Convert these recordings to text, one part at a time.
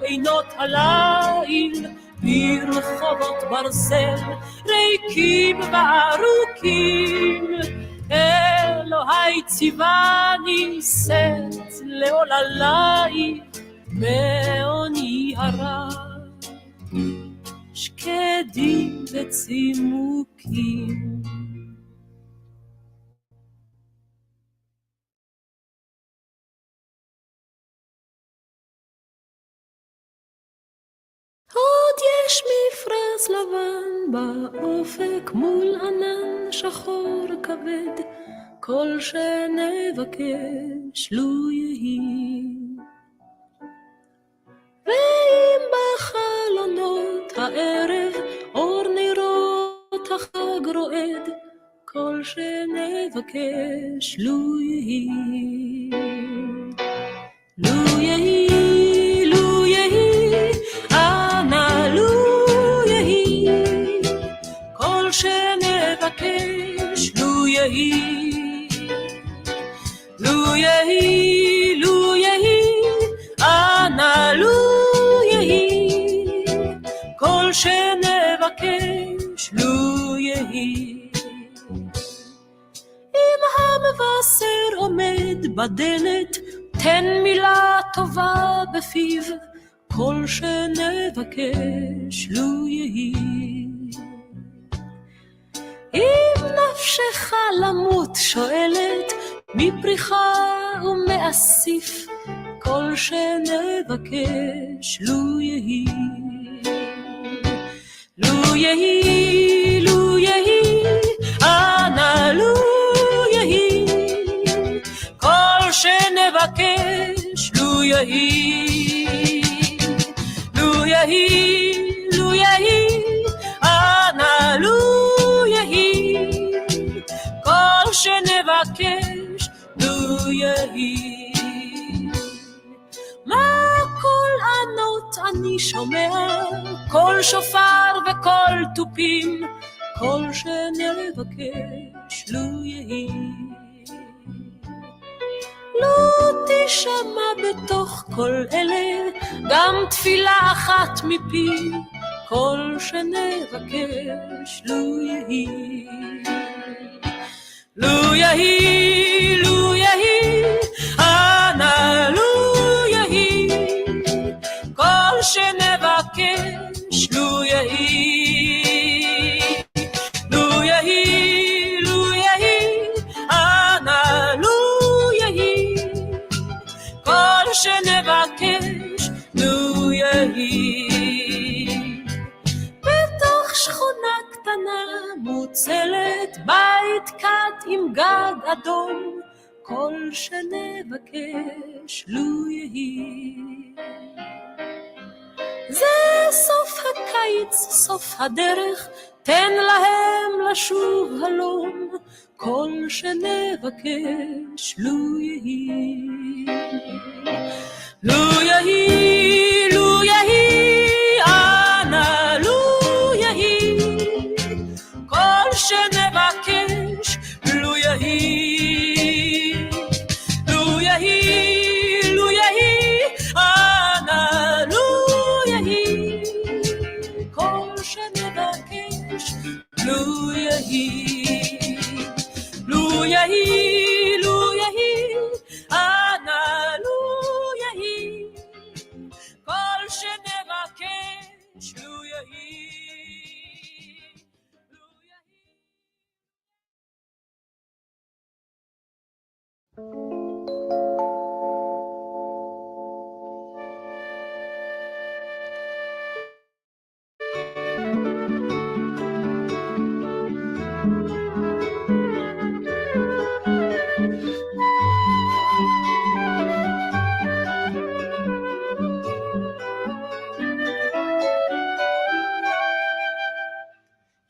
עינות הליל ברחובות ברזל ריקים וארוכים. אלוהי ציווני שאת לעוללי מעוני הרב, שקדים וצימוקים. עוד יש מפרש לבן באופק מול ענן שחור כבד, כל שנבקש לו יהי. ואם בחלונות הערב אור נרות החג רועד, כל שנבקש לו יהי. לו יהי, לו יהי, אנא לו יהי, כל שנבקש לו יהי. לו יהי, לו יהי, אנא לו יהי, כל שנבקש לו יהי. אם המבשר עומד בדלת, תן מילה טובה בפיו, כל שנבקש לו יהי. אם נפשך למות שואלת, מפריחה ומאסיף, כל שנבקש לו יהי. לו יהי, לו יהי, אנא לו יהי, כל שנבקש לו יהי. לו יהי, לו יהי, אנא לו יהי, כל שנבקש לו יהי. מה כל ענות אני שומע, כל שופר וכל תופים, כל שנבקש לו יהי. לא תשמע בתוך כל אלה גם תפילה אחת מפי, כל שנבקש לו יהי. לו יהי, לו יהי, אנא לו יהי, כל שנבקש לו יהי. לו יהי, לו יהי, אנא לו יהי, כל שנבקש לו יהי. בתוך שכונה קטנה מוצלת, בית קט עם גג אדום, כל שנבקש לו יהי. זה סוף הקיץ, סוף הדרך, תן להם לשוב הלום, כל שנבקש לו יהי. לו יהי, לו יהי, אנא לו יהי, כל שנבקש לו יהי. לו יהי, לו יהי, אנא לו יהי, כל שנבקש לו יהי. לו יהי, לו יהי, אנא לו יהי, כל שנבקש לו יהי.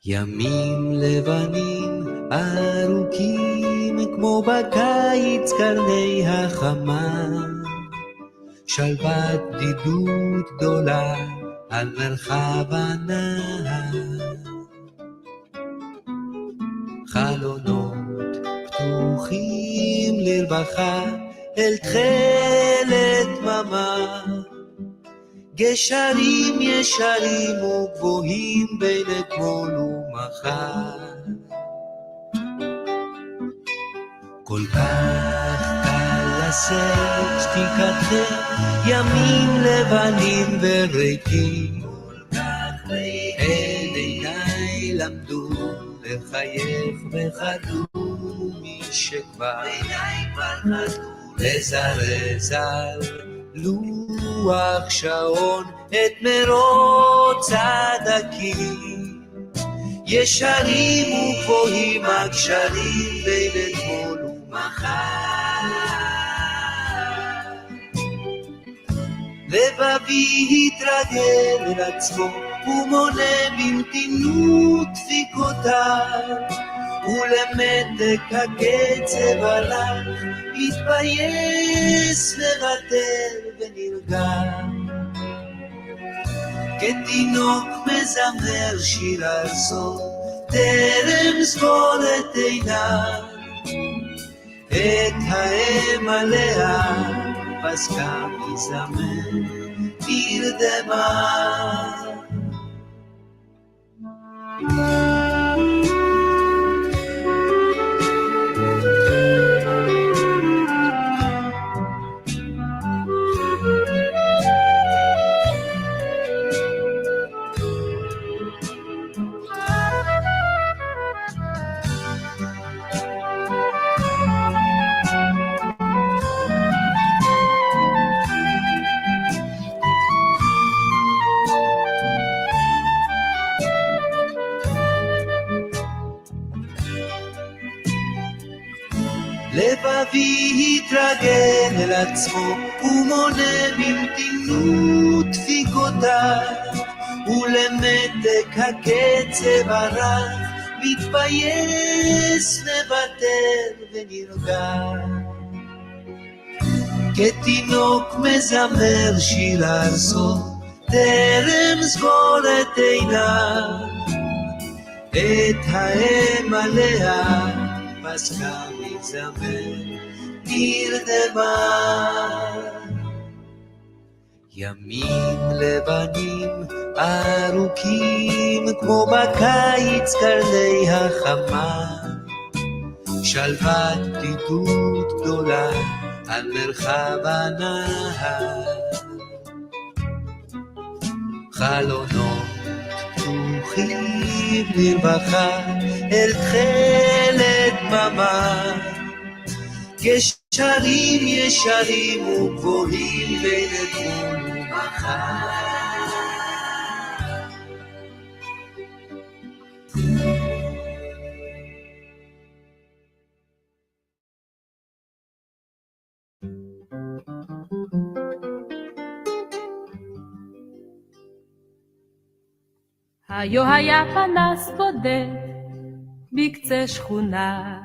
ימים לבנים ארוכים כמו בקיץ קרני החמה, שלוות בדידות גדולה על מרחב הנהר. חלונות פתוחים לרווחה אל תכלת דממה, גשרים ישרים וגבוהים בין אתמול ומחר. כל כך קל לשאת שתיקתכם, ימים לבנים וריקים. עיניי למדו לחייך וחדו מי שכבר לזרז על לוח שעון את מרוץ הדקים. ישרים וגבוהים הקשרים בין אתמול ומחר. לבבי התרגל אל עצמו ומונה במתינות דפיקותיו, ולמתק הקצב עליו התבייס לבטל ונרגע. כתינוק מזמר שיר הסוף טרם סגור את עיניו, את האם עליה פסקה מזמר נרדמה. לבבי התרגל אל עצמו ומונה במתינות דפיקותיו, ולמתק הקצב הרך מתבייס לבטל ונרגע. כתינוק מזמר שיר הסוף טרם סגור את עיניו, את האם עליה פסקה מזמר נרדמה. ימים לבנים ארוכים כמו בקיץ קרני החמה, שלוות בדידות גדולה על מרחב הנהר. חלונות פתוחים לרווחה אל תכלת דממה, גשרים ישרים וגבוהים בין אתמול ומחר. היו היה פנס בודד בקצה שכונה,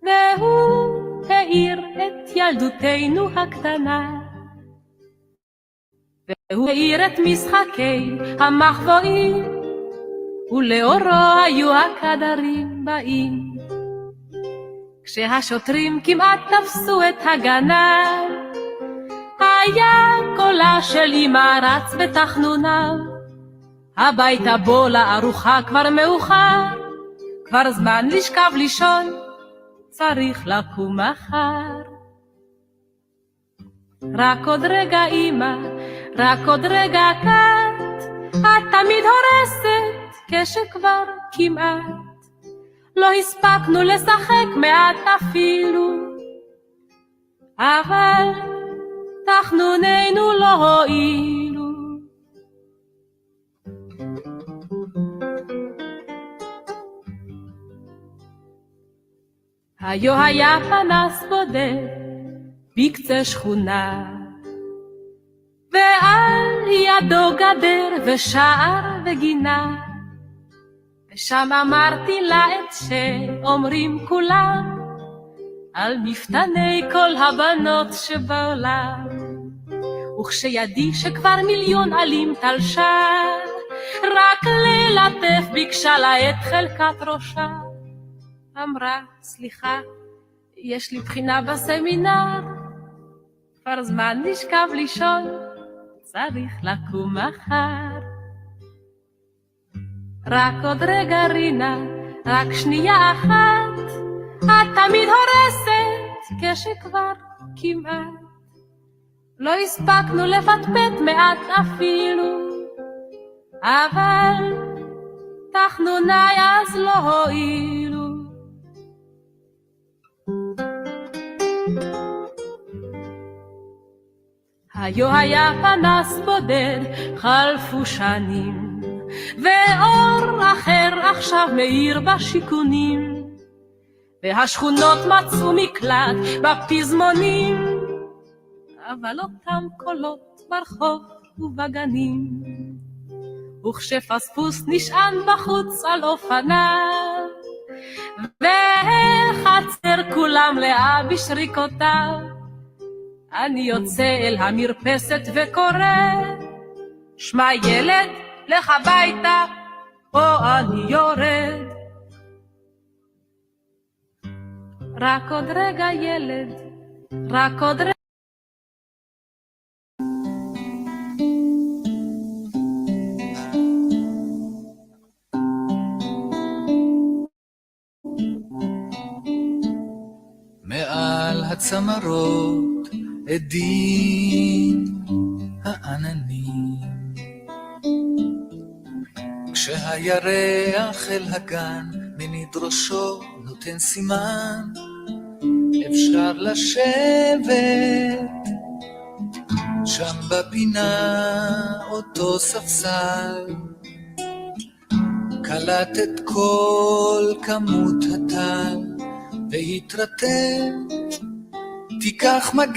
והוא האיר את ילדותנו הקטנה, והוא האיר את משחקי המחבואים, ולאורו היו הקדרים באים. כשהשוטרים כמעט תפסו את הגנב, היה קולה של אמא רץ בתחנוניו, הביתה בוא לארוחה כבר מאוחר, כבר זמן לשכב לישון, צריך לקום מחר. רק עוד רגע אמא, רק עוד רגע קט, את תמיד הורסת כשכבר כמעט לא הספקנו לשחק מעט אפילו, אבל תחנוננו לא הועילו. היה פנס בודד בקצה שכונה, ועל ידו גדר ושער וגינה, ושם אמרתי לה את שאומרים כולם על מפתני כל הבנות שבעולם. וכשידי שכבר מיליון עלים תלשה, רק ללטף ביקשה לה את חלקת ראשה, אמרה סליחה, יש לי בחינה בסמינר, כבר זמן נשכב לישון, צריך לקום מחר. רק עוד רגע רינה, רק שנייה אחת, את תמיד הורסת כשכבר כמעט לא הספקנו לפטפט מעט אפילו, אבל תחנוני אז לא הועילו. היה פנס בודד, חלפו שנים, ואור אחר עכשיו מאיר בשיכונים, והשכונות מצאו מקלט בפזמונים, אבל אותם קולות ברחוב ובגנים, וכשפספוס נשען בחוץ על אופניו, והחצר כולם לאה בשריקותיו, אני יוצא אל המרפסת וקורא, שמע ילד, לך הביתה, או אני יורד. רק עוד רגע ילד, רק עוד רגע. מעל הצמרות עדים העננים, כשהירח אל הגן מניד ראשו נותן סימן, אפשר לשבת שם בפינה אותו ספסל, קלט את כל כמות הטל והתרתם, תיקח מגן.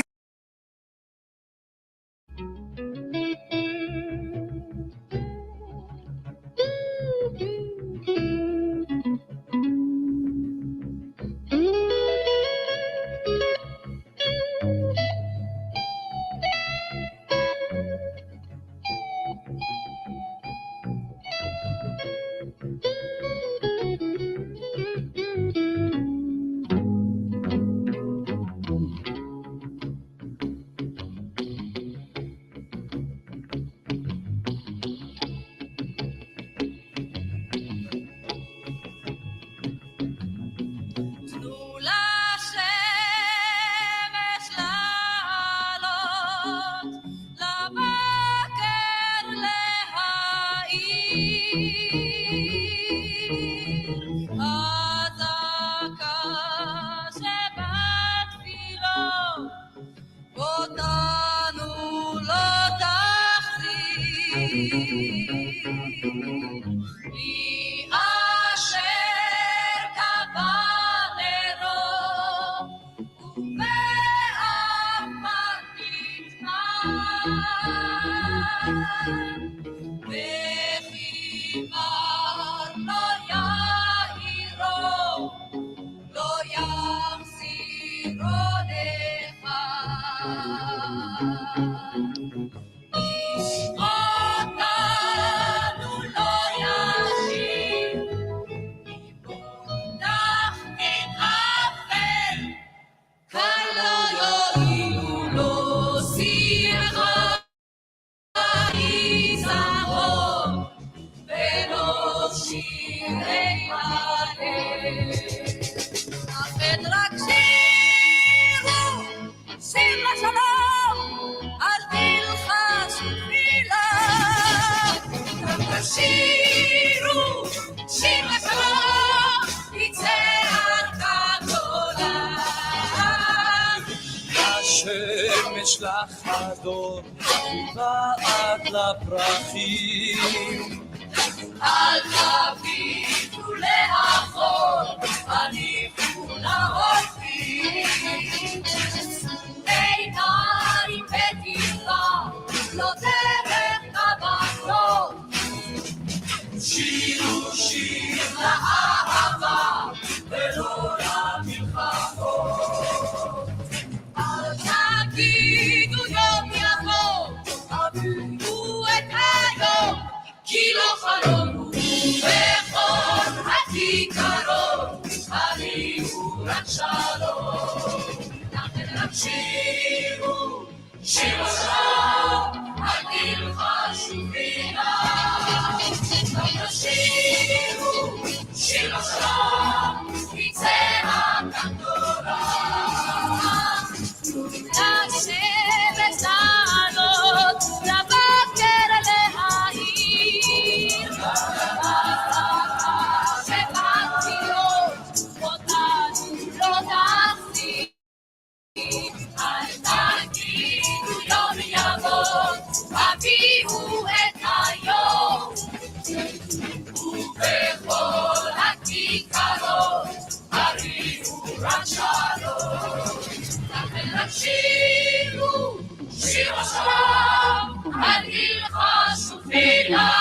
אל תביטו לאחור, הניחו לאופי, עיניים בתקווה, לא דרך כוונות, שירו שיר לאהבה ולא למלחמות. אל תגידו יום יבוא, אבינו את היום, כי לא חלום הוא בכל הכיכרות, הריעו רק שלום. לכן רק שירו, שיר השם, שיר השלום יצא הקטורה לשבת לעלות לבקר להעיר שבקבילות אותנו לא תחזיר אל תגידו יום יבוא הביאו את היום ובכל הכיכרות הריעו רק שלום לכן רק שירו שיר השלום על ילחש ותפילה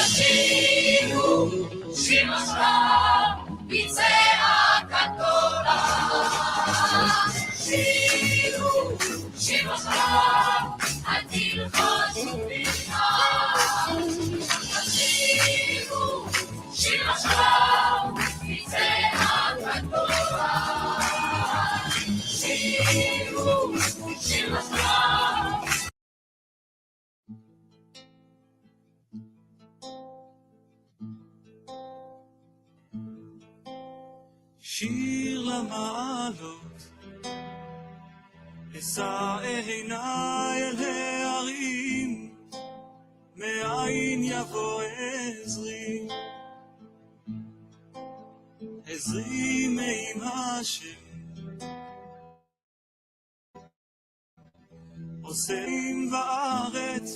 שירו שיר השלום יצא הקטורה שירו שיר השלום על ילחש ותפילה שיר השלום יצא הקטורה שירו שיר השלום שיר למעלות אשא עיניי אל ההרים מאין יבוא עזרי עזרי מעם השם עושים בארץ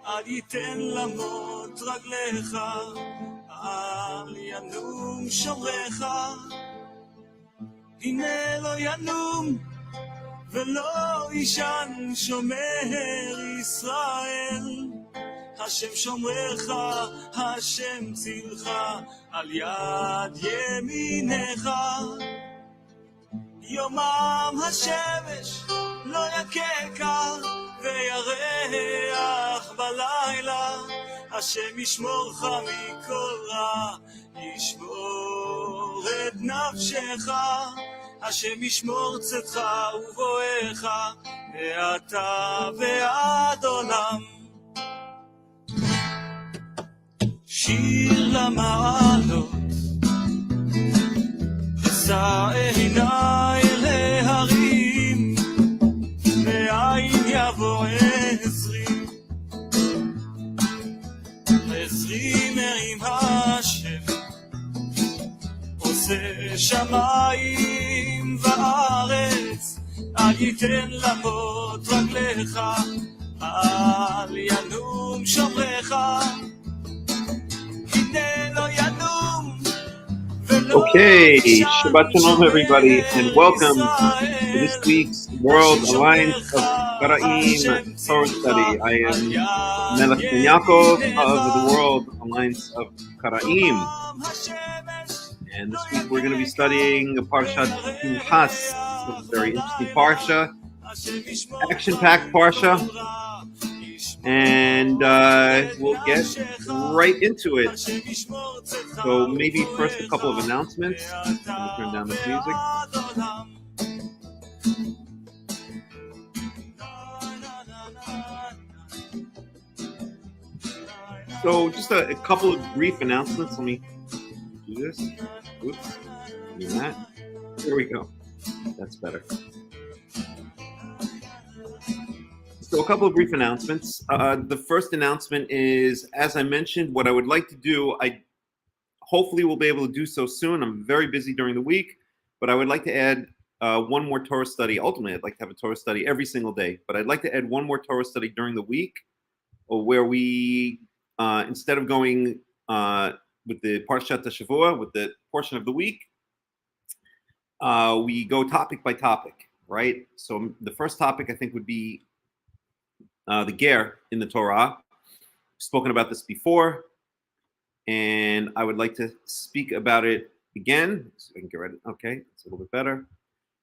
אל ייתן למות רגליך אל ינום שומרך הנה לא ינום ולא ישן שומר ישראל השם שומרך, השם צילך, על יד ימינך. יומם השמש לא יככה, וירח בלילה. השם ישמורך מכל רע, ישמור את נפשך. השם ישמור צאתך ובואך, מעתה ועד עולם. שיר למעלות, אשא עיניי אל ההרים, מאין יבוא עזרי. עזרי מעם השם, עושה שמיים וארץ. אל ייתן למות רגליך, אל ינום שומרך. Okay, Shabbat Shalom everybody, and welcome to this week's World Alliance of Qara'im Torah study. I am Melech Ben Yaakov of the World Alliance of Qara'im. And this week we're going to be studying a Parshat Pinchas. It's a very interesting Parsha, action-packed Parsha. And we'll get right into it. So maybe first a couple of announcements. Let me turn down the music. So just a couple of brief announcements. Let me do this. Oops. Do that. There we go. That's better. So a couple of brief announcements. The first announcement is, as I mentioned, what I would like to do, I hopefully will be able to do so soon. I'm very busy during the week, but I would like to add one more Torah study. Ultimately, I'd like to have a Torah study every single day, but I'd like to add one more Torah study during the week, where we, instead of going with the Parshat HaShavua, with the portion of the week, we go topic by topic, right? So the first topic I think would be the ger in the Torah. We've spoken about this before, and I would like to speak about it again. So I can get ready. Okay, it's a little bit better.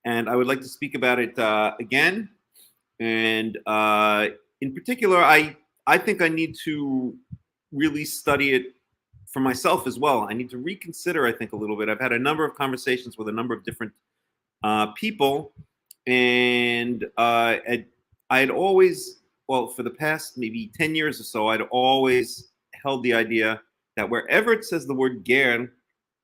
And I would like to speak about it again. And in particular, I think I need to really study it for myself as well. I need to reconsider, I think, a little bit. I've had a number of conversations with a number of different people, and I had always well, for the past maybe 10 years or so, I'd always held the idea that wherever it says the word ger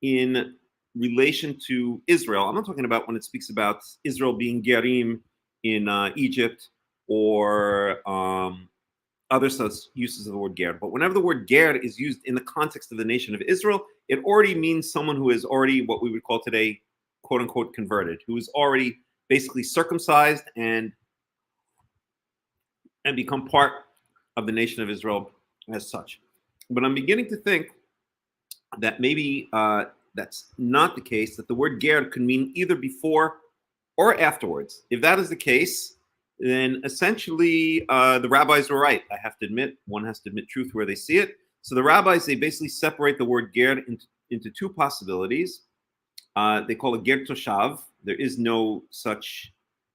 in relation to Israel, I'm not talking about when it speaks about Israel being gerim in Egypt or other such uses of the word ger, but whenever the word ger is used in the context of the nation of Israel, it already means someone who is already what we would call today, quote unquote, converted, who is already basically circumcised and become part of the nation of Israel as such. But I'm beginning to think that maybe that's not the case, that the word ger could mean either before or afterwards. If that is the case, then essentially the rabbis were right. I have to admit, one has to admit truth where they see it. So the rabbis, they basically separate the word ger into two possibilities. They call it ger toshav. There is no such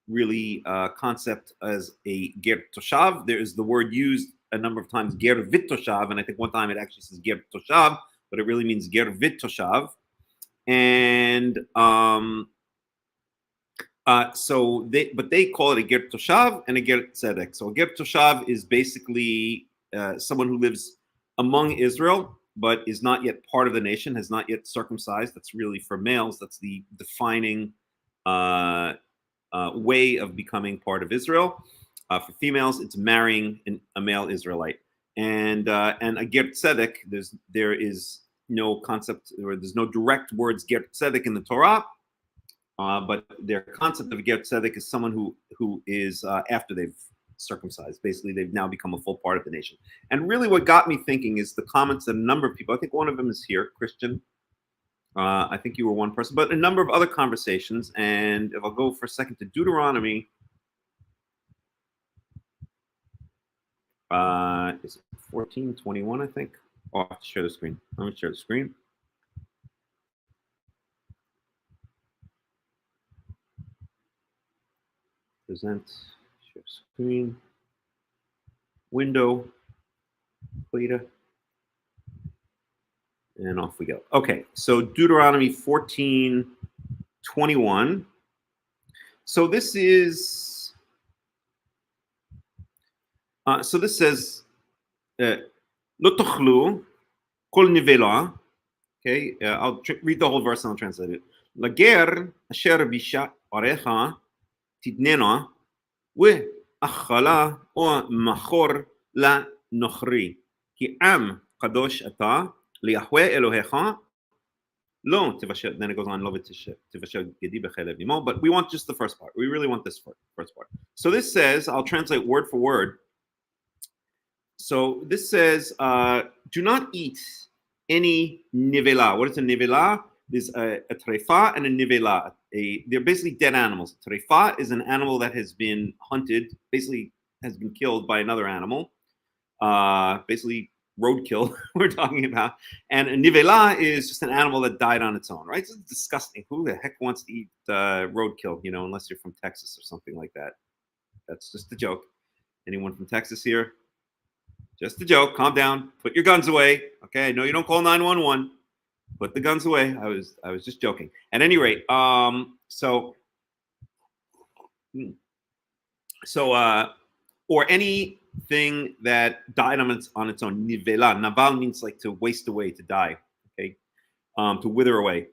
really concept as a ger toshav. There is the word used a number of times, ger vit toshav, and I think one time it actually says ger toshav, but it really means ger vit toshav. And but they call it a ger toshav and a ger tzedek. So a ger toshav is basically someone who lives among Israel, but is not yet part of the nation, has not yet circumcised. That's really for males. That's the defining way of becoming part of Israel. For females, it's marrying a male Israelite. And a ger tzedek, there is no concept, or there's no direct words ger tzedek in the Torah. But their concept of ger tzedek is someone who is after they've circumcised. Basically, they've now become a full part of the nation. And really what got me thinking is the comments that a number of people, I think one of them is here, Christian. I think you were one person, but a number of other conversations. And if I'll go for a second to Deuteronomy, is it 14:21, I think? Oh, I have to share the screen. Let me share the screen. Present, share screen, window, Cleta, and off we go. Okay, so Deuteronomy 14:21. So this is, so this says, Lo tochlu kol nivela. Okay, I'll read the whole verse and I'll translate it. Lager asher bisha orecha תתננה ואכלה או מכור לנוכרי כי עם קדוש אתה ליהוה אלוהיך לא תבשל, then it goes on, לא תבשל גדי בחלב עמו, but we want just the first part. We really want this first part. So this says, I'll translate word for word. So this says, do not eat any nivela. What is a nivela? There's a trefa and a nivela. They're basically dead animals. Trefa is an animal that has been hunted, basically has been killed by another animal. Basically roadkill we're talking about. And a nivela is just an animal that died on its own, right? It's disgusting. Who the heck wants to eat roadkill, unless you're from Texas or something like that. That's just a joke. Anyone from Texas here? Just a joke. Calm down. Put your guns away. Okay, I know you don't call 911. Put the guns away. I was just joking. At any rate, or anything that died on its own. Nivela. Naval means like to waste away, to die. Okay, to wither away.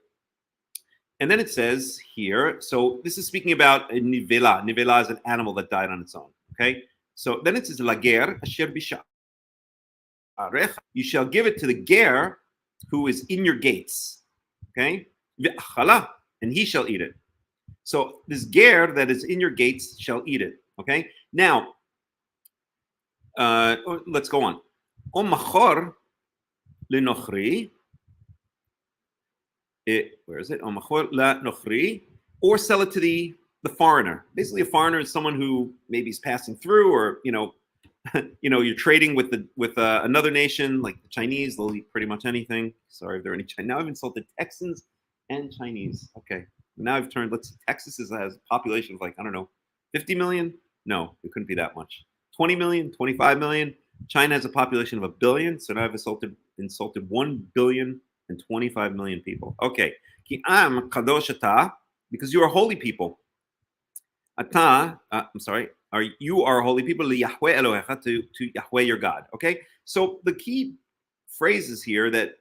And then it says here. So this is speaking about a nivela. Nivela is an animal that died on its own. Okay. So then it says lager asher bisha. You shall give it to the ger who is in your gates, okay? And he shall eat it. So this ger that is in your gates shall eat it, okay? Now, let's go on. O machor lenochri, where is it? O machor lenochri, or sell it to the foreigner. Basically, a foreigner is someone who maybe is passing through, or you're trading with another nation, like the Chinese. They'll eat pretty much anything. Sorry if there are any Chinese. Now I've insulted Texans and Chinese. Okay, now I've turned. Let's see. Texas has a population of like, I don't know, 50 million. No, it couldn't be that much. 20 million, 25 million. China has a population of 1 billion. So now I've insulted 1 billion and 25 million people. Okay, ki am kadosh ata, because you are holy people. You are holy people, Yahweh Elohecha, to Yahweh your God. Okay, so the key phrase is here that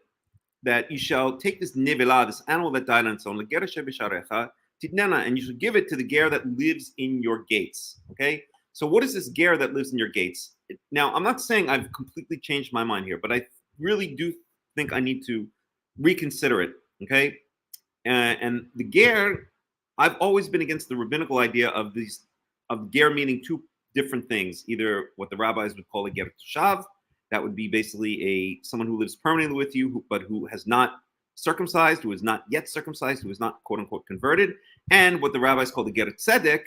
you shall take this nevelah, this animal that died on its own, and you should give it to the ger that lives in your gates. Okay, so what is this ger that lives in your gates? Now, I'm not saying I've completely changed my mind here, but I really do think I need to reconsider it. Okay, and the ger, I've always been against the rabbinical idea of ger meaning two different things, either what the rabbis would call a ger toshav. That would be basically someone who lives permanently with you, but who has not circumcised, who is not yet circumcised, who is not quote unquote converted, and what the rabbis call the ger tzedek,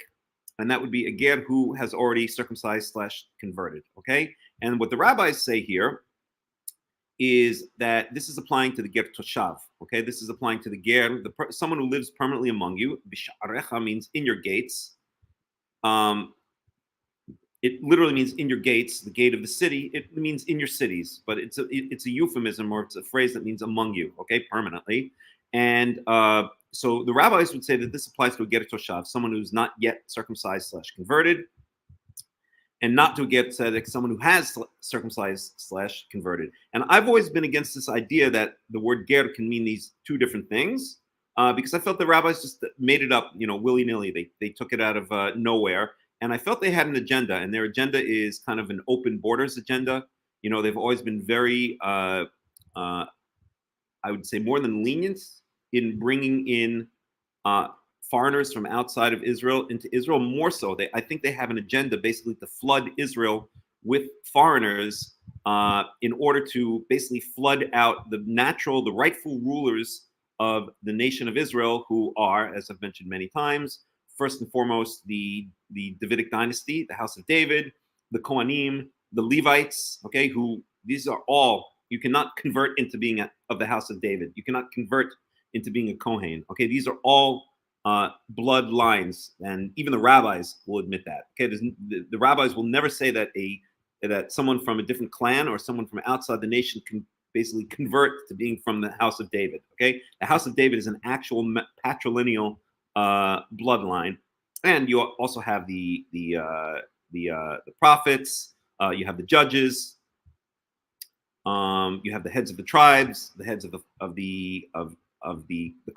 and that would be a ger who has already circumcised / converted. Okay, and what the rabbis say here is that this is applying to the ger toshav. Okay, this is applying to the ger, someone who lives permanently among you. B'sha'arecha means in your gates. It literally means in your gates, the gate of the city. It means in your cities, but it's a euphemism, or it's a phrase that means among you, okay, permanently. And so the rabbis would say that this applies to a ger toshav, someone who's not yet circumcised / converted, and not to a ger tzedek, someone who has circumcised / converted. And I've always been against this idea that the word ger can mean these two different things, because I felt the rabbis just made it up, willy-nilly. They took it out of nowhere. And I felt they had an agenda, and their agenda is kind of an open borders agenda. They've always been very, I would say, more than lenient in bringing in foreigners from outside of Israel into Israel. More so, I think they have an agenda basically to flood Israel with foreigners in order to basically flood out the rightful rulers of the nation of Israel, who are, as I've mentioned many times, first and foremost, the Davidic dynasty, the House of David, the Kohanim, the Levites, okay, these are all, you cannot convert into being of the House of David. You cannot convert into being a Kohen, okay? These are all bloodlines, and even the rabbis will admit that, okay? The rabbis will never say that that someone from a different clan or someone from outside the nation can basically convert to being from the House of David, okay? The House of David is an actual patrilineal bloodline, and you also have the prophets, you have the judges, you have the heads of the tribes, the heads of the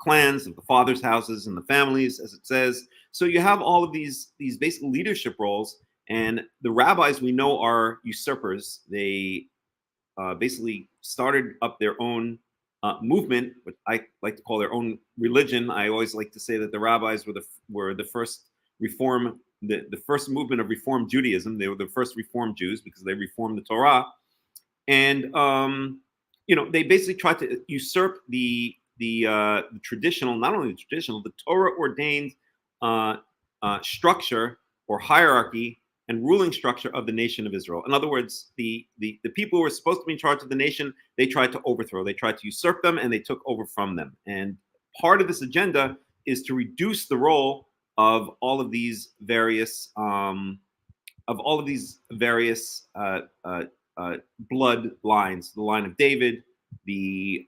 clans, of the fathers' houses and the families, as it says. So you have all of these basic leadership roles, and the rabbis we know are usurpers. They basically started up their own movement, what I like to call their own religion. I always like to say that the rabbis were the first reform, the first movement of Reform Judaism. They were the first Reform Jews because they reformed the Torah, and they basically tried to usurp the traditional, not only the traditional, the Torah ordained structure or hierarchy and ruling structure of the nation of Israel. In other words, the people who were supposed to be in charge of the nation, they tried to overthrow, they tried to usurp them, and they took over from them. And part of this agenda is to reduce the role of all of these various bloodlines, the line of David, the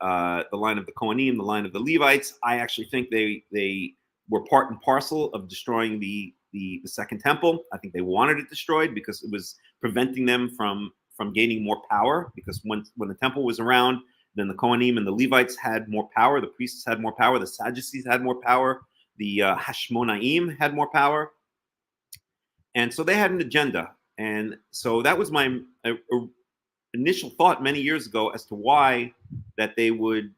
line of the Kohanim, the line of the Levites. I actually think they were part and parcel of destroying the second temple. I think they wanted it destroyed because it was preventing them from gaining more power. Because when the temple was around, then the Kohanim and the Levites had more power. The priests had more power. The Sadducees had more power. The Hashmonaim had more power. And so they had an agenda. And so that was my initial thought many years ago as to why they would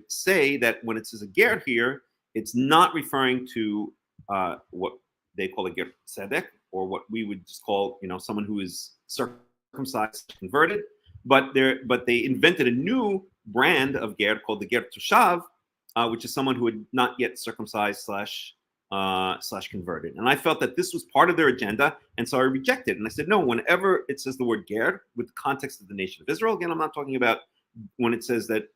say that when it says a ger here, it's not referring to what they call a ger tzedek, or what we would just call, someone who is circumcised, converted, but they invented a new brand of ger called the ger toshav, which is someone who had not yet circumcised / converted. And I felt that this was part of their agenda, and so I rejected it. And I said, no, whenever it says the word ger with the context of the nation of Israel, again, I'm not talking about when it says that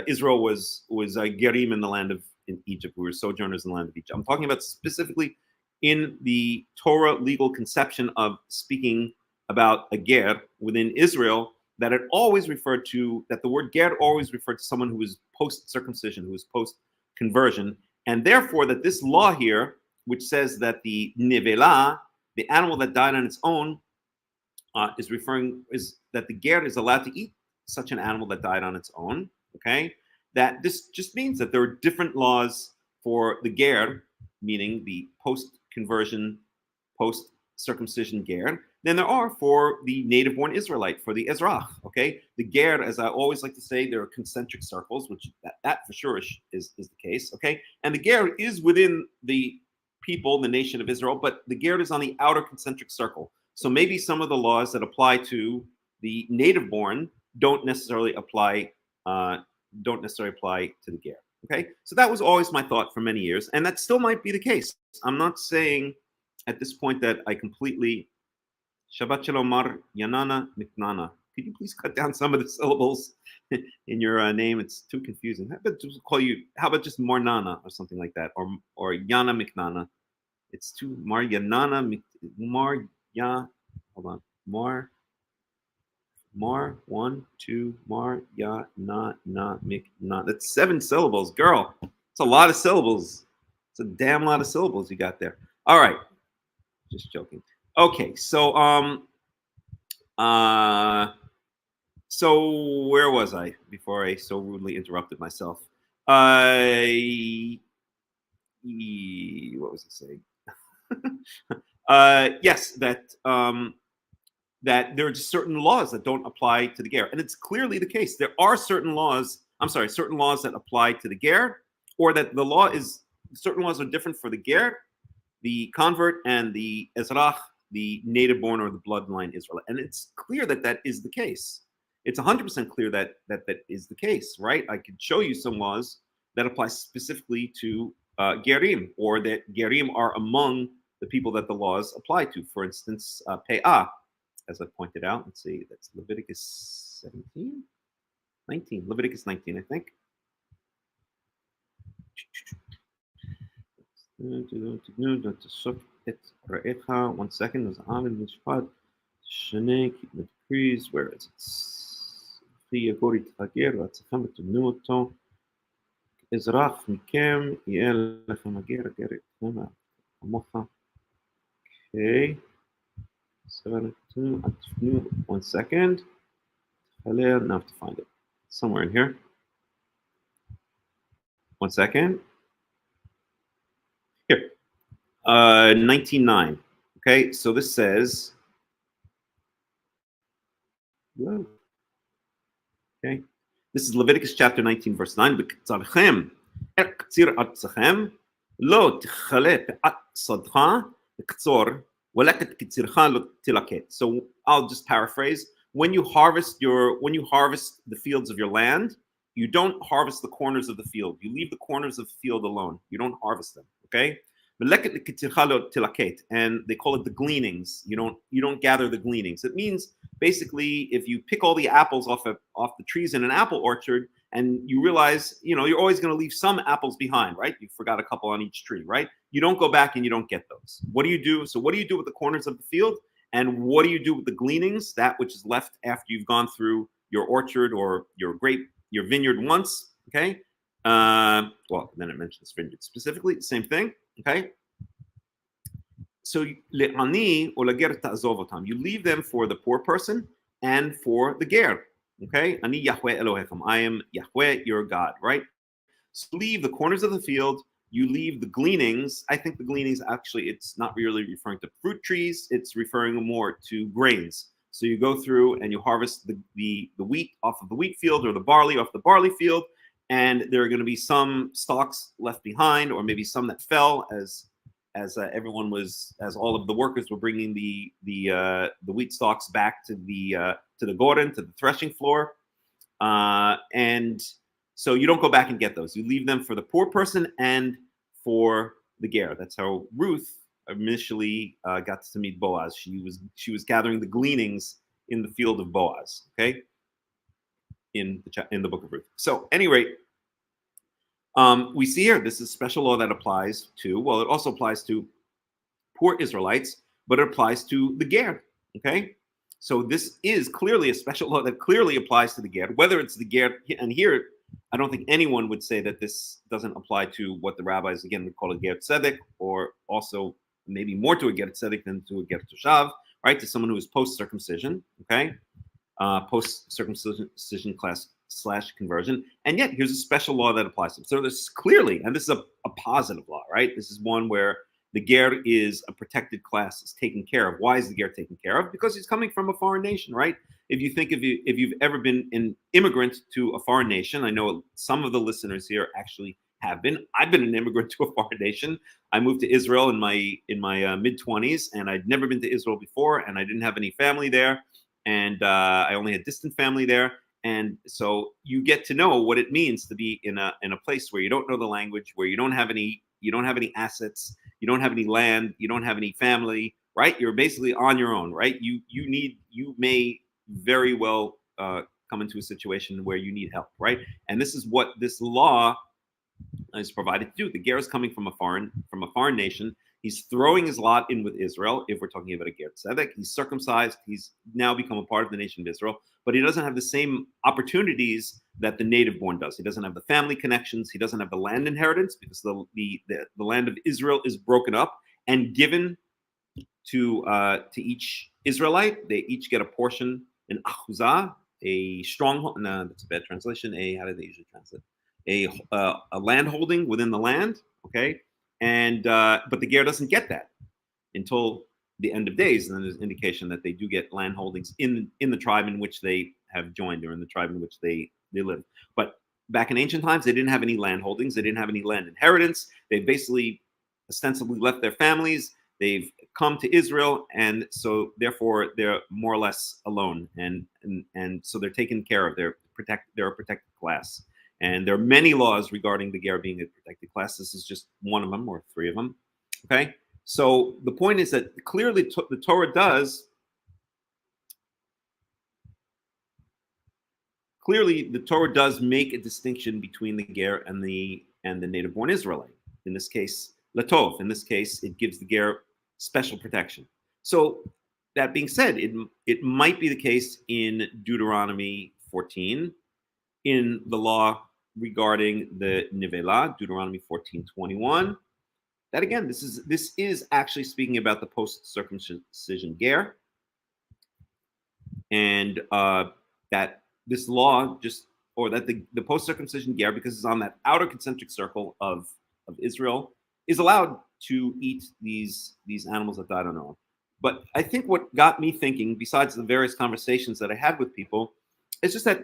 Israel was gerim in the land of in Egypt, who were sojourners in the land of Egypt. I'm talking about specifically in the Torah legal conception of speaking about a ger within Israel, that it always referred to, that the word ger always referred to someone who was post-circumcision, who was post-conversion, and therefore that this law here which says that the nevela, the animal that died on its own, is that the ger is allowed to eat such an animal that died on its own. Okay, that this just means that there are different laws for the ger, meaning the post-conversion, post-circumcision ger, than there are for the native-born Israelite, for the Ezrach. Okay, the ger, as I always like to say, there are concentric circles, which that for sure is the case. Okay, and the ger is within the people, the nation of Israel, but the ger is on the outer concentric circle. So maybe some of the laws that apply to the native-born don't necessarily apply to the ger. Okay, so that was always my thought for many years, and that still might be the case. I'm not saying at this point that I completely. Shabbat Shalom Mar Yanana Miknana. Could you please cut down some of the syllables in your name? It's too confusing. How about just Marnana or something like that, or Yana Miknana? It's too Mar Yanana Mar Ya. Hold on, Mar 1 2 Mar Ya Na Mikna. That's 7 syllables, girl. It's a lot of syllables. It's a damn lot of syllables you got there. All right, just joking. Okay, so so where was I before I so rudely interrupted myself? What was I saying? Yes, that there are just certain laws that don't apply to the ger, and it's clearly the case. There are certain laws that apply to the ger, or that certain laws are different for the ger, the convert, and the ezrach, the native-born or the bloodline Israelite. And it's clear that that is the case. It's 100% clear that is the case, right? I could show you some laws that apply specifically to gerim, or that gerim are among the people that the laws apply to. For instance, pe'ah, as I pointed out. Let's see, that's Leviticus 19, Leviticus 19, I think. One second. There's Amin Mishpat. Shane, keep the decrees. Where is it? Ezrach Mikem, Yel Lechem Ager, Ager, okay. 1 second. Now I have to find it. Somewhere in here. 1 second. Here. 19:9. Okay, so this says, whoa. Okay, this is Leviticus chapter 19, verse 9. So I'll just paraphrase. When you harvest the fields of your land, you don't harvest the corners of the field. You leave the corners of the field alone. You don't harvest them. Okay. And they call it the gleanings. You don't gather the gleanings. It means basically if you pick all the apples off the trees in an apple orchard, and you realize you're always going to leave some apples behind, right? You forgot a couple on each tree, right? You don't go back and you don't get those. What do you do? So what do you do with the corners of the field? And what do you do with the gleanings, that which is left after you've gone through your orchard or your vineyard once? Okay. Well, then it mentions vineyard specifically, the same thing. Okay. So le'ani or lager ta'azov otam. You leave them for the poor person and for the ger. Okay. Ani Yahweh Elohechem. I am Yahweh, your God. Right. So leave the corners of the field. You leave the gleanings. I think the gleanings, actually, it's not really referring to fruit trees. It's referring more to grains. So you go through and you harvest the wheat off of the wheat field, or the barley off the barley field, and there are going to be some stalks left behind, or maybe some that fell as all of the workers were bringing the wheat stalks back to the goren, to the threshing floor, and so you don't go back and get those. You leave them for the poor person and for the ger. That's how Ruth initially got to meet Boaz. She was gathering the gleanings in the field of Boaz. Okay, in the book of Ruth. So, at any rate, we see here this is a special law that applies to. Well, it also applies to poor Israelites, but it applies to the ger. Okay, so this is clearly a special law that clearly applies to the ger. Whether it's the ger, and here I don't think anyone would say that this doesn't apply to what the rabbis, again, would call a ger tzedek, or also maybe more to a ger tzedek than to a ger toshav, right? To someone who is post-circumcision, okay? Post-circumcision class / conversion. And yet, here's a special law that applies to them. So this is clearly, and this is a positive law, right? This is one where the ger is a protected class, is taken care of. Why is the ger taken care of? Because he's coming from a foreign nation, right? If you think if you've ever been an immigrant to a foreign nation, I know some of the listeners here actually have been. I've been an immigrant to a foreign nation. I moved to Israel in my mid-20s, and I'd never been to Israel before, and I didn't have any family there, and I only had distant family there. And so you get to know what it means to be in a place where you don't know the language, where you don't have any assets, you don't have any land, you don't have any family, right? You're basically on your own, right? You may very well come into a situation where you need help, right? And this is what this law is provided to do. The ger is coming from a foreign nation. He's throwing his lot in with Israel. If we're talking about a ger tzedek, he's circumcised. He's now become a part of the nation of Israel, but he doesn't have the same opportunities that the native born does. He doesn't have the family connections. He doesn't have the land inheritance, because the land of Israel is broken up and given to each Israelite. They each get a portion, an achuzah, a stronghold. No, that's a bad translation. How do they usually translate? A land holding within the land. Okay. And but the ger doesn't get that until the end of days, and then there's indication that they do get land holdings in the tribe in which they have joined, or in the tribe in which they live. But back in ancient times, they didn't have any land holdings. They didn't have any land inheritance. They basically ostensibly left their families. They've come to Israel, and so therefore they're more or less alone, and so they're taken care of. They're a protected class. And there are many laws regarding the ger being a protected class. This is just one of them, or three of them. Okay, so the point is that clearly the Torah does. Clearly, the Torah does make a distinction between the ger and the native-born Israelite. In this case, latov. In this case, it gives the ger special protection. So that being said, it might be the case in Deuteronomy 14, in the law regarding the Nivela, Deuteronomy 14:21. That again, this is actually speaking about the post-circumcision ger, and that this law that the post-circumcision ger, because it's on that outer concentric circle of Israel, is allowed to eat these animals that died on their own. But I think what got me thinking, besides the various conversations that I had with people, is just that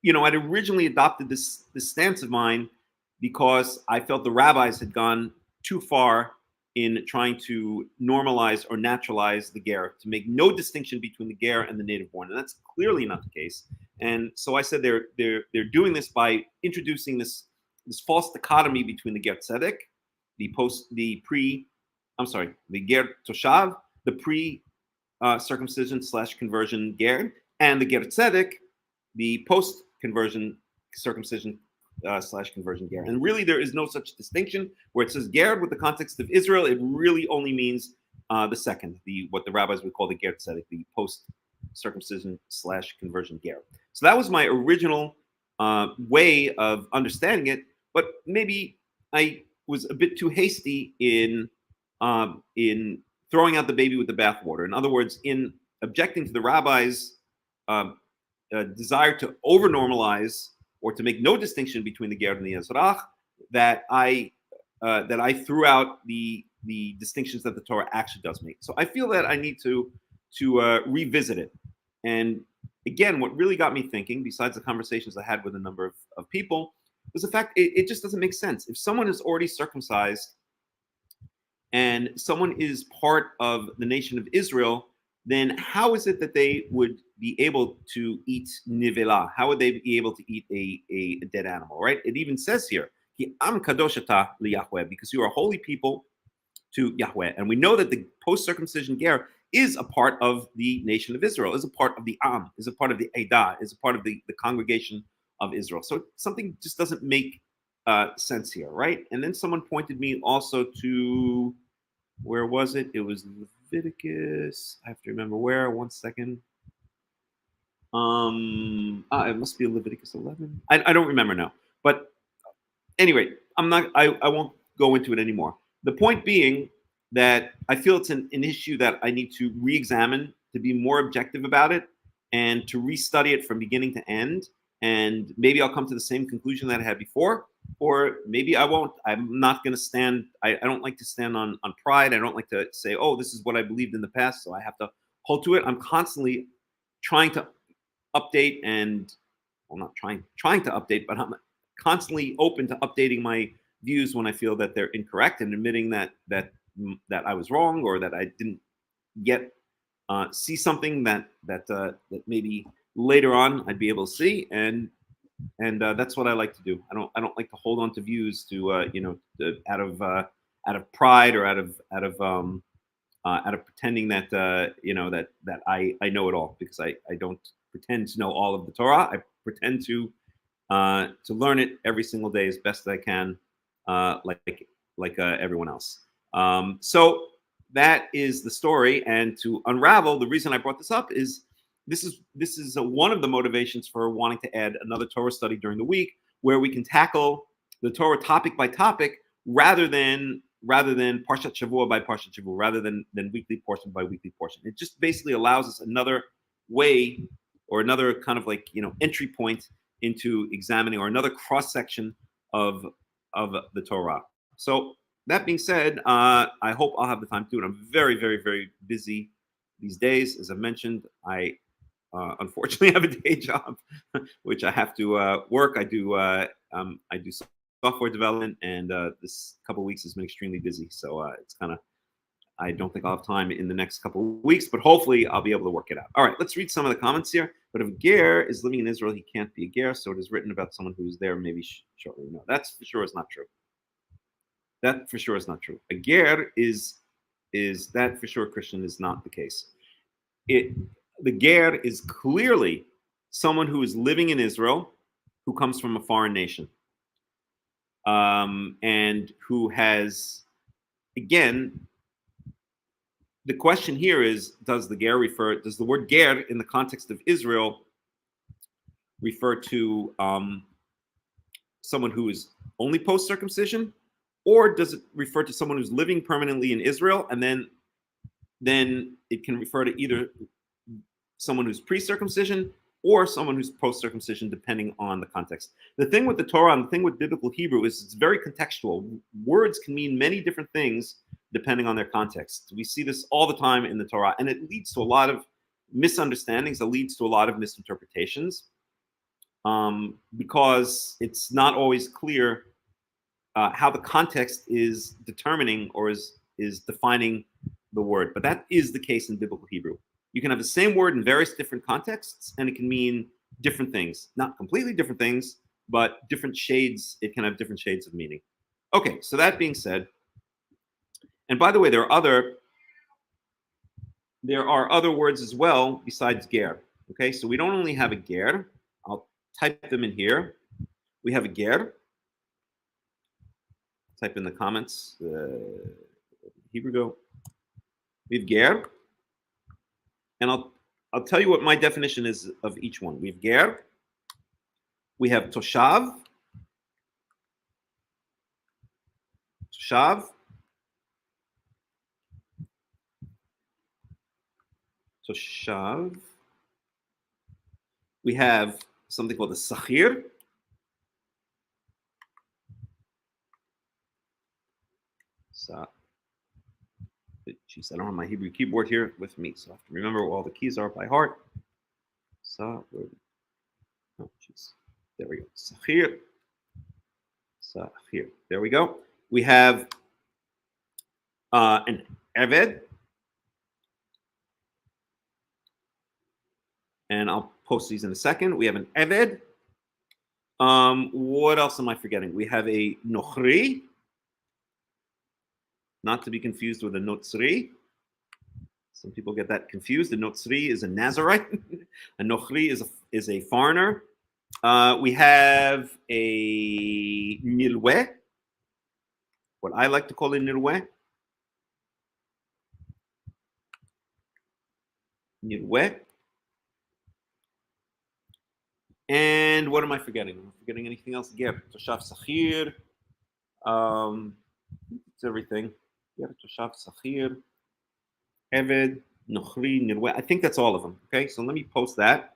I'd originally adopted this stance of mine because I felt the rabbis had gone too far in trying to normalize or naturalize the ger, to make no distinction between the ger and the native born, and that's clearly not the case. And so I said they're doing this by introducing this false dichotomy between the ger tzedek, the ger toshav, the pre-circumcision / conversion ger, and the ger tzedek, the post-conversion circumcision / conversion ger. And really, there is no such distinction. Where it says ger with the context of Israel, it really only means the second, what the rabbis would call the ger tzedek, the post-circumcision / conversion ger. So that was my original way of understanding it. But maybe I was a bit too hasty in throwing out the baby with the bathwater. In other words, in objecting to the rabbis' desire to over-normalize or to make no distinction between the ger and the ezrach, that I threw out the distinctions that the Torah actually does make. So I feel that I need to revisit it. And again, what really got me thinking, besides the conversations I had with a number of people, was the fact it just doesn't make sense. If someone is already circumcised and someone is part of the nation of Israel, then how is it that they would be able to eat nivela? How would they be able to eat a dead animal, right? It even says here, Ki am kadoshata liYahweh, because you are a holy people to Yahweh. And we know that the post-circumcision ger is a part of the nation of Israel, is a part of the Am, is a part of the Eidah, is a part of the congregation of Israel. So something just doesn't make sense here, right? And then someone pointed me also to, where was it? It was Leviticus. I have to remember where. 1 second. It must be Leviticus 11. I don't remember now. But anyway, I won't go into it anymore. The point being that I feel it's an issue that I need to re-examine, to be more objective about it, and to restudy it from beginning to end. And maybe I'll come to the same conclusion that I had before, or maybe I won't. I'm not going to stand. I don't like to stand on pride. I don't like to say, oh, this is what I believed in the past, so I have to hold to it. I'm constantly trying to update and, well, not trying to update, but I'm constantly open to updating my views when I feel that they're incorrect, and admitting that I was wrong, or that I didn't yet see something that maybe later on I'd be able to see, and that's what I like to do. I don't like to hold on to views to out of pride, or out of pretending that that I know it all, because I don't pretend to know all of the Torah. I pretend to learn it every single day as best I can, like everyone else. So that is the story. And to unravel, the reason I brought this up is this is one of the motivations for wanting to add another Torah study during the week, where we can tackle the Torah topic by topic, rather than Parshat Shavua by Parshat Shavua, rather than weekly portion by weekly portion. It just basically allows us another way, or another kind of entry point into examining, or another cross section of the Torah. So that being said, I hope I'll have the time to do it. I'm very, very, very busy these days. As I mentioned, I unfortunately have a day job, which I have to work. I do software development, and this couple of weeks has been extremely busy. So it's kind of, I don't think I'll have time in the next couple of weeks, but hopefully I'll be able to work it out. All right, let's read some of the comments here. But if Ger is living in Israel, he can't be a Ger. So it is written about someone who's there maybe shortly. No, that's for sure is not true. That for sure is not true. A Ger is that for sure, Christian, is not the case. The Ger is clearly someone who is living in Israel, who comes from a foreign nation, and who has, again, the question here is, does the word Ger in the context of Israel refer to someone who is only post-circumcision, or does it refer to someone who's living permanently in Israel, and then it can refer to either someone who's pre-circumcision or someone who's post-circumcision, depending on the context. The thing with the Torah and the thing with biblical Hebrew is it's very contextual. Words can mean many different things depending on their context. We see this all the time in the Torah, and it leads to a lot of misunderstandings. It leads to a lot of misinterpretations, because it's not always clear how the context is determining or is defining the word. But that is the case in biblical Hebrew. You can have the same word in various different contexts, and it can mean different things. Not completely different things, but different shades. It can have different shades of meaning. Okay, so that being said, and by the way, there are other words as well besides ger. Okay, so we don't only have a ger. I'll type them in here. We have a ger. Type in the comments. Here we go. We have ger, and I'll tell you what my definition is of each one. We have ger. We have toshav. Toshav. Toshav. We have something called a sachir. Jeez, I don't have my Hebrew keyboard here with me, so I have to remember what all the keys are by heart. Oh, jeez. There we go. Sachir. Sachir. There we go. We have an eved. And I'll post these in a second. We have an eved. What else am I forgetting? We have a nochri. Not to be confused with a notzri. Some people get that confused. The notzri is a Nazarite. A nochri is a foreigner. We have a nilwe, what I like to call a nilwe. Nilwe. And what am I forgetting? Am I forgetting anything else? Ger, Toshav Sachir. It's everything. Ger, Toshav Sachir. Eved, Nochri, Nirwe. I think that's all of them. Okay, so let me post that.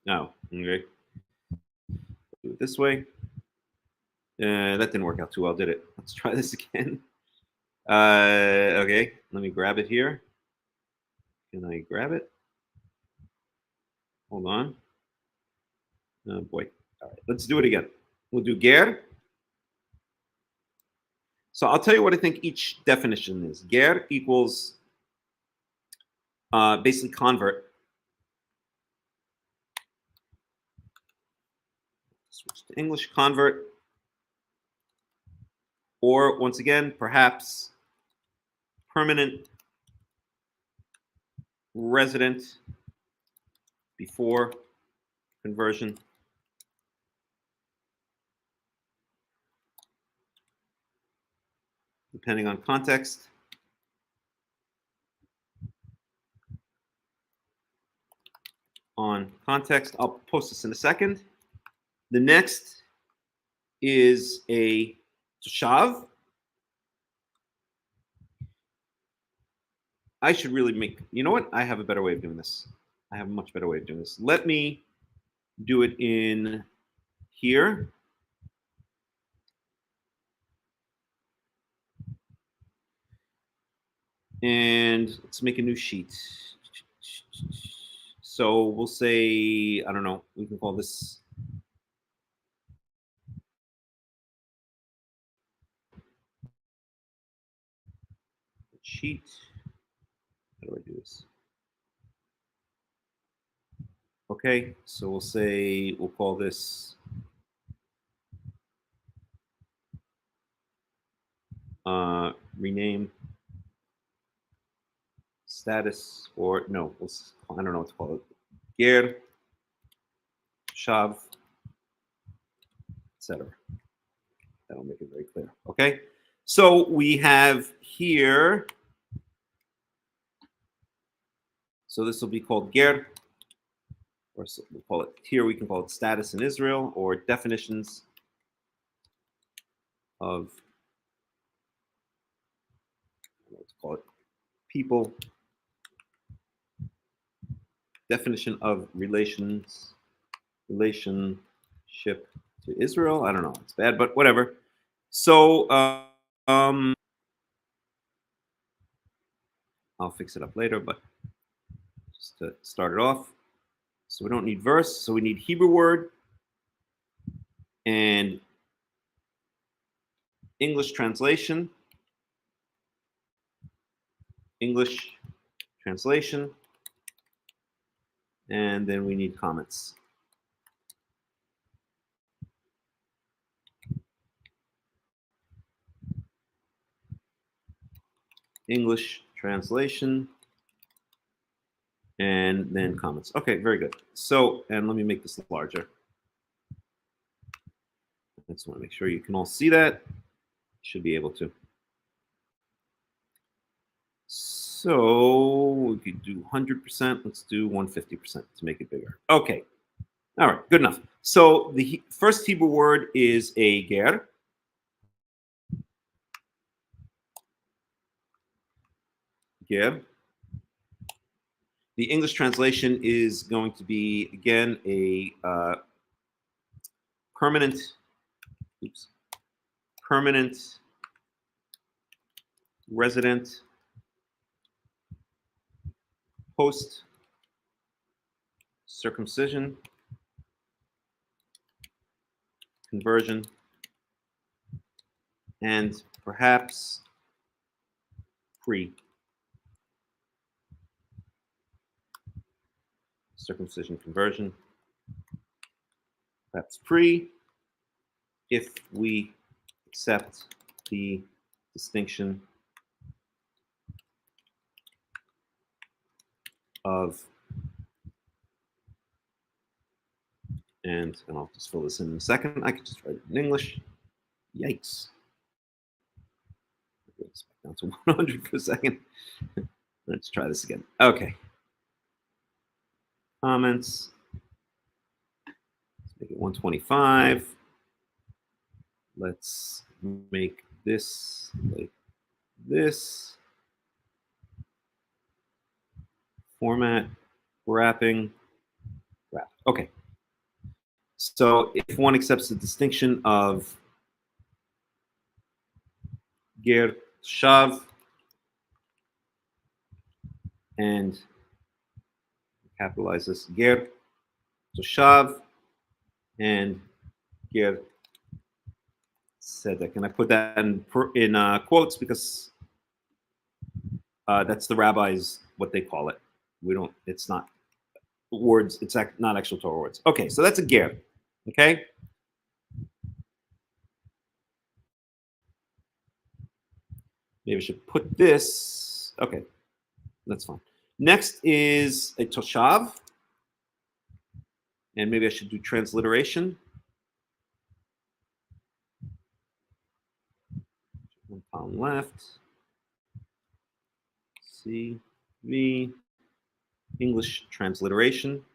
No, okay. Do it this way. That didn't work out too well, did it? Let's try this again. Okay, let me grab it here. Can I grab it? Hold on. Oh boy. All right, let's do it again. We'll do ger. So I'll tell you what I think each definition is. Ger equals basically convert. Switch to English, convert. Or once again, perhaps permanent resident before conversion. Depending on context. On context, I'll post this in a second. The next is a toshav. I should really make, you know what? I have a better way of doing this. I have a much better way of doing this. Let me do it in here. And let's make a new sheet. So we'll say, I don't know, we can call this sheet. How do I do this? Okay, so we'll say, we'll call this rename status, or no, I don't know what to call it. Ger, Shav, etc. That'll make it very clear. Okay, so we have here, so this will be called Ger, or so we'll call it here, we can call it status in Israel, or definitions of, let's call it people, definition of relationship to Israel. I don't know, it's bad, but whatever. So I'll fix it up later, but just to start it off. So we don't need verse, so we need Hebrew word and English translation. English translation. And then we need comments. English translation. And then comments. Okay, very good. So, and let me make this larger. I just want to make sure you can all see that. Should be able to. So we could do 100%. Let's do 150% to make it bigger. Okay. All right, good enough. So the first Hebrew word is a ger. Ger. The English translation is going to be, again, a permanent resident post circumcision conversion, and perhaps pre circumcision conversion, perhaps pre, if we accept the distinction of, and I'll just fill this in a second. I could just write it in English. Yikes. Let's back down to 100 for a second. Let's try this again. Okay. comments. Let's make it 125. Let's make this like this. Format, wrapping, wrap. Okay. So if one accepts the distinction of ger shav and capitalize this ger toshav and ger tzedek, and I put that in quotes because that's the rabbis what they call it. We don't. It's not words. It's not actual Torah words. Okay, so that's a ger. Okay. Maybe I should put this. Okay, that's fine. Next is a toshav. And maybe I should do transliteration. One column left. C, V, English transliteration.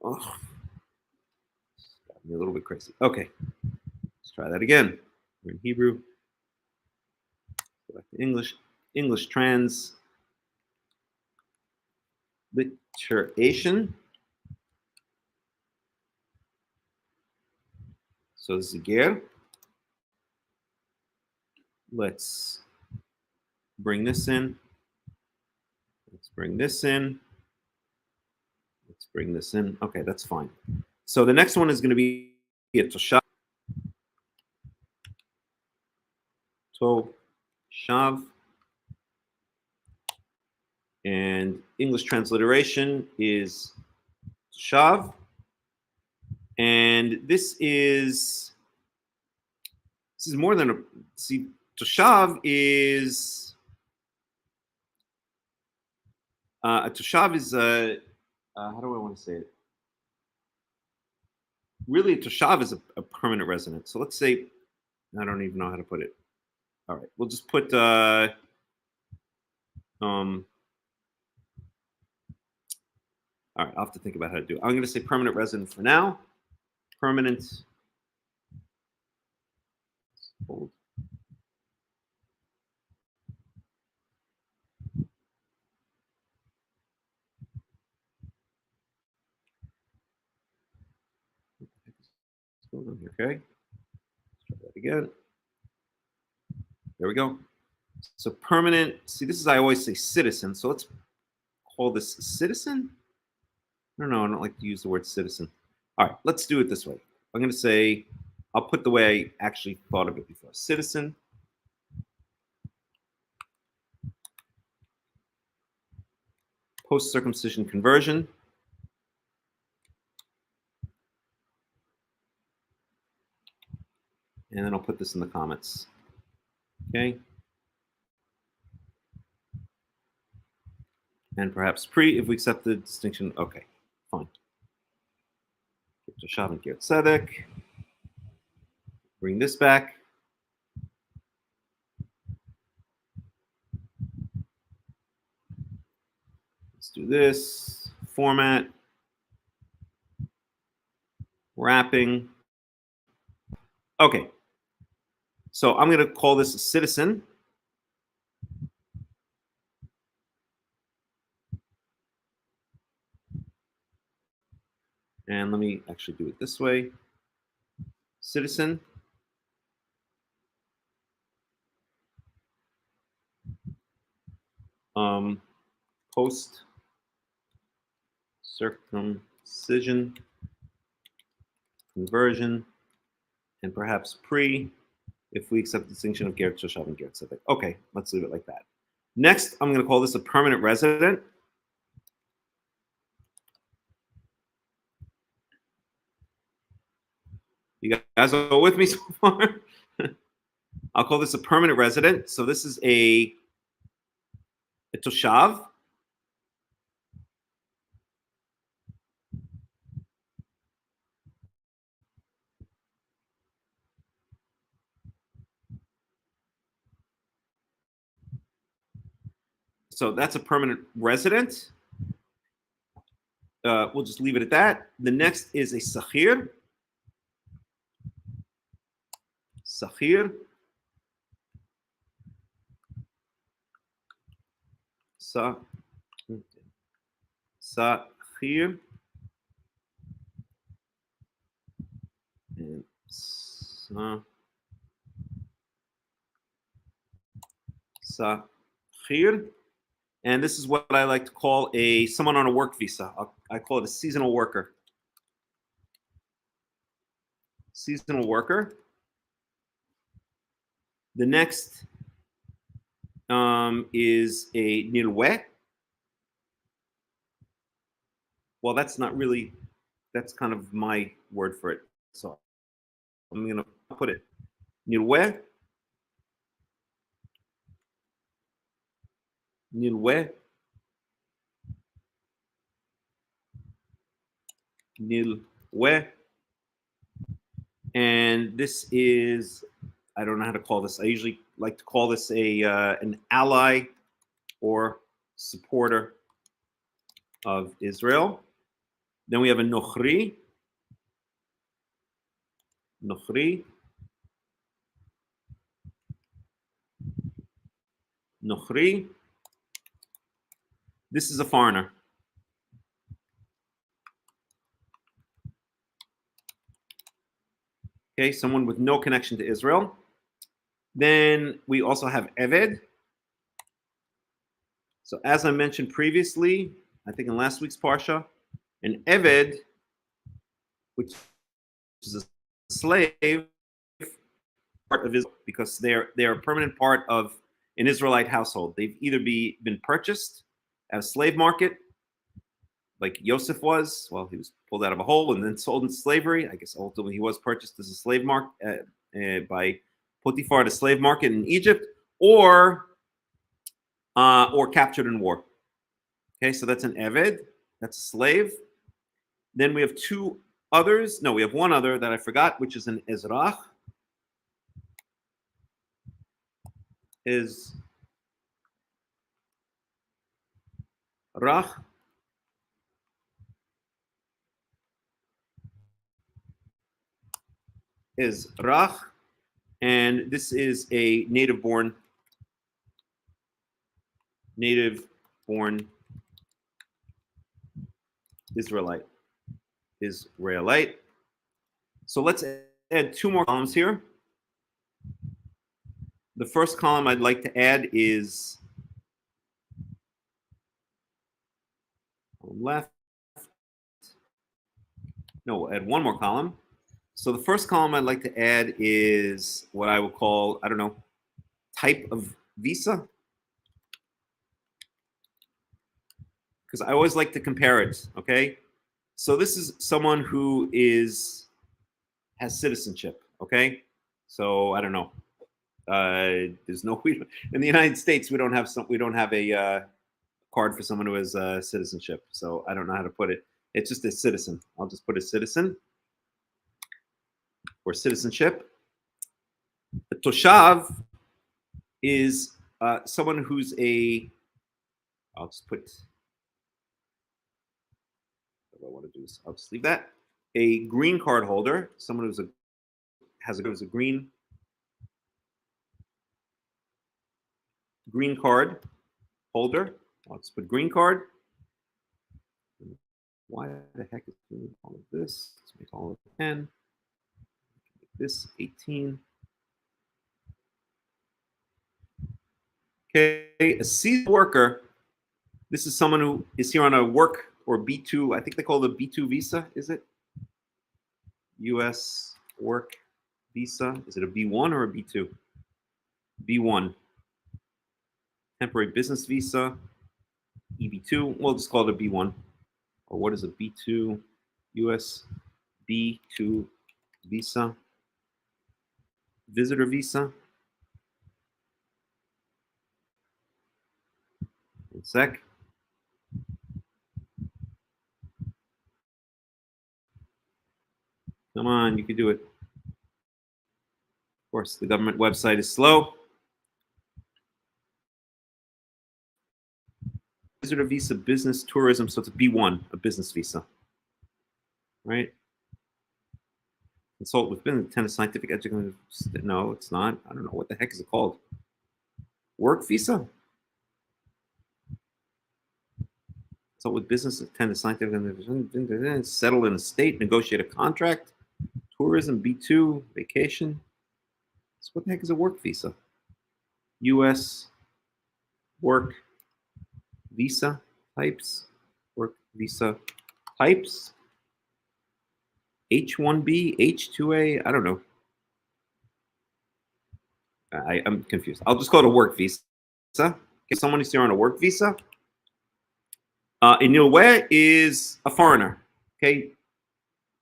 Oh, got me a little bit crazy. Okay, let's try that again. We're in Hebrew. Go back to English. English transliteration. So this is a ger. Let's bring this in. Let's bring this in. Let's bring this in. Okay, that's fine. So the next one is going to be a toshav. Toshav. And English transliteration is toshav. And this is more than a, see, toshav is, a toshav is a, how do I want to say it? Really, a toshav is a permanent resident. So let's say, I don't even know how to put it. All right, we'll just put, all right, I'll have to think about how to do it. I'm going to say permanent resident for now. Permanent. Hold. What's going on here? Okay. Let's try that again. There we go. So permanent. See, this is, I always say citizen. So let's call this citizen. I don't know. I don't like to use the word citizen. All right, let's do it this way. I'm going to say, I'll put the way I actually thought of it before. Citizen. Post-circumcision conversion. And then I'll put this in the comments. Okay. And perhaps pre, if we accept the distinction. Okay, fine. Toshav and ger tzedek. Bring this back. Let's do this. Format. Wrapping. Okay. So I'm going to call this a citizen. And let me actually do it this way. Citizen. Post circumcision conversion, and perhaps pre, if we accept the distinction of ger toshav and ger tzedek. Okay, let's leave it like that. Next, I'm going to call this a permanent resident. You guys are with me so far? I'll call this a permanent resident. So this is a toshav. So that's a permanent resident. We'll just leave it at that. The next is a sahir. Sahir. Sahir. And Sahir. And this is what I like to call someone on a work visa. I call it a seasonal worker. Seasonal worker. The next is a nilwe. Well, that's not really, that's kind of my word for it. So I'm going to put it nilwe. Nilwe. Nilwe. And this is, I don't know how to call this. I usually like to call this an ally or supporter of Israel. Then we have a nochri. Nochri. Nochri. This is a foreigner. Okay, someone with no connection to Israel. Then we also have Eved. So as I mentioned previously, I think in last week's Parsha, an Eved, which is a slave, part of Israel, because they're a permanent part of an Israelite household. They've either been purchased at a slave market, like Yosef was. Well, he was pulled out of a hole and then sold into slavery. I guess ultimately he was purchased as a slave by Potiphar at a slave market in Egypt, or captured in war. Okay, so that's an Eved. That's a slave. Then we have two others. No, we have one other that I forgot, which is an Ezrach. Ezrach. Ezrach. And this is a native-born Israelite. So let's add two more columns here. The first column I'd like to add is left. No, we'll add one more column. So the first column I'd like to add is what I would call, I don't know, type of visa. Because I always like to compare it, okay? So this is someone who has citizenship, okay? So I don't know. There's no, in the United States, we don't have a card for someone who has citizenship. So I don't know how to put it. It's just a citizen. I'll just put a citizen or citizenship. A toshav is someone who's I'll just put, what I want to do is I'll just leave that. A green card holder, someone who's has a green card holder. I'll just put green card. Why the heck is doing all of this? Let's make all of 10. Make this 18. Okay, a seasonal worker. This is someone who is here on a work or B2. I think they call it a B2 visa. Is it? U.S. work visa. Is it a B1 or a B2? B1. Temporary business visa. EB2. We'll just call it a B1. Or what is a B2? U.S. B2 visa. Visitor visa. One sec. Come on, you can do it. Of course, the government website is slow. visitor visa, business, tourism. So it's a B1, a business visa, right? Consult with business, attend a scientific education. No, it's not. I don't know. What the heck is it called? Work visa? Consult with business, attend a scientific, settle in a state, negotiate a contract. Tourism, B2, vacation. So what the heck is a work visa? U.S. work visa types. Work visa types. H-1B, H-2A, I don't know. I'm confused. I'll just call it a work visa. Okay, someone who's here on a work visa. Inouye is a foreigner. Okay,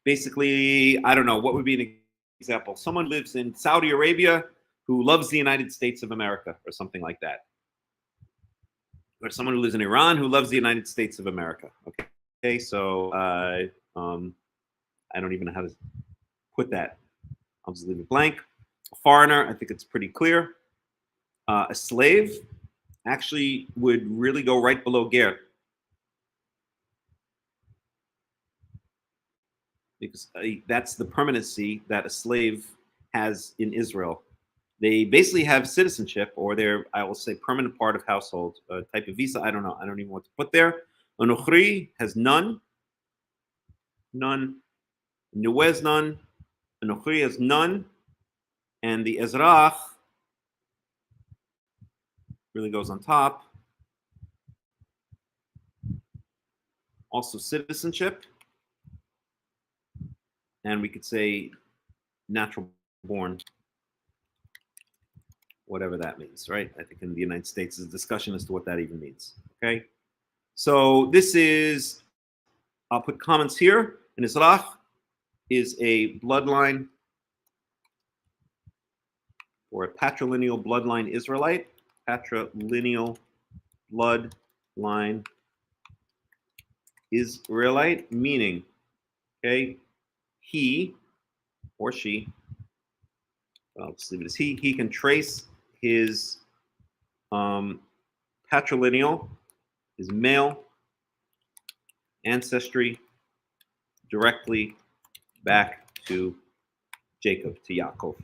basically, I don't know. What would be an example? Someone lives in Saudi Arabia who loves the United States of America or something like that. Or someone who lives in Iran who loves the United States of America. Okay, so I don't even know how to put that. I'll just leave it blank. A foreigner, I think it's pretty clear. A slave actually would really go right below ger. Because that's the permanency that a slave has in Israel. They basically have citizenship, or they're, I will say, permanent part of household. Type of visa, I don't know. I don't even know what to put there. A nochri has none. None. Nuez none. A nochri has none. And the ezrach really goes on top. Also citizenship. And we could say natural born, whatever that means, right? I think in the United States, there's a discussion as to what that even means, okay? So this is, I'll put comments here. An Ezrach is a bloodline or a patrilineal bloodline Israelite. Patrilineal bloodline Israelite, meaning, okay, he or she, I'll just leave it as he can trace his patrilineal, his male ancestry directly back to Jacob, to Yaakov.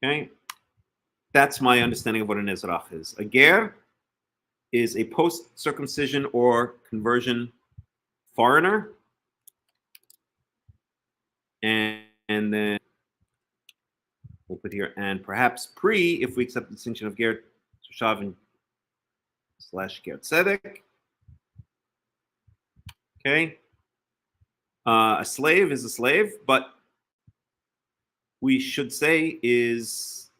Okay, that's my understanding of what an Ezrach is. A ger is a post-circumcision or conversion foreigner. And then we'll put here, and perhaps pre, if we accept the distinction of ger toshav / ger tzedek. Okay. A slave is a slave, but we should say is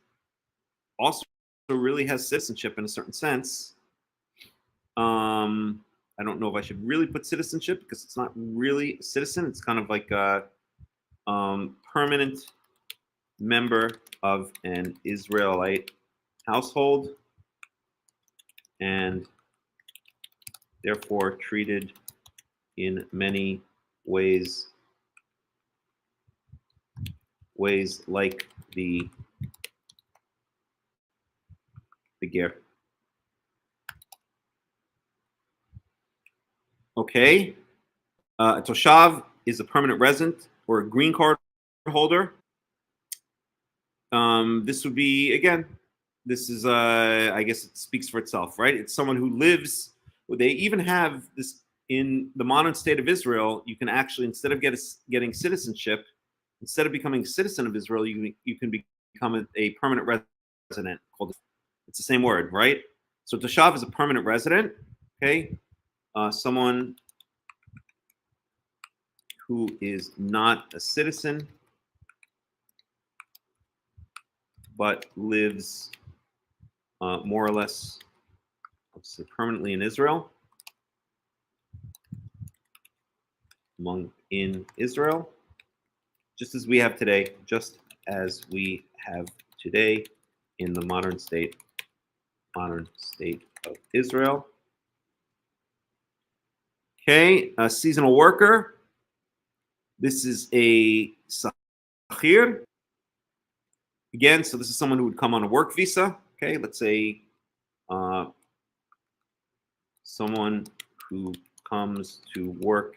also really has citizenship in a certain sense. I don't know if I should really put citizenship because it's not really a citizen. It's kind of like a permanent member of an Israelite household and therefore treated in many ways like the ger. Okay, a toshav is a permanent resident or a green card holder. This would be, again, this is, I guess it speaks for itself, right? It's someone who lives, they even have this in the modern state of Israel. You can actually, instead of getting citizenship, instead of becoming a citizen of Israel, you can become a permanent resident. It's the same word, right? So toshav is a permanent resident, okay? Someone who is not a citizen, but lives more or less, let's say, permanently in Israel, in Israel, just as we have today, in the modern state of Israel. Okay, a seasonal worker. This is a sachir. Again, so this is someone who would come on a work visa. Okay, let's say someone who comes to work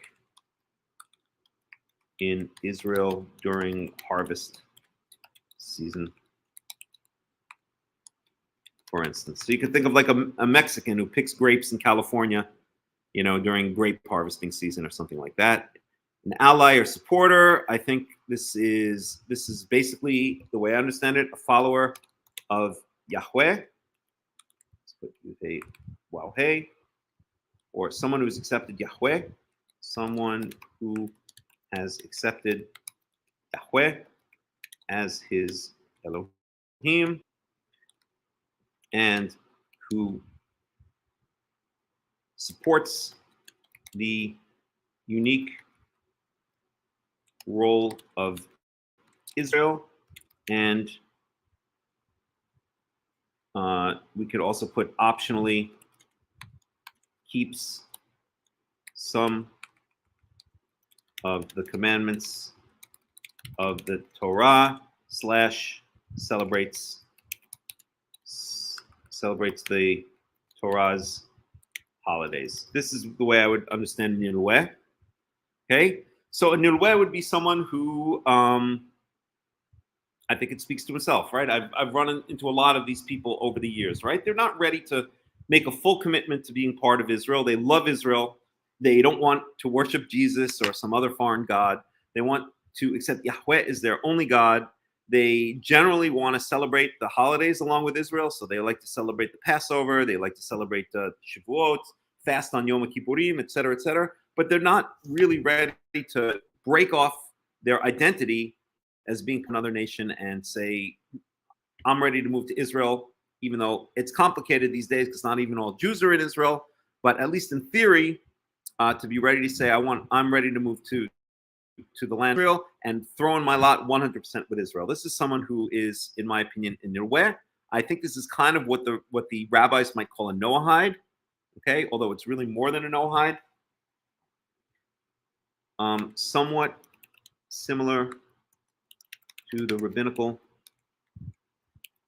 in Israel during harvest season, for instance. So you could think of like a Mexican who picks grapes in California, you know, during grape harvesting season or something like that. An ally or supporter, I think this is basically, the way I understand it, a follower of Yahweh. Let's put a wow, hey, or someone who's accepted Yahweh, someone who has accepted Yahweh as his Elohim, and who supports the unique role of Israel. And we could also put optionally keeps some of the commandments of the Torah / celebrates the Torah's holidays. This is the way I would understand Nilweh. Okay, so a Nilweh would be someone who I think it speaks to himself, right? I've run into a lot of these people over the years, right? They're not ready to make a full commitment to being part of Israel. They love Israel. They don't want to worship Jesus or some other foreign god. They want to accept Yahweh as their only God. They generally want to celebrate the holidays along with Israel. So they like to celebrate the Passover. They like to celebrate the Shavuot, fast on Yom Kippurim, et cetera, but they're not really ready to break off their identity as being another nation and say, I'm ready to move to Israel, even though it's complicated these days because not even all Jews are in Israel, but at least in theory, to be ready to say, I'm ready to move to the land of Israel and throw in my lot 100% with Israel. This is someone who is, in my opinion, in Nirweh. I think this is kind of what the rabbis might call a Noahide, okay? Although it's really more than a Noahide. Somewhat similar to the rabbinical,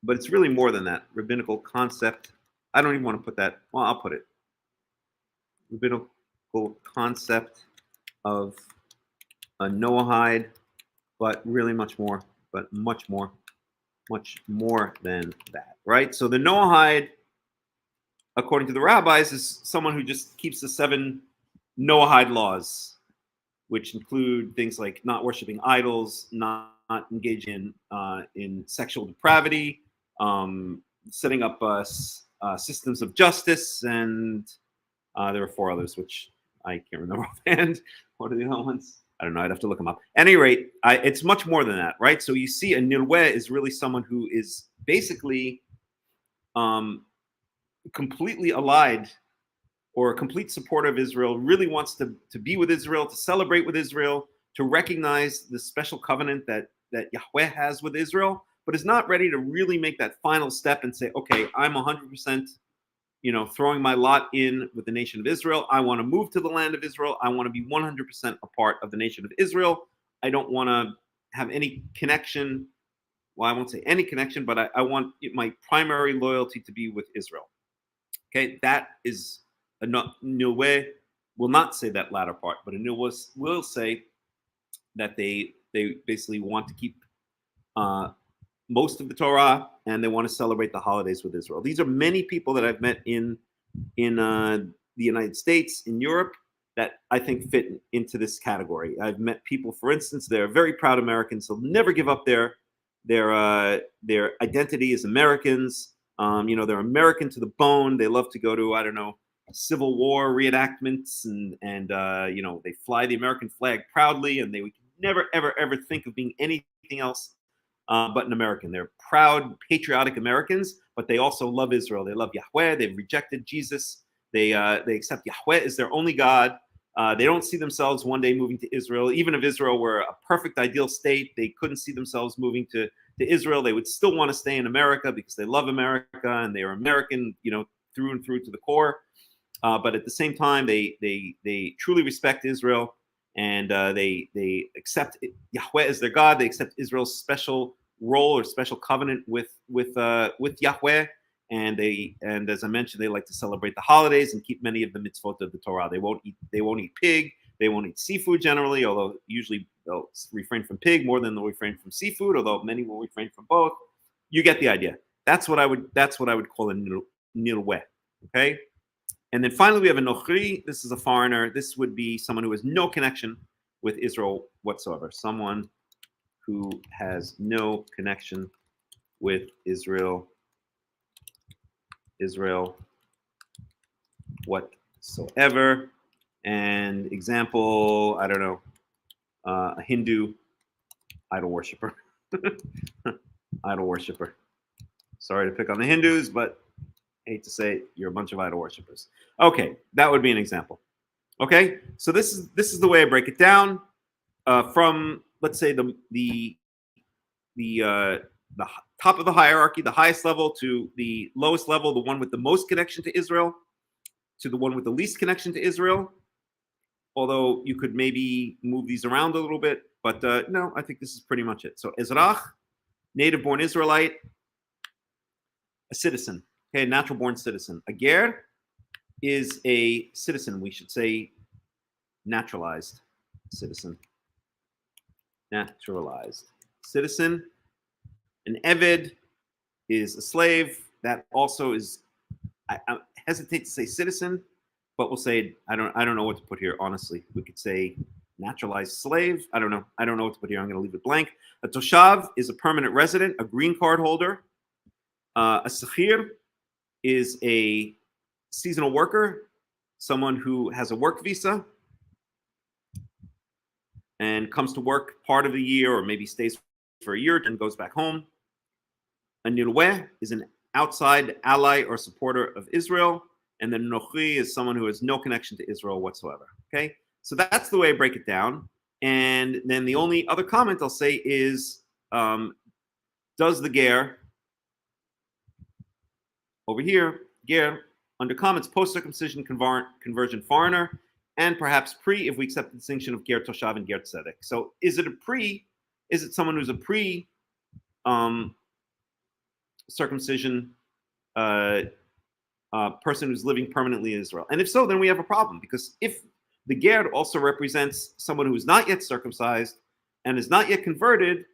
but it's really more than that. Rabbinical concept. I don't even want to put that. Well, I'll put it. Rabbinical concept of a Noahide, but really much more than that, right? So the Noahide, according to the rabbis, is someone who just keeps the 7 Noahide laws, which include things like not worshiping idols, not engaging in sexual depravity, setting up systems of justice, and there are 4 others, which I can't remember offhand. What are the other ones? I don't know. I'd have to look them up. At any rate, it's much more than that, right? So you see, a Nilweh is really someone who is basically completely allied or a complete supporter of Israel, really wants to be with Israel, to celebrate with Israel, to recognize the special covenant that Yahweh has with Israel, but is not ready to really make that final step and say, okay, I'm 100%, throwing my lot in with the nation of Israel. I want to move to the land of Israel. I want to be 100% a part of the nation of Israel. I don't want to have any connection. Well, I won't say any connection, but I want my primary loyalty to be with Israel. Okay, that is a Nilweh will not say that latter part, but a Nilweh will say that they basically want to keep most of the Torah, and they want to celebrate the holidays with Israel. These are many people that I've met in the United States, in Europe, that I think fit into this category. I've met people, for instance, they're very proud Americans. They'll never give up their identity as Americans. They're American to the bone. They love to go to, Civil War reenactments, and they fly the American flag proudly, and they would never, ever, ever think of being anything else but an American. They're proud, patriotic Americans, but they also love Israel. They love Yahweh. They've rejected Jesus. They accept Yahweh as their only God. They don't see themselves one day moving to Israel. Even if Israel were a perfect, ideal state, they couldn't see themselves moving to Israel. They would still want to stay in America because they love America and they are American, through and through to the core. But at the same time, they truly respect Israel, and they accept Yahweh as their God. They accept Israel's special role or special covenant with Yahweh, and as I mentioned, they like to celebrate the holidays and keep many of the mitzvot of the Torah. They won't eat pig. They won't eat seafood generally, although usually they'll refrain from pig more than they'll refrain from seafood, although many will refrain from both. You get the idea. That's what I would call a nilweh. Okay. And then finally, we have a nochri. This is a foreigner. This would be someone who has no connection with Israel whatsoever. Someone who has no connection with Israel whatsoever. And example, I don't know, a Hindu idol worshiper. Idol worshiper. Sorry to pick on the Hindus, but I hate to say it, you're a bunch of idol worshippers. Okay, that would be an example. Okay, so this is the way I break it down from, let's say, the top of the hierarchy, the highest level, to the lowest level, the one with the most connection to Israel, to the one with the least connection to Israel. Although you could maybe move these around a little bit, but no, I think this is pretty much it. So Ezrach, native-born Israelite, a citizen, okay, natural-born citizen. A ger is a citizen. We should say naturalized citizen. Naturalized citizen. An eved is a slave. That also is, I hesitate to say citizen, but we'll say, I don't know what to put here, honestly. We could say naturalized slave. I don't know what to put here. I'm going to leave it blank. A toshav is a permanent resident, a green card holder. A sechir is a seasonal worker, someone who has a work visa and comes to work part of the year, or maybe stays for a year and goes back home. A nilweh is an outside ally or supporter of Israel. And then nochri is someone who has no connection to Israel whatsoever. Okay, so that's the way I break it down. And then the only other comment I'll say is, does the ger, over here, ger, under comments, post-circumcision conversion foreigner, and perhaps pre, if we accept the distinction of ger toshav and ger tzedek. So is it someone who's a pre circumcision person who's living permanently in Israel? And if so, then we have a problem, because if the ger also represents someone who is not yet circumcised and is not yet converted,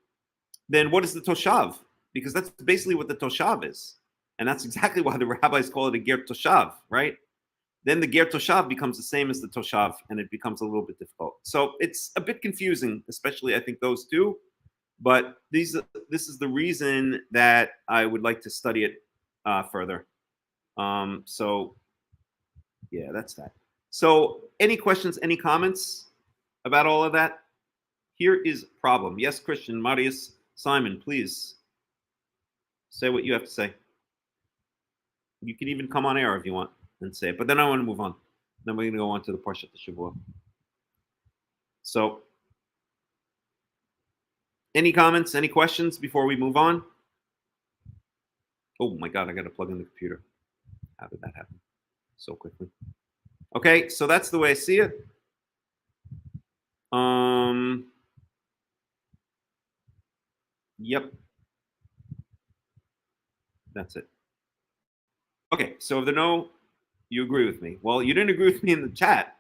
then what is the toshav? Because that's basically what the toshav is. And that's exactly why the rabbis call it a ger toshav, right? Then the ger toshav becomes the same as the toshav, and it becomes a little bit difficult. So it's a bit confusing, especially I think those two. But this is the reason that I would like to study it further. So yeah, that's that. So any questions, any comments about all of that? Here is a problem. Yes, Christian, Marius, Simon, please say what you have to say. You can even come on air if you want and say it, but then I want to move on. Then we're going to go on to the Parshat Shavua. So any comments, any questions before we move on? Oh my God, I got to plug in the computer. How did that happen so quickly? Okay, so that's the way I see it. Yep. That's it. Okay, so if there no, you agree with me. Well, you didn't agree with me in the chat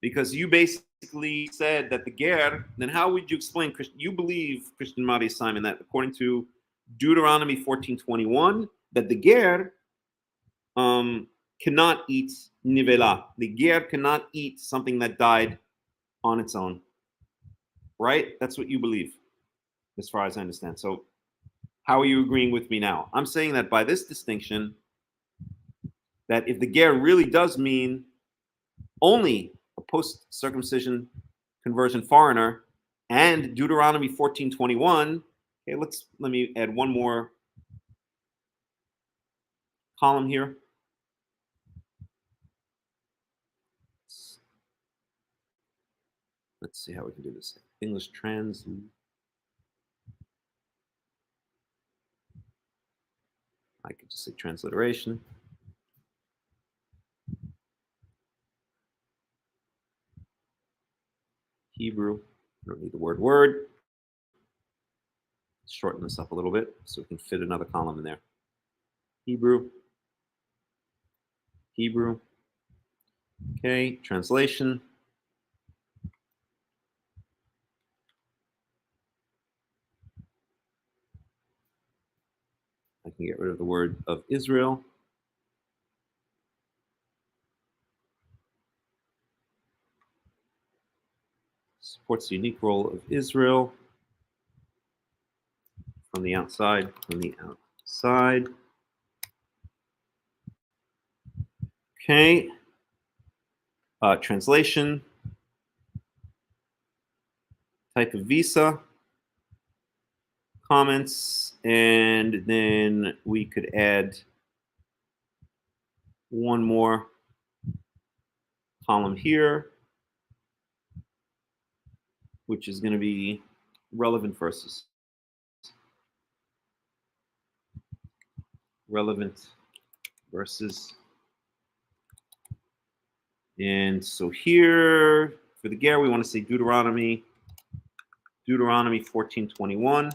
because you basically said that the ger, then how would you explain, you believe, Christian Madi Simon, that according to Deuteronomy 14:21, that the ger cannot eat nivela. The ger cannot eat something that died on its own. Right? That's what you believe, as far as I understand. So how are you agreeing with me now? I'm saying that by this distinction, that if the ger really does mean only a post-circumcision conversion foreigner and Deuteronomy 14:21, okay, let me add one more column here. Let's see how we can do this. English trans. I could just say transliteration. Hebrew. I don't need the word. Shorten this up a little bit so we can fit another column in there. Hebrew. Hebrew. Okay, translation. I can get rid of the word of Israel. Supports the unique role of Israel from the outside, Okay. Translation. Type of visa. Comments. And then we could add one more column here, which is going to be relevant verses. Relevant verses. And so here, for the ger, we want to say Deuteronomy 14:21,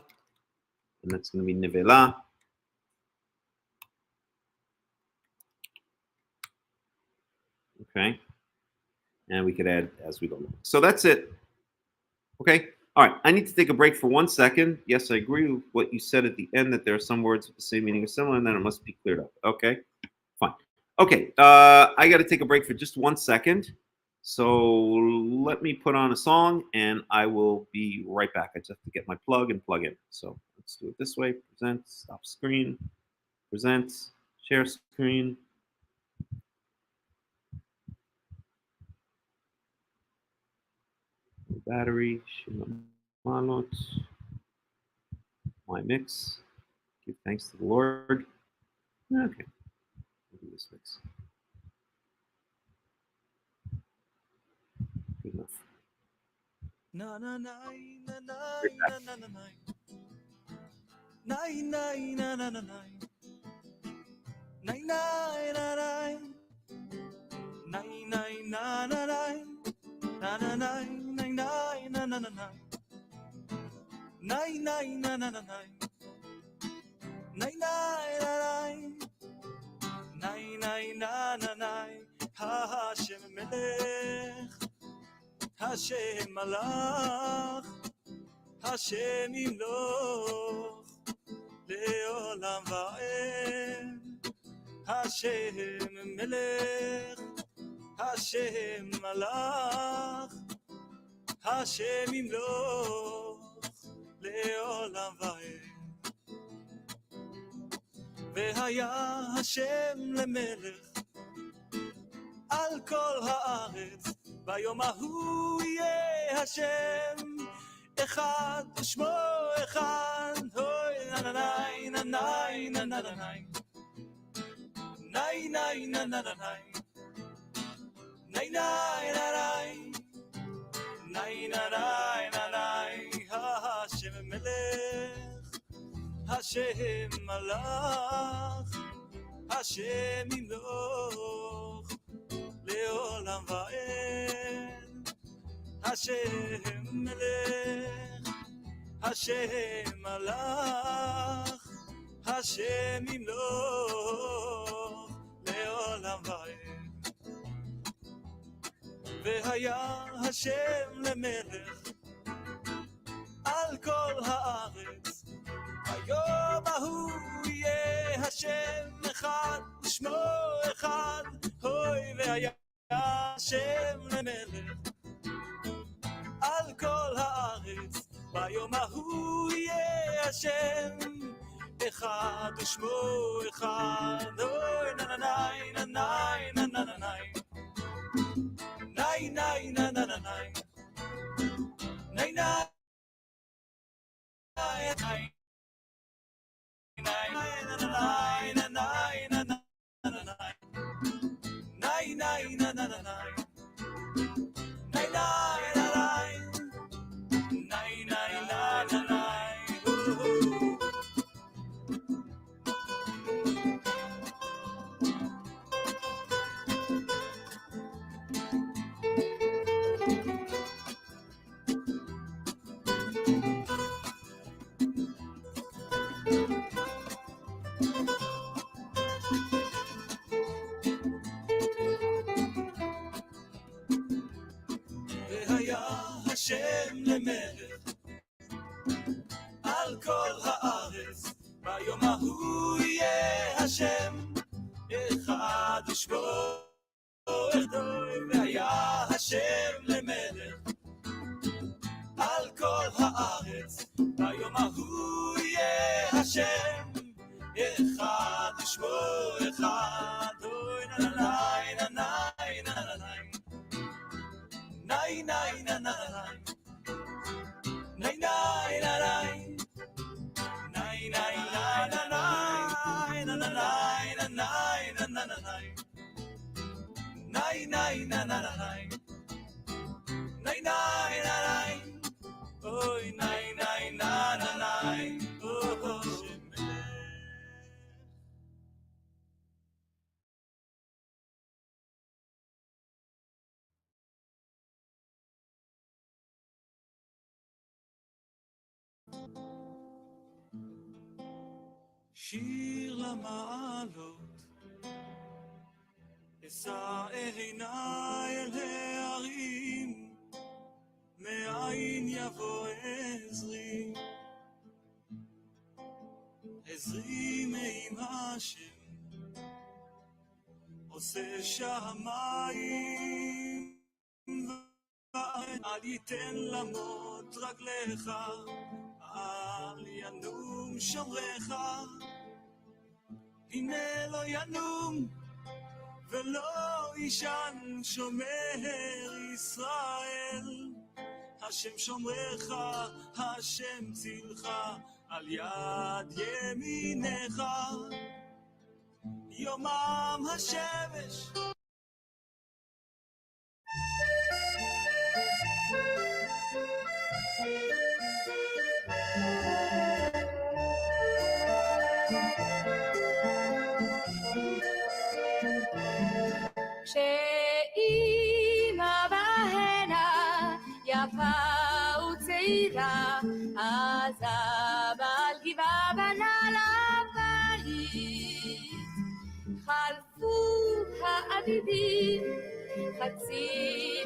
and that's going to be Nevela. Okay, and we could add as we go along. So that's it. Okay, all right. I need to take a break for 1 second. Yes, I agree with what you said at the end, that there are some words with the same meaning or similar, and then it must be cleared up. Okay, fine. Okay, I got to take a break for just 1 second. So let me put on a song and I will be right back. I just have to get my plug and plug in. So let's do it this way. Present, stop screen, present, share screen. Battery, Malot, my mix. Give thanks to the Lord. Okay, we'll do this mix. Good enough. Na na na na na na na na na na na na na na Nay nay na nay nay nay na na nay na na nay nay nay na na na nay nay nay na na na nay nay nay na nay nay nay na na nay Hashem Melech Hashem Malach Hashem Yimloch Leolam Va'ed Hashem Melech Hashem Malach Hashem Yimloch Leolam Va'ed Vehaya Hashem Lemelech Al kol haaretz ביום ההוא יהיה השם אחד ושמו אחד הוי ננאי ננאי ננאי נאי נאי ננאי נאי נאי נאי נאי נאי נאי השם מלך השם מלך השם ימלוך לעולם ועד השם מלך השם מלך השם ימלוך לעולם ועד והיה השם למלך על כל הארץ היום ההוא יהיה השם אחד ושמו אחד הוי והיה השם למלך על כל הארץ ביום ההוא יהיה השם אחד ושמו אחד אוי ננאי ננאי ננאי נאי נאי ננאי נאי נאי למלך על כל הארץ, ביום ההוא יהיה השם אחד ושמו אחד, והיה השם למלך על כל הארץ, ביום ההוא יהיה השם אחד ושמו אחד. אוי ננאי ננאי ננאי נאי נאי נאי נאי נאי נאי נאי אוי נאי נאי נאי שיר למעלות, אשא עיניי אל ההרים, מאין יבוא עזרי, עזרי מעם השם, עושה שמיים וארץ. אל ייתן למות רגליך, אל ינום שומרך, הנה לא ינום ולא ישן שומר ישראל. השם שומרך, השם צילך, על יד ימינך. יומם השמש שאימא בהנה יפה וצעירה, עזב על גבעה בנה לבית. חלפו העדידים חצי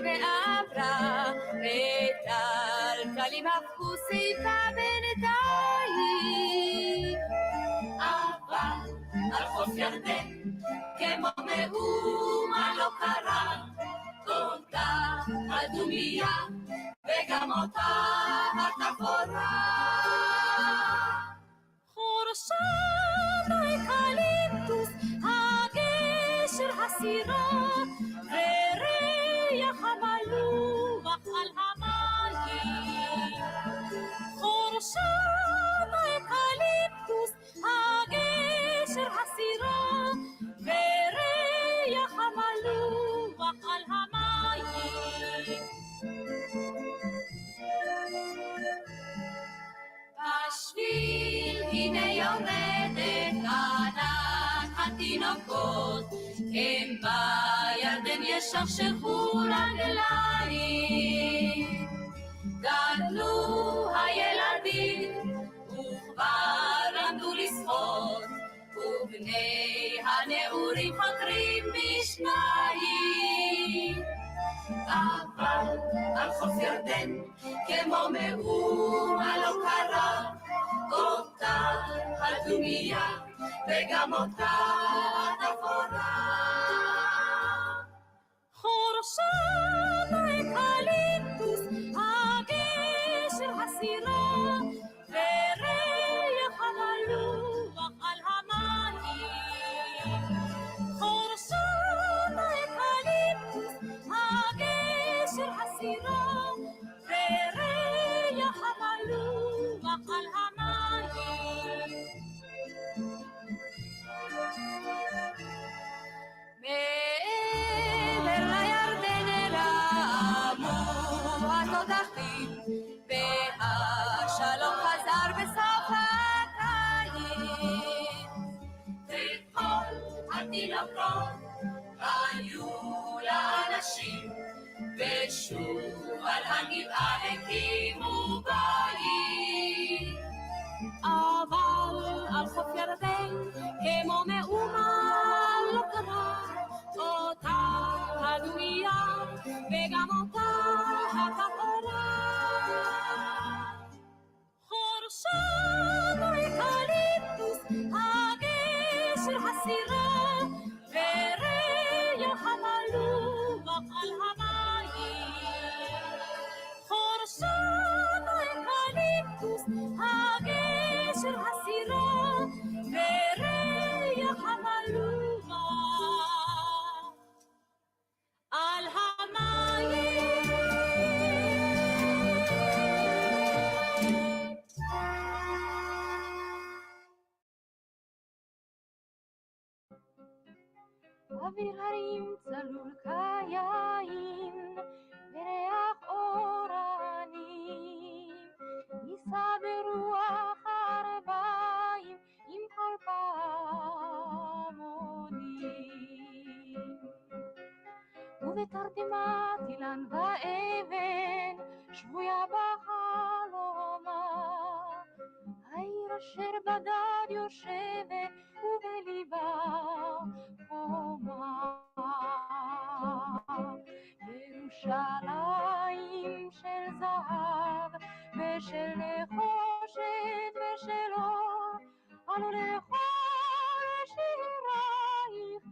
ועברה, וטלטלים הפכו שיפה בינתיים. אבל על חוף ירדן כמו מאומה לא קרה, אותה הדומיה וגם אותה התפאורה. חורשיו האקליפטוס, הגשר הסירה, וריח המלוח על המים. חורשיו האקליפטוס, הגשר הסירה, וריח המלוח על המים. בשביל הנה יורדת ענת התינוקות, הם בירדן ישכשכו רגליים. גדלו הילדים וכבר למדו לשחות, ובני הנעורים חוקרים בשניים. אבל על חוף ירדן כמו מאומה לא קרה, אותה הדומיה וגם אותה התפאורה. חורשיו האקליפטוס, הגשר הסירה, וריח המלוח על המים. חורשיו האקליפטוס, הגשר הסירה, וריח המלוח על המים. מעבר לירדן הרמו התותחים, והשלום חזר בסוף הקיץ. וכל התינוקות היו לאנשים, ושוב על הגבעה הקימו בית. אבל על חוף ירדן כמו מאומה לא קרה, אותה הדומיה וגם אותה התפאורה. אוויר הרים צלול כיין, וריח אורנים, נישא ברוח הערביים עם כל פעמונים. ובתרדמת אילן ואבן, שבויה בחלומה, העיר אשר בדד יושבת ובליבה חומה. ירושלים של זהב ושל נחושת ושל אור, עלו לכל שירייך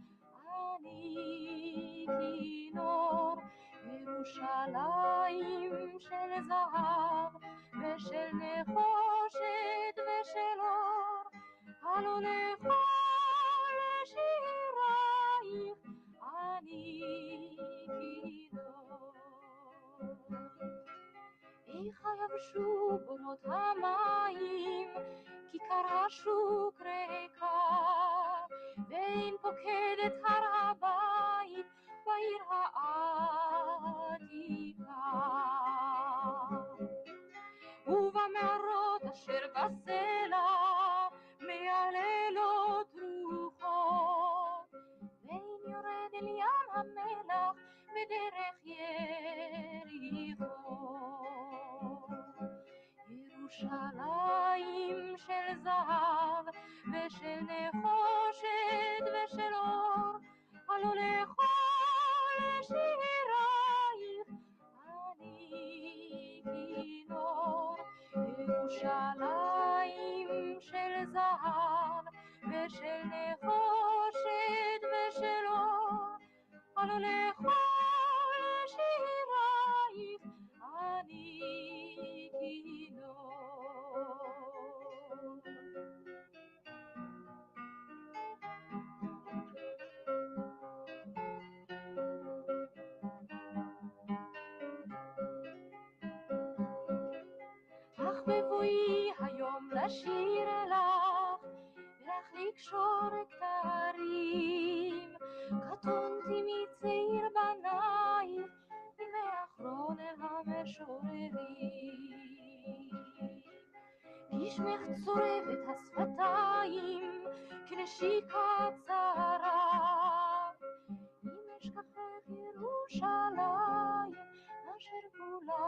אני כינור. ירושלים של זהב ושל נחושת ושל אור, עלו לכל שירייך אני כינור. איך יבשו בונות המים, כיכר השוק ריקה, ואין פוקדת הר הבית בעיר העתיקה. ובמערות אשר בסלע מהלילות רוחות, ואין יורד אל ים המלח בדרך יריחו. ירושלים של זהב ושל נחושת ושל אור, עלו לכל שירייך אני כינור. ירושלים של זהב ושל נחושת ושל אור, עלו לכל שירייך אני כינור. אך בבואי היום לשיר אלך, ולך לקשור כתרים, קטונתי מצעיר בנייך, ומאחרון המשוררים. כשמך צורבת השפתיים, כנשיקת זרה, אם אשכחך ירושלים, אשר כולה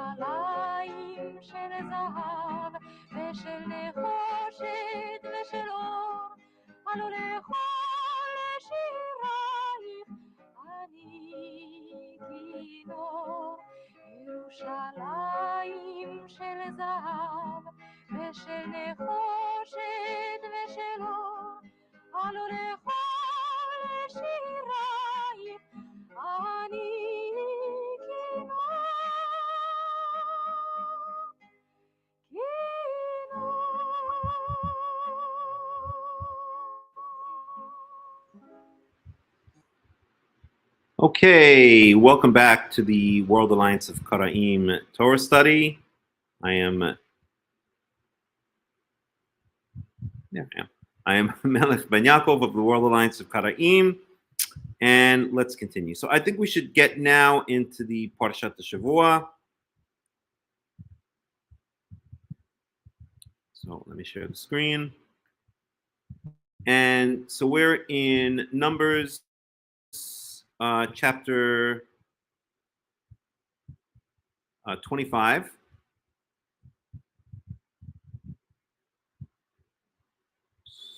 ירושלים של זהב ושל נחושת ושל אור, עלו לכל שירייך אני כינור. ירושלים של זהב ושל נחושת ושל אור, עלו לכל שירייך אני כינור. Okay, welcome back to the World Alliance of Qara'im Torah study. I am Melech Ben Yaakov of the World Alliance of Qara'im, and let's continue. So I think we should get now into the Parshat Shavua. So let me share the screen. And so we're in Numbers chapter 25.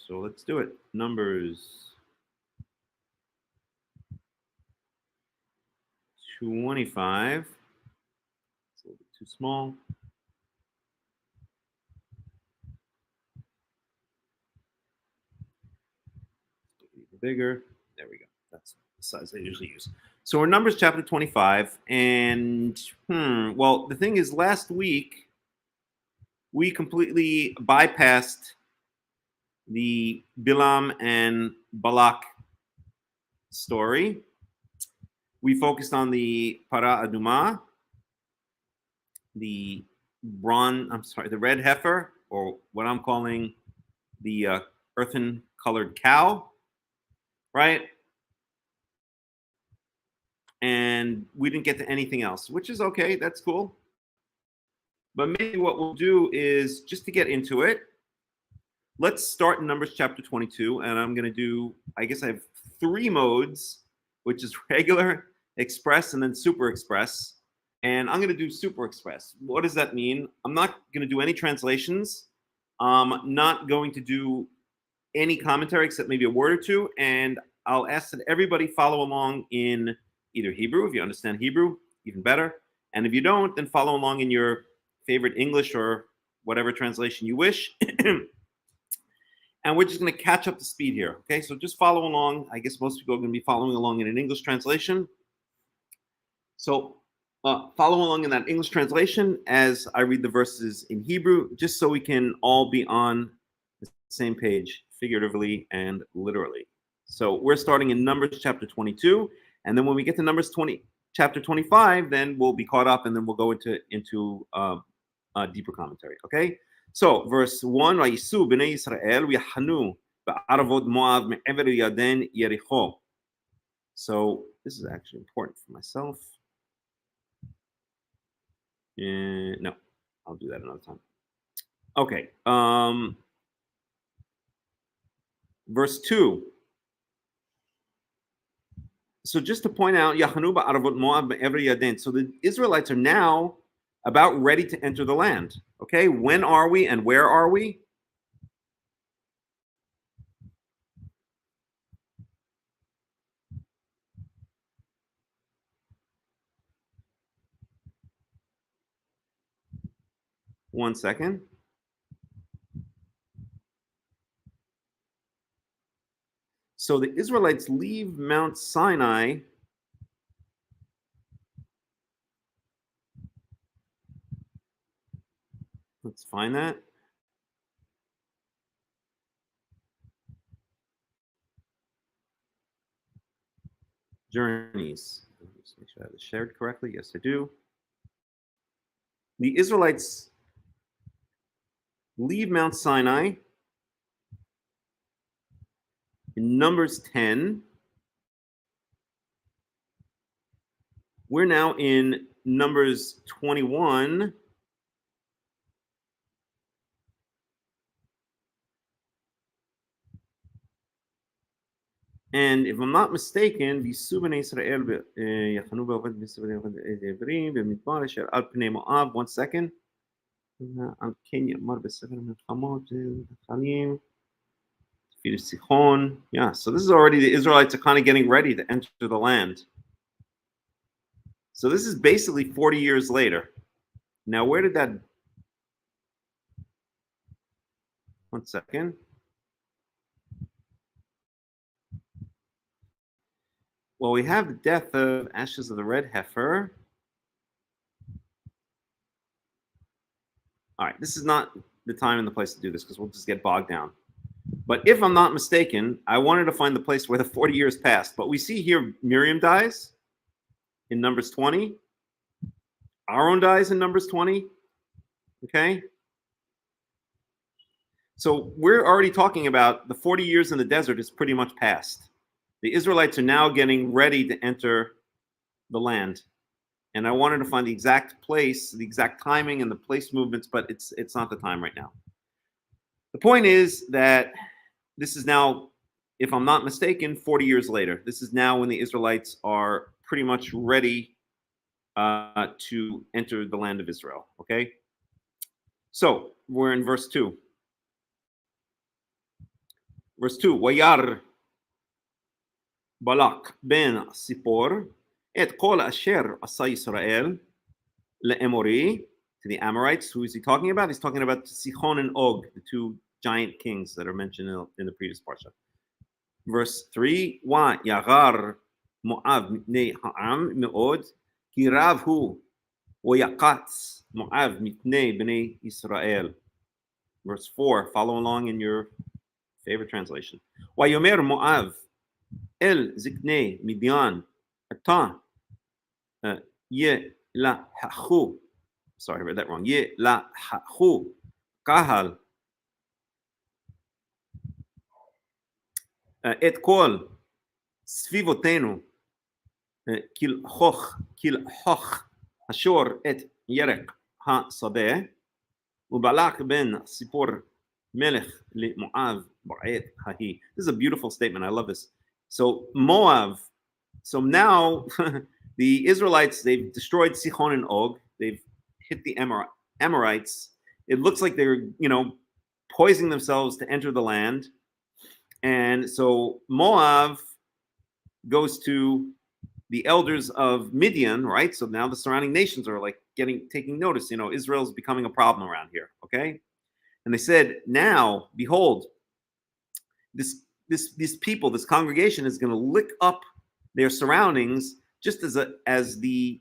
So let's do it. Numbers 25. It's a little bit too small. Even bigger. There we go. That's the size I usually use. So we're Numbers chapter 25. And, well, the thing is, last week, we completely bypassed the Bilam and Balak story. We focused on the Para Aduma, the red heifer, or what I'm calling the earthen colored cow, right? And we didn't get to anything else, which is okay. That's cool. But maybe what we'll do is, just to get into it, let's start in Numbers chapter 22. And I'm going to do, I guess I have 3 modes, which is regular, express, and then super express. And I'm going to do super express. What does that mean? I'm not going to do any translations. I'm not going to do any commentary except maybe a word or two. And I'll ask that everybody follow along in either Hebrew, if you understand Hebrew, even better. And if you don't, then follow along in your favorite English or whatever translation you wish. And we're just going to catch up to speed here. Okay, so just follow along. I guess most people are going to be following along in an English translation. So follow along in that English translation as I read the verses in Hebrew, just so we can all be on the same page, figuratively and literally. So we're starting in Numbers chapter 22. And then when we get to Numbers chapter 25, then we'll be caught up, and then we'll go into deeper commentary. Okay. So verse 1, Vayisu b'nei Yisrael v'yachanu ba'aravot Moav me'ever Yarden Yericho. So this is actually important for myself. No, I'll do that another time. Okay. Verse 2. So just to point out, Yachanu ba'aravot Moav me'ever Yarden. So the Israelites are now about ready to enter the land. Okay, when are we and where are we? One second. So the Israelites leave Mount Sinai Let's find that. Journeys. Let's make sure I have it shared correctly. Yes, I do. The Israelites leave Mount Sinai in Numbers 10. We're now in Numbers 21. And if I'm not mistaken, one second. Yeah, so this is already, the Israelites are kind of getting ready to enter the land. So this is basically 40 years later. Now, where did that... One second. Well, we have the death of Ashes of the Red Heifer. All right, this is not the time and the place to do this because we'll just get bogged down. But if I'm not mistaken, I wanted to find the place where the 40 years passed. But we see here Miriam dies in Numbers 20. Aaron dies in Numbers 20. Okay? So we're already talking about the 40 years in the desert is pretty much past. The Israelites are now getting ready to enter the land. And I wanted to find the exact place, the exact timing and the place movements, but it's not the time right now. The point is that this is now, if I'm not mistaken, 40 years later. This is now when the Israelites are pretty much ready to enter the land of Israel, okay? So we're in verse 2. Verse 2, Wayar Balak ben Sipor et kol asher asa Yisrael le'emori, to the Amorites. Who is he talking about? He's talking about Sichon and Og, the two giant kings that are mentioned in the previous parsha. Verse 3, Wa yagar Moab mitnei ha'am me'od ki rav hu Oyakatz Moab mitnei bnei Israel. Verse 4, follow along in your favorite translation. Wa yomer Moab El ziknei Midian ata ye la hachu. Sorry, I read that wrong. Ye la hachu קהל, את כל סביבותינו, כלחוך השור את ירק השדה, ובלק בן ציפור מלך למואב בעת ההיא. This is a beautiful statement. I love this. So Moab, so now the Israelites, they've destroyed Sichon and Og. They've hit the Amorites. It looks like they're, poisoning themselves to enter the land. And so Moab goes to the elders of Midian, right? So now the surrounding nations are like taking notice, Israel's becoming a problem around here, okay? And they said, now, behold, this people, this congregation is going to lick up their surroundings just as the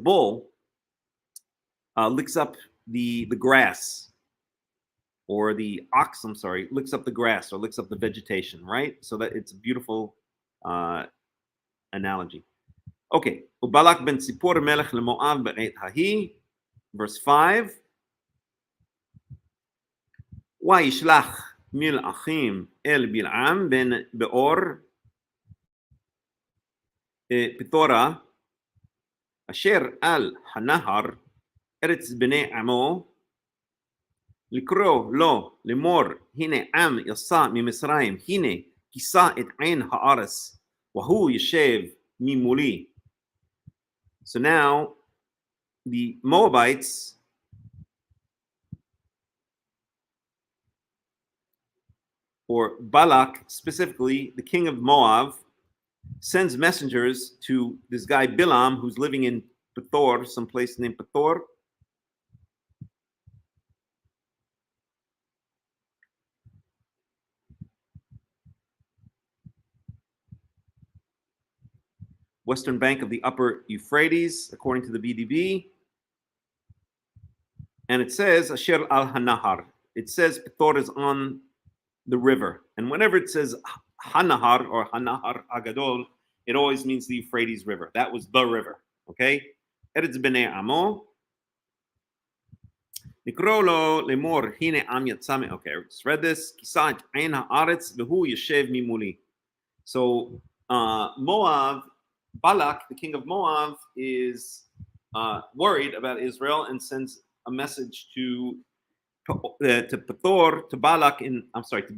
bull licks up the grass, or the ox, licks up the grass or licks up the vegetation, right? So that it's a beautiful analogy. Okay, Ubalak ben Tzipor melech leMoav b'eit hahi, verse 5. וישלח מלאכים אל בלעם בן באור פתורה אשר על הנהר ארץ בני עמו לקרוא לו לאמור הנה עם יצא ממצרים הנה כיסה את עין הארץ והוא ישב ממולי. So now the Moabites or Balak, specifically the king of Moab, sends messengers to this guy Bilam, who's living in Pethor, some place named Pethor. Western bank of the upper Euphrates, according to the BDB. And it says, Asher al Hanahar. It says Pethor is on the river. And whenever it says Hanahar or Hanahar Agadol, it always means the Euphrates River. That was the river. Okay? Eretz Bnei Amo. Nikro lo lemor hine am yatzame. Okay, let's read this. Kisat ein haaretz vehu yeshev mimuli. So Moab, Balak, the king of Moab, is worried about Israel and sends a message to Pethor, to Balak to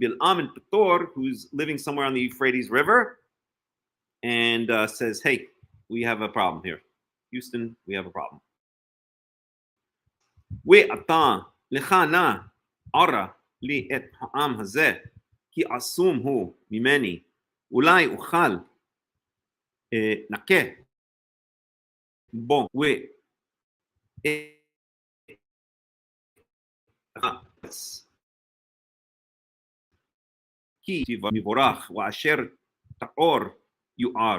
Bil'am in Pethor, who's living somewhere on the Euphrates River, and says, hey, we have a problem here. Houston, we have a problem. ואתה לך נא ערה לי את העם הזה, כי עצום הוא ממני, אולי אוכל נקה בו כי מבורך ואשר תאור יואר.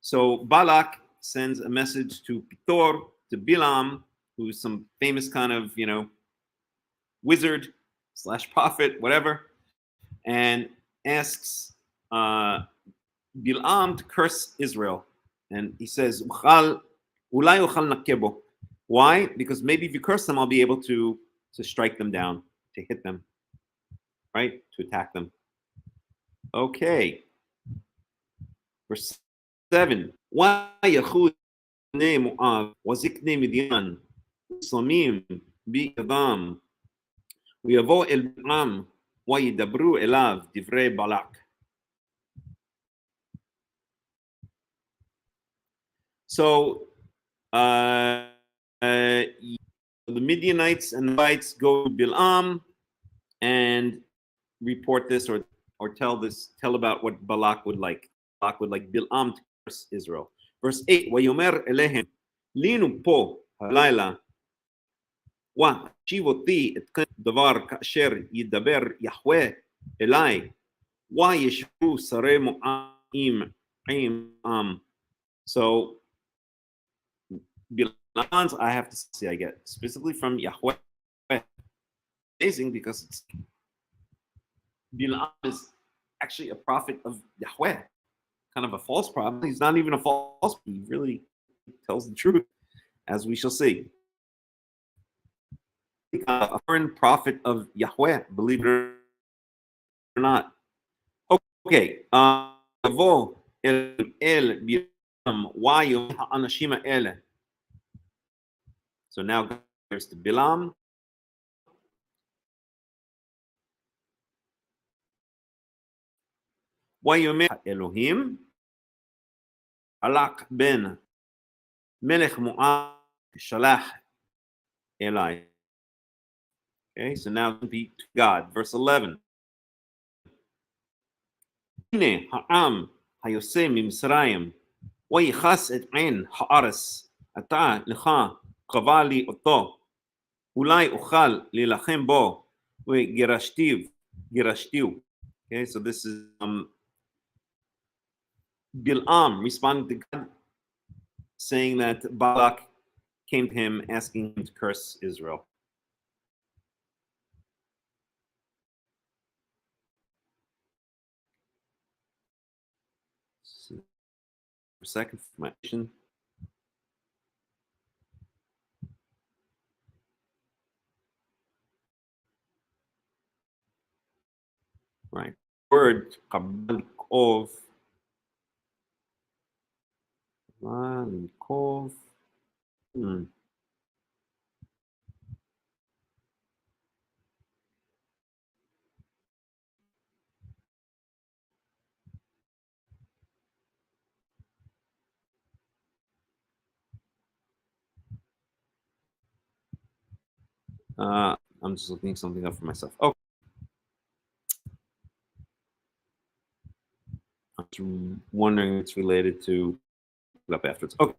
So Balak sends a message to Pethor, to Bilam, who's some famous kind of, wizard / prophet, whatever, and asks Bilam to curse Israel. And he says, why? Because maybe if you curse them, I'll be able to strike them down, to hit them, right? To attack them. Okay. Verse 7. וזקני מדיין ושמים בידם ויבוא אל בלעם וידברו אליו דברי בלק. So the Midianites and the Moabites go to Bilam and report this or tell about what Balak would like. Balak would like Bilam to curse Israel. Verse 8, ויאמר אליהם, לינו פה הלילה, והשיב אותי את דבר כאשר ידבר יחווה אליי, וישבו שרי מואב עם עם. So, Bilam's, I have to say, I get specifically from Yahweh. Amazing because Bilam is actually a prophet of Yahweh. Kind of a false prophet. He's not even a false prophet. He really tells the truth, as we shall see. a foreign prophet of Yahweh, believe it or not. Okay. Avo el Bilam wayu ha'anashim ha'ele. So now there's the Bilam. Wayomer Elohim Alak ben Melech Moab Shalach Eli. Okay, so now be God. Verse 11. Hine ha'am hayoseh miMisrayim ויכס את עין הארץ אתה לך קבע לי אותו אולי אוכל להילחם בו וגירשתיו. Okay, so this is Bilam responding to God, saying that Balak came to him asking him to curse Israel. For a second, my mission. Right. Word Kabalikov. Kabalikov. I'm just looking something up for myself. Oh. I'm wondering if it's related to up afterwards. Okay.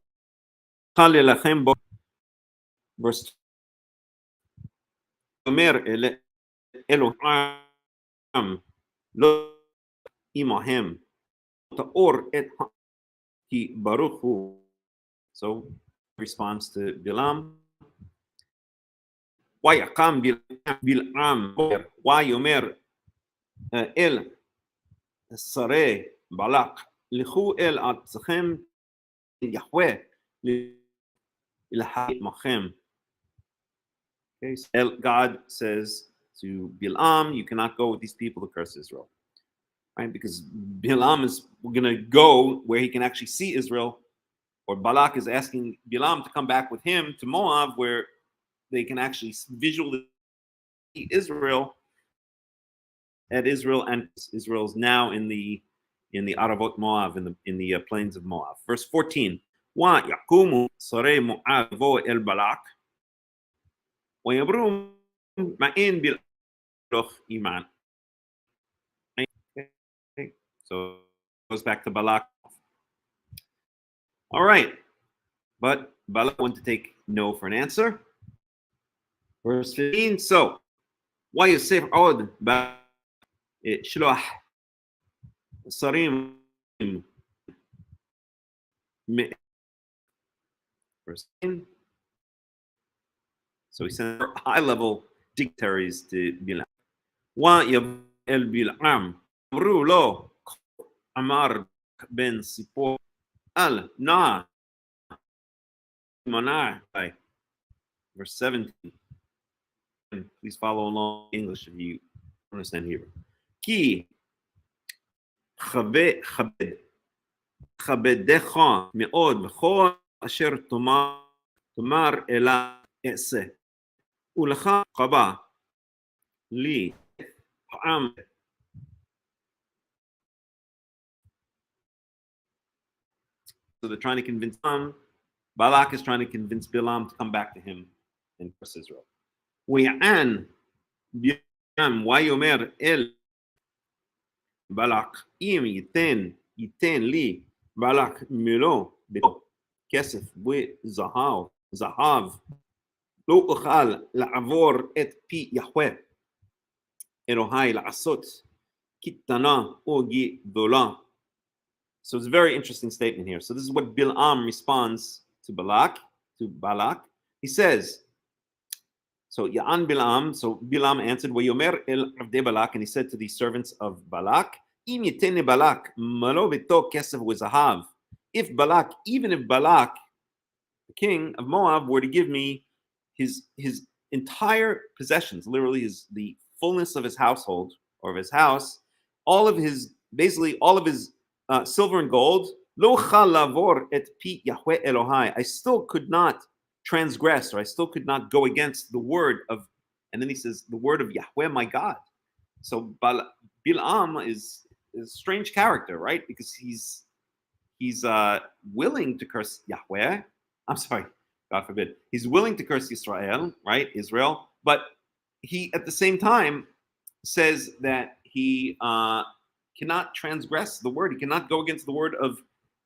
Verse 2. Elohim lo imahem ta'or et ki baruch hu. So response to Bilam. Wayakam Bilam Wayomer el Sare Balak Lichu el Atzechem Yahweh Ilhai Machem. Okay, so God says to Bilam, you cannot go with these people to curse Israel. Right? Because Bilam is going to go where he can actually see Israel, or Balak is asking Bilam to come back with him to Moab where they can actually visually see Israel. At Israel, and Israel's now in the Aravot Moab, in the plains of Moab. Verse 14. Wa yakumu sare Moab vo el Balak. Wa yabrum ma'in bil iman. Okay. So it goes back to Balak. All right. But Balak wanted to take no for an answer. Verse 15. So why you say od ba shloah sarim verse 10. So he sent high-level dignitaries to Bilam. Wa yab el Bilam amru lo Amar ben Sipor al na mana. Verse 17. Please follow along in English if you understand Hebrew. Ki chabedecha me'od v'chol asher tomar ela e'seh ulecha chaba li ha'am. So they're trying to convince Balak is trying to convince Bilam to come back to him and curse Israel. We'an Bilam wayomer el Balak im yiten li Balak milo kesef zahav lo uchal la'avor et pi Yahweh Elohai la'asot kitana ogi dola. So it's a very interesting statement here. So this is what Bilam responds to Balak. He says, so Ya'an Bilam, so Bilam answered, Wayomer el Avde Balak, and he said to the servants of Balak, Im yitene Balak, malo v'to kesef v'zahav. Even if Balak, the king of Moab, were to give me his entire possessions, literally the fullness of his household or of his house, all of his silver and gold. Lo chalavor et pi Yahweh Elohai. I still could not transgress, or I still could not go against the word of, and then he says, the word of Yahweh my God. So Bilam is a strange character, right? Because he's willing to curse Yahweh. I'm sorry, God forbid. He's willing to curse Israel, right? Israel, but he at the same time says that he cannot transgress the word. He cannot go against the word of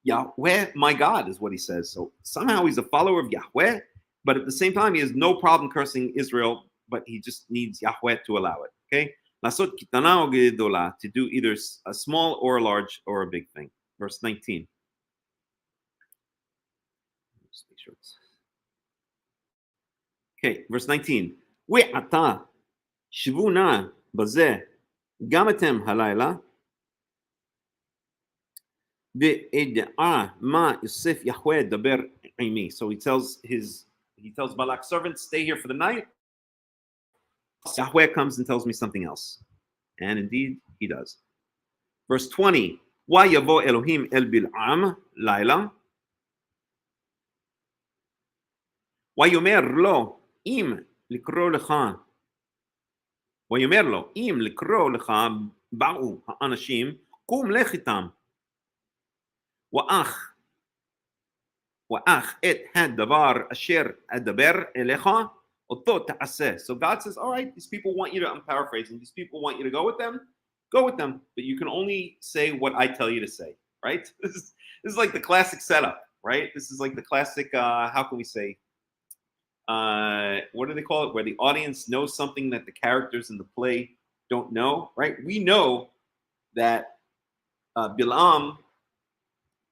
Yahweh, my God, is what he says. So somehow he's a follower of Yahweh, but at the same time, he has no problem cursing Israel, but he just needs Yahweh to allow it. Okay? Lasot kitana o gedola, to do either a small or a large or a big thing. Verse 19. Just make sure it's... Okay, verse 19. We'ata shvuna baze gamatem halayla ve'ed'a ma Yosef Yahweh daber imi. So he tells Balak's servants, stay here for the night. Yahweh comes and tells me something else. And indeed, he does. Verse 20. Wa yavo Elohim el Bil'am laila. Wa yomer lo im likro lecha. Wa yomer lo im likro lecha ba'u ha'anashim kum lech itam. Wa'ach et hadavar asher adaber elecha. So God says, all right, these people want you to, I'm paraphrasing, these people want you to go with them, but you can only say what I tell you to say, right? This is like the classic setup, right? This is like the classic, how can we say, what do they call it? Where the audience knows something that the characters in the play don't know, right? We know that Bilam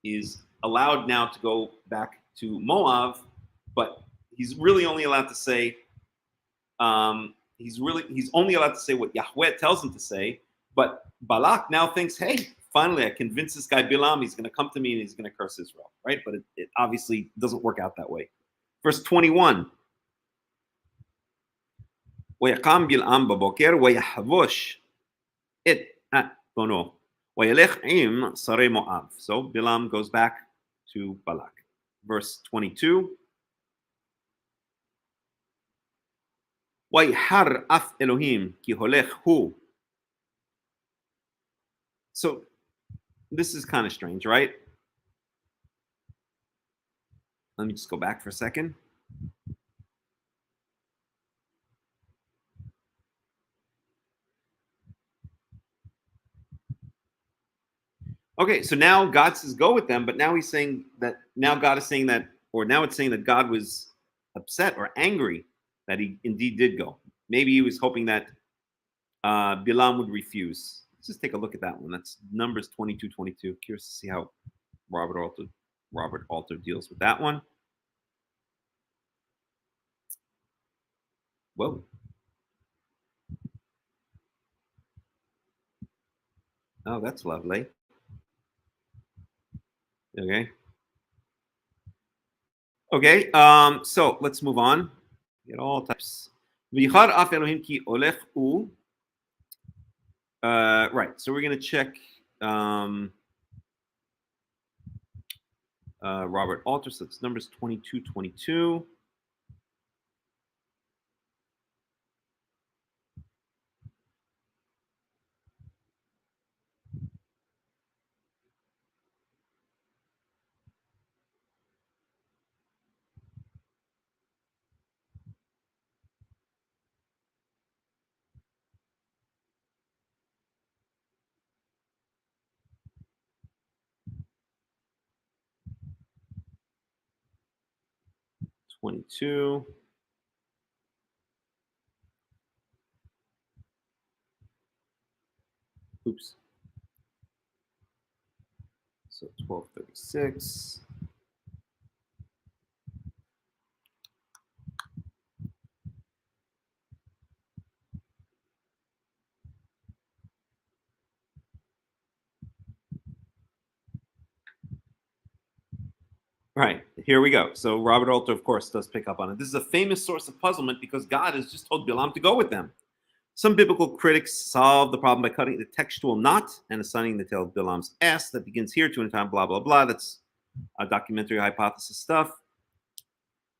is allowed now to go back to Moab, but he's really only allowed to say, he's only allowed to say what Yahweh tells him to say. But Balak now thinks, hey, finally I convinced this guy Bilam, he's going to come to me and he's going to curse Israel, right? But it obviously doesn't work out that way. Verse 21. ويقام بلعام ببوكر ويحبش את בנו וילך עם שרי מואב. So Bilam goes back to Balak. Verse 22. ויחר אף אלוהים כי הולך הוא. So this is kind of strange, right? Let me just go back for a second. Okay, so now God says go with them, but now he's saying that, now God is saying that, or now it's saying that God was upset or angry that he indeed did go. Maybe he was hoping that Bilam would refuse. Let's just take a look at that one. That's Numbers 22:22. Curious to see how Robert Alter deals with that one. Whoa. Oh, that's lovely. Okay, so let's move on. Get all types. Right, so we're going to check Robert Alter, so it's Numbers 22:22. Oops. So 12:36. Right. here we go. So Robert Alter, of course, does pick up on it. This is a famous source of puzzlement because God has just told Bilam to go with them. Some biblical critics solve the problem by cutting the textual knot and assigning the tail of Bilam's ass that begins here to and time, blah, blah, blah. That's documentary hypothesis stuff.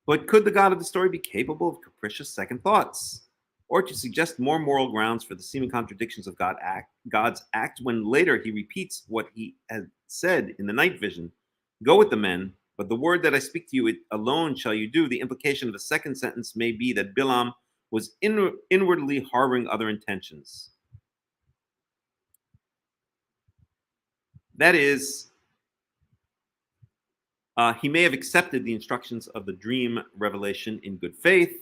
But could the God of the story be capable of capricious second thoughts? Or to suggest more moral grounds for the seeming contradictions of God's act when later he repeats what he had said in the night vision? Go with the men, but the word that I speak to you, it alone shall you do. The implication of the second sentence may be that Bilam was inwardly harboring other intentions. That is, he may have accepted the instructions of the dream revelation in good faith,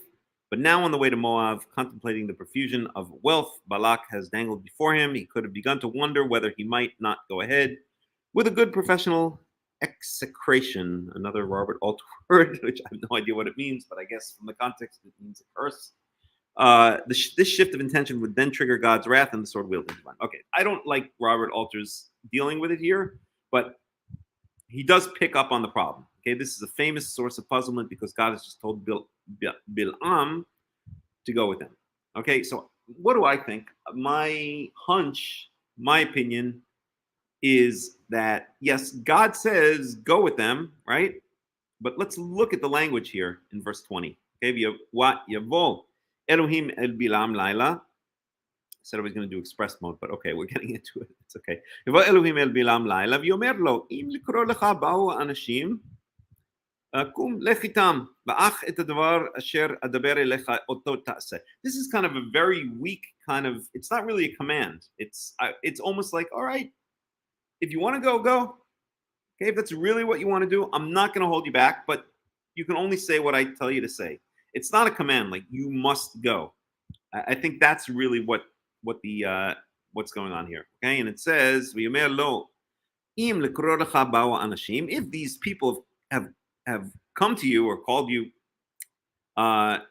but now on the way to Moab, contemplating the profusion of wealth Balak has dangled before him, he could have begun to wonder whether he might not go ahead with a good professional execration, another Robert Alter word, which I have no idea what it means, but I guess from the context it means a curse. This shift of intention would then trigger God's wrath and the sword wielding divine. Okay, I don't like Robert Alter's dealing with it here, but he does pick up on the problem. Okay, this is a famous source of puzzlement because God has just told Bilam to go with him. Okay, so what do I think? My hunch, my opinion, is that yes, God says go with them, right? But let's look at the language here in verse 20. Okay, Yavo Elohim el Bilam Laila. I said I was going to do express mode, but okay, we're getting into it. It's okay. Yavo Elohim el Bilam Laila v'yomer lo im likro lecha ba'u anashim kum lech itam ba'ach et hadavar asher adaber elecha oto ta'aseh. This is kind of a very weak kind of. It's not really a command. It's almost like, all right, if you want to go, go. Okay, if that's really what you want to do, I'm not going to hold you back, but you can only say what I tell you to say. It's not a command, like you must go. I think that's really what's going on here. Okay, and it says, if these people have come to you or called you, I'm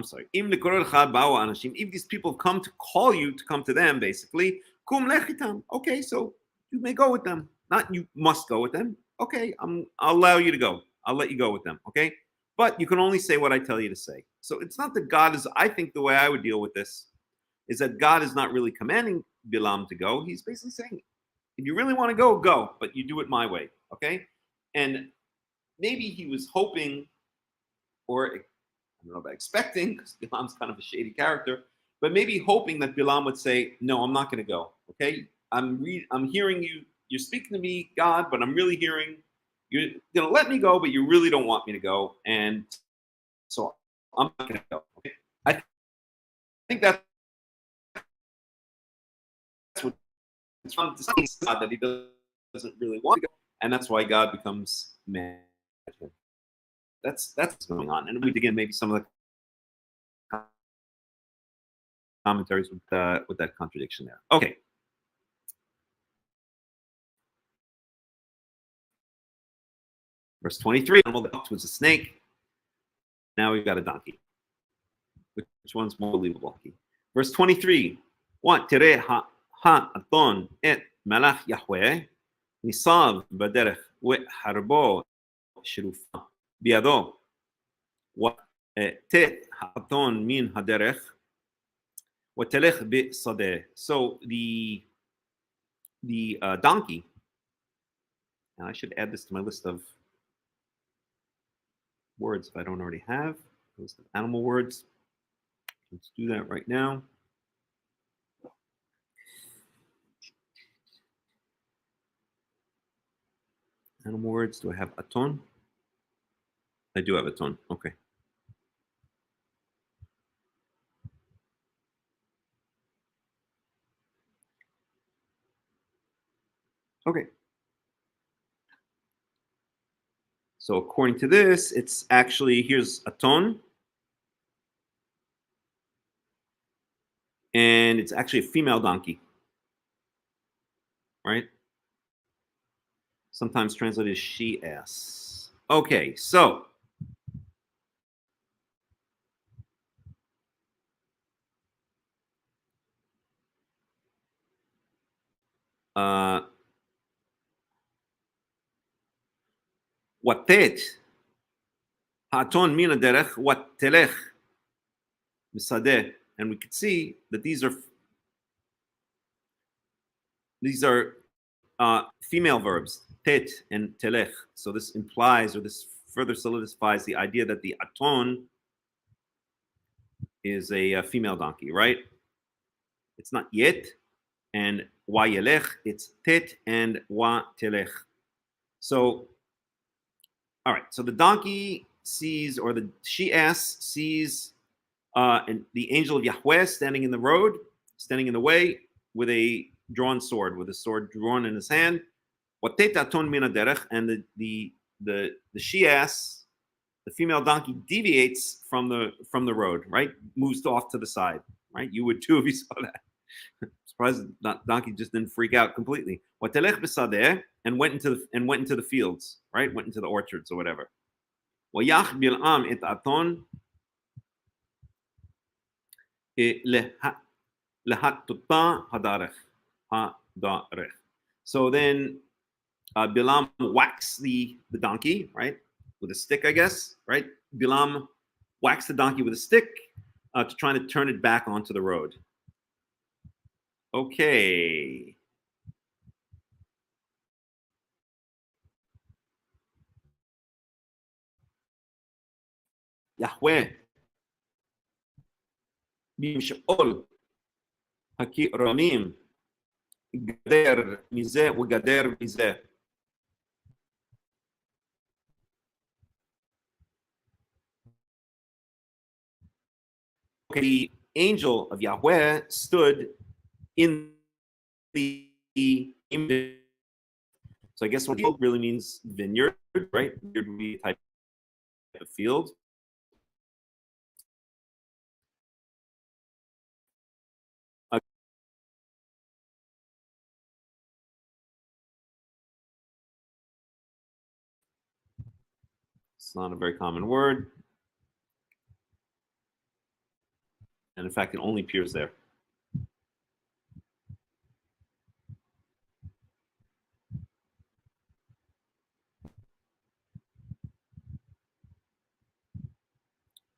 sorry, if these people have come to call you to come to them, basically, okay, so you may go with them. Not you must go with them. Okay, I'll allow you to go. I'll let you go with them. Okay, but you can only say what I tell you to say. So it's not that God is. I think the way I would deal with this is that God is not really commanding Bilam to go. He's basically saying, if you really want to go, go, but you do it my way. Okay, and maybe he was hoping, or I don't know about expecting, because Bilam's kind of a shady character, but maybe hoping that Bilam would say, no, I'm not going to go. Okay, I'm hearing you. You're speaking to me, God, but I'm really hearing you're going to let me go, but you really don't want me to go, and so I'm not going to go. Okay? I think that's what it's from God, that he doesn't really want to go, and that's why God becomes mad at him. That's what's going on, and we dig in maybe some of the commentaries with that contradiction there. Okay. Verse 23, animal that was a snake. Now we've got a donkey. Which one's more believable? Verse 23, what? Tere ha-aton et malach Yahweh nisav baderech harbo shirufa biado. What? Te ha-aton min haderech watelech bi-sadeh. So the donkey, and I should add this to my list of words if I don't already have. List of animal words. Let's do that right now. Animal words. Do I have aton? I do have aton. Okay. Okay. So according to this, it's actually, here's aton. And it's actually a female donkey. Right? Sometimes translated as she-ass. Okay, so watet haton mina derech watelech misadeh, and we could see that these are female verbs, tet and telech. So this implies, or this further solidifies the idea that the aton is a female donkey, right? It's not yet and wa yelech, it's tet and wa telech. So, all right, so the donkey sees, or the she-ass sees and the angel of Yahweh standing in the road, standing in the way with a drawn sword, with a sword drawn in his hand. And the she-ass, the female donkey, deviates from the road, right? Moves off to the side, right? You would too if you saw that. Surprised that donkey just didn't freak out completely. And went into the fields, right? Went into the orchards or whatever. So then Bilam whacks the donkey, right, with a stick, I guess, right? Bilam whacks the donkey with a stick to try to turn it back onto the road. Okay. Yahweh بمشقول حكي رميم قدر ميزة وقدر ميزة. Okay, the angel of Yahweh stood in the so I guess what field really means vineyard, right? Vineyard would be a type of field. It's not a very common word. And in fact, it only appears there.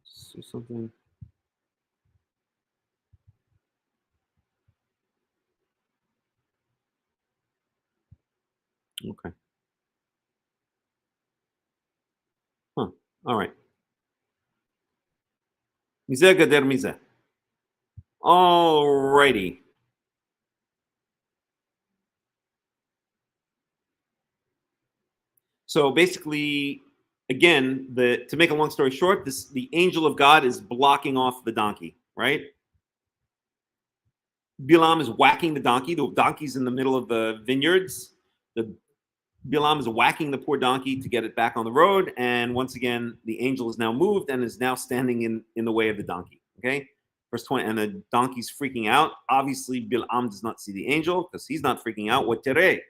See something? Okay. Huh. All right. Mizeh gader mizeh. All righty. So basically, again, to make a long story short, the angel of God is blocking off the donkey, right? Bilam is whacking the donkey. The donkey's in the middle of the vineyards. Bilam is whacking the poor donkey to get it back on the road. And once again, the angel is now moved and is now standing in the way of the donkey. Okay? Verse 20, and the donkey's freaking out. Obviously, Bilam does not see the angel because he's not freaking out. What tere?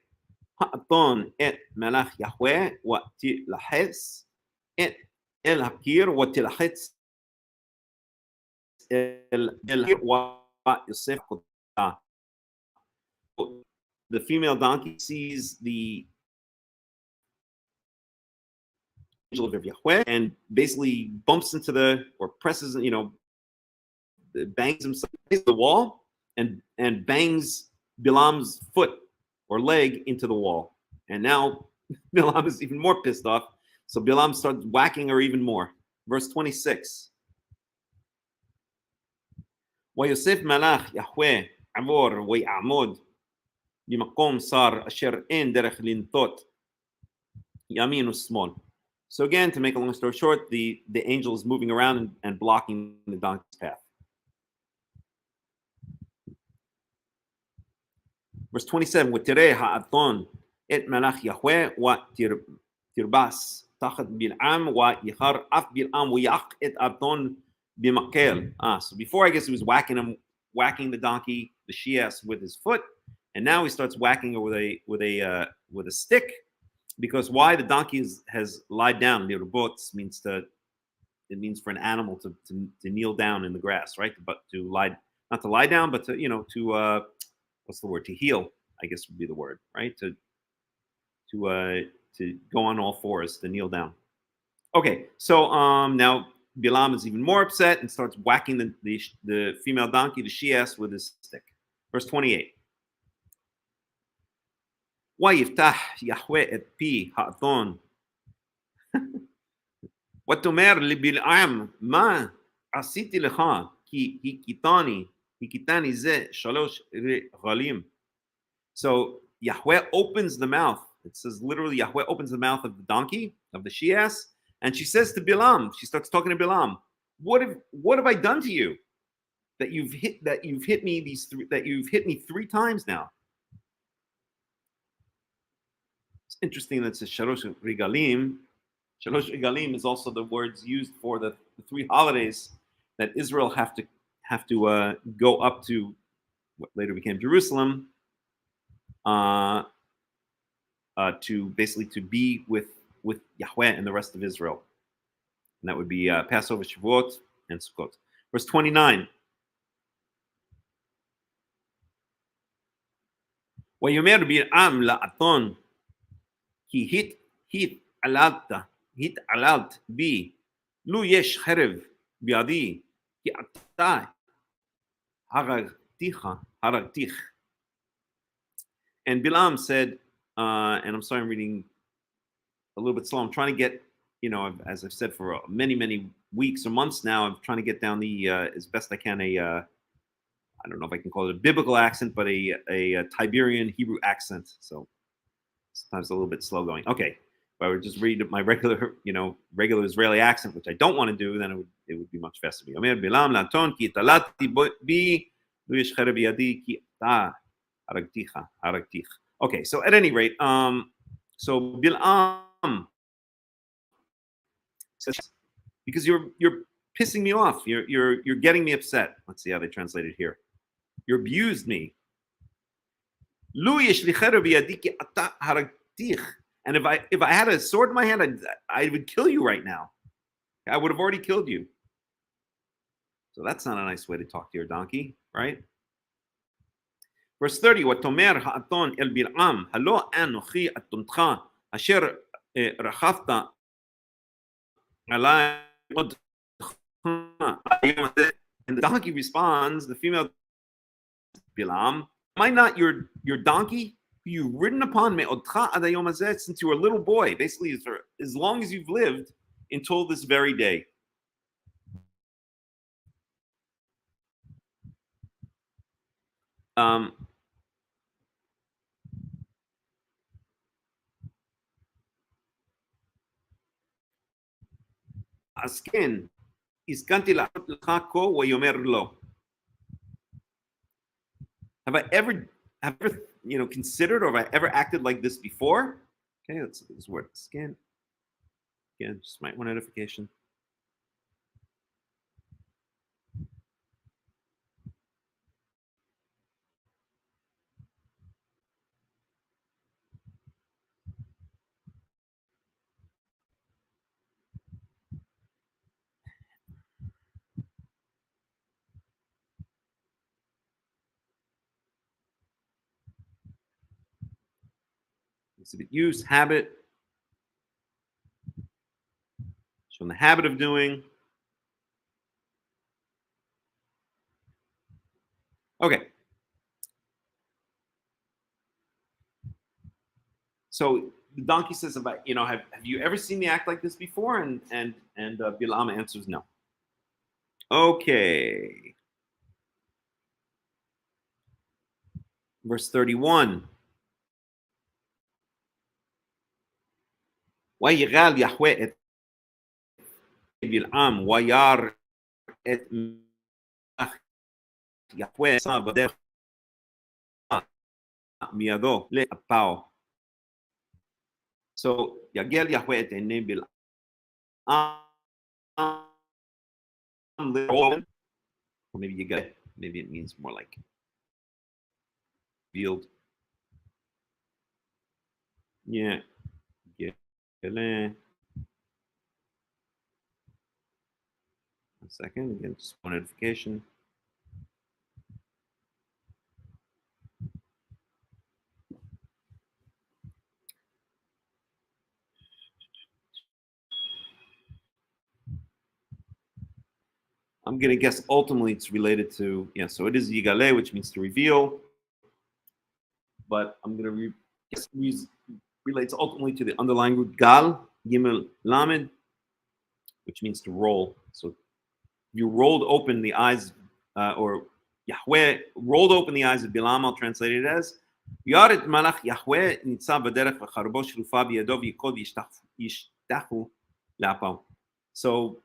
Ha'aton et melech Yahweh wa tilahetz et el hakir wa tilahetz el hakir wa Yosef. The female donkey sees the angel of Yahweh and basically bumps into or presses, bangs himself against the wall and bangs Bilam's foot or leg into the wall. And now Bilam is even more pissed off. So Bilam starts whacking her even more. Verse 26. ويوسف ملاك يهوه عبور ويعمود بمقام صار أشر إن درخ لنطوت يمين وشمال. So again, to make a long story short, the angel is moving around and blocking the donkey's path. Verse 27, وترى هأطون إت ملاك يهوه وترباس تاخد بالعام ويخر أف بالعام ويأخ إت أطون بمقال. So before I guess he was whacking the donkey, the she-ass, with his foot, and now he starts whacking her with a stick. Because why? The donkey has lied down. Lirbots means for an animal to kneel down in the grass, right? But to lie, not to lie down, but to what's the word? To heel, I guess would be the word, right? To to go on all fours, to kneel down. Okay, so now Bilam is even more upset and starts whacking the female donkey, the she-ass, with his stick. Verse 28. ויפתח יחווה את פי האתון ותאמר לבלעם מה עשיתי לך כי הכיתני זה שלוש רגלים. So Yahweh opens the mouth. It says literally Yahweh opens the mouth of the donkey, of the she-ass, and she says to Bilam, she starts talking to Bilam, what have I done to you that you've hit me 3 times now? It's interesting that it says Shalosh Regalim. Shalosh Regalim is also the words used for the 3 holidays that Israel have to go up to what later became Jerusalem, to basically to be with Yahweh and the rest of Israel, and that would be Passover, Shavuot, and Sukkot. Verse 29. ויאמר בלעם לאתון כי התעללת בי לו יש חרב בידי כי אתה הרגתיך. And Bilam said, and I'm sorry, I'm reading a little bit slow. I'm trying to get, as I've said for many weeks or months now, I'm trying to get down the as best I can I don't know if I can call it a biblical accent, but a Tiberian Hebrew accent. So sometimes a little bit slow going. Okay, if I would just read my regular Israeli accent, which I don't want to do, then it would be much faster. Omer Bilam laton ki talati bi lo yesh chereb biyadi ki ata haragticha. Okay, so at any rate, so Bilam says, because you're pissing me off, you're getting me upset. Let's see how they translate it here. You abused me. And if I had a sword in my hand, I would kill you right now. I would have already killed you. So that's not a nice way to talk to your donkey, right? Verse 30, ותאמר האתון אל בלעם, הלא אנוכי אתונך, אשר רכבת עלי עוד. And the donkey responds, the female, Bilam, am I not your donkey who you've ridden upon since you were a little boy? Basically, as long as you've lived until this very day. Asken, iskanti la'ot lecha ko wayomer lo. Have I ever considered, or have I ever acted like this before? Okay, let's look at this word. Scan. Again, just might want notification. Exhibit use, habit. Shown the habit of doing. Okay. So the donkey says, "About have you ever seen me act like this before?" And Bilam answers, "No." Okay. Verse 31. ויגל יחווה את בלעם וירא את יחווה עשה בדרך מידו לאפהו. So יגל יחווה את עיני בלעם, or maybe יגל, maybe it means more like revealed. Yeah. One second, again, just one notification. I'm going to guess ultimately it's related to, yeah, so it is Yigale, which means to reveal. But I'm going to guess relates ultimately to the underlying root Gal, Gimel Lamed, which means to roll. So you rolled open the eyes, or Yahweh rolled open the eyes of Bilam, I'll translate it as, Yaret Malach Yahweh Nitzav B'derech V'charbo Shrufa B'yado V'yikod Yishtachu L'apau. So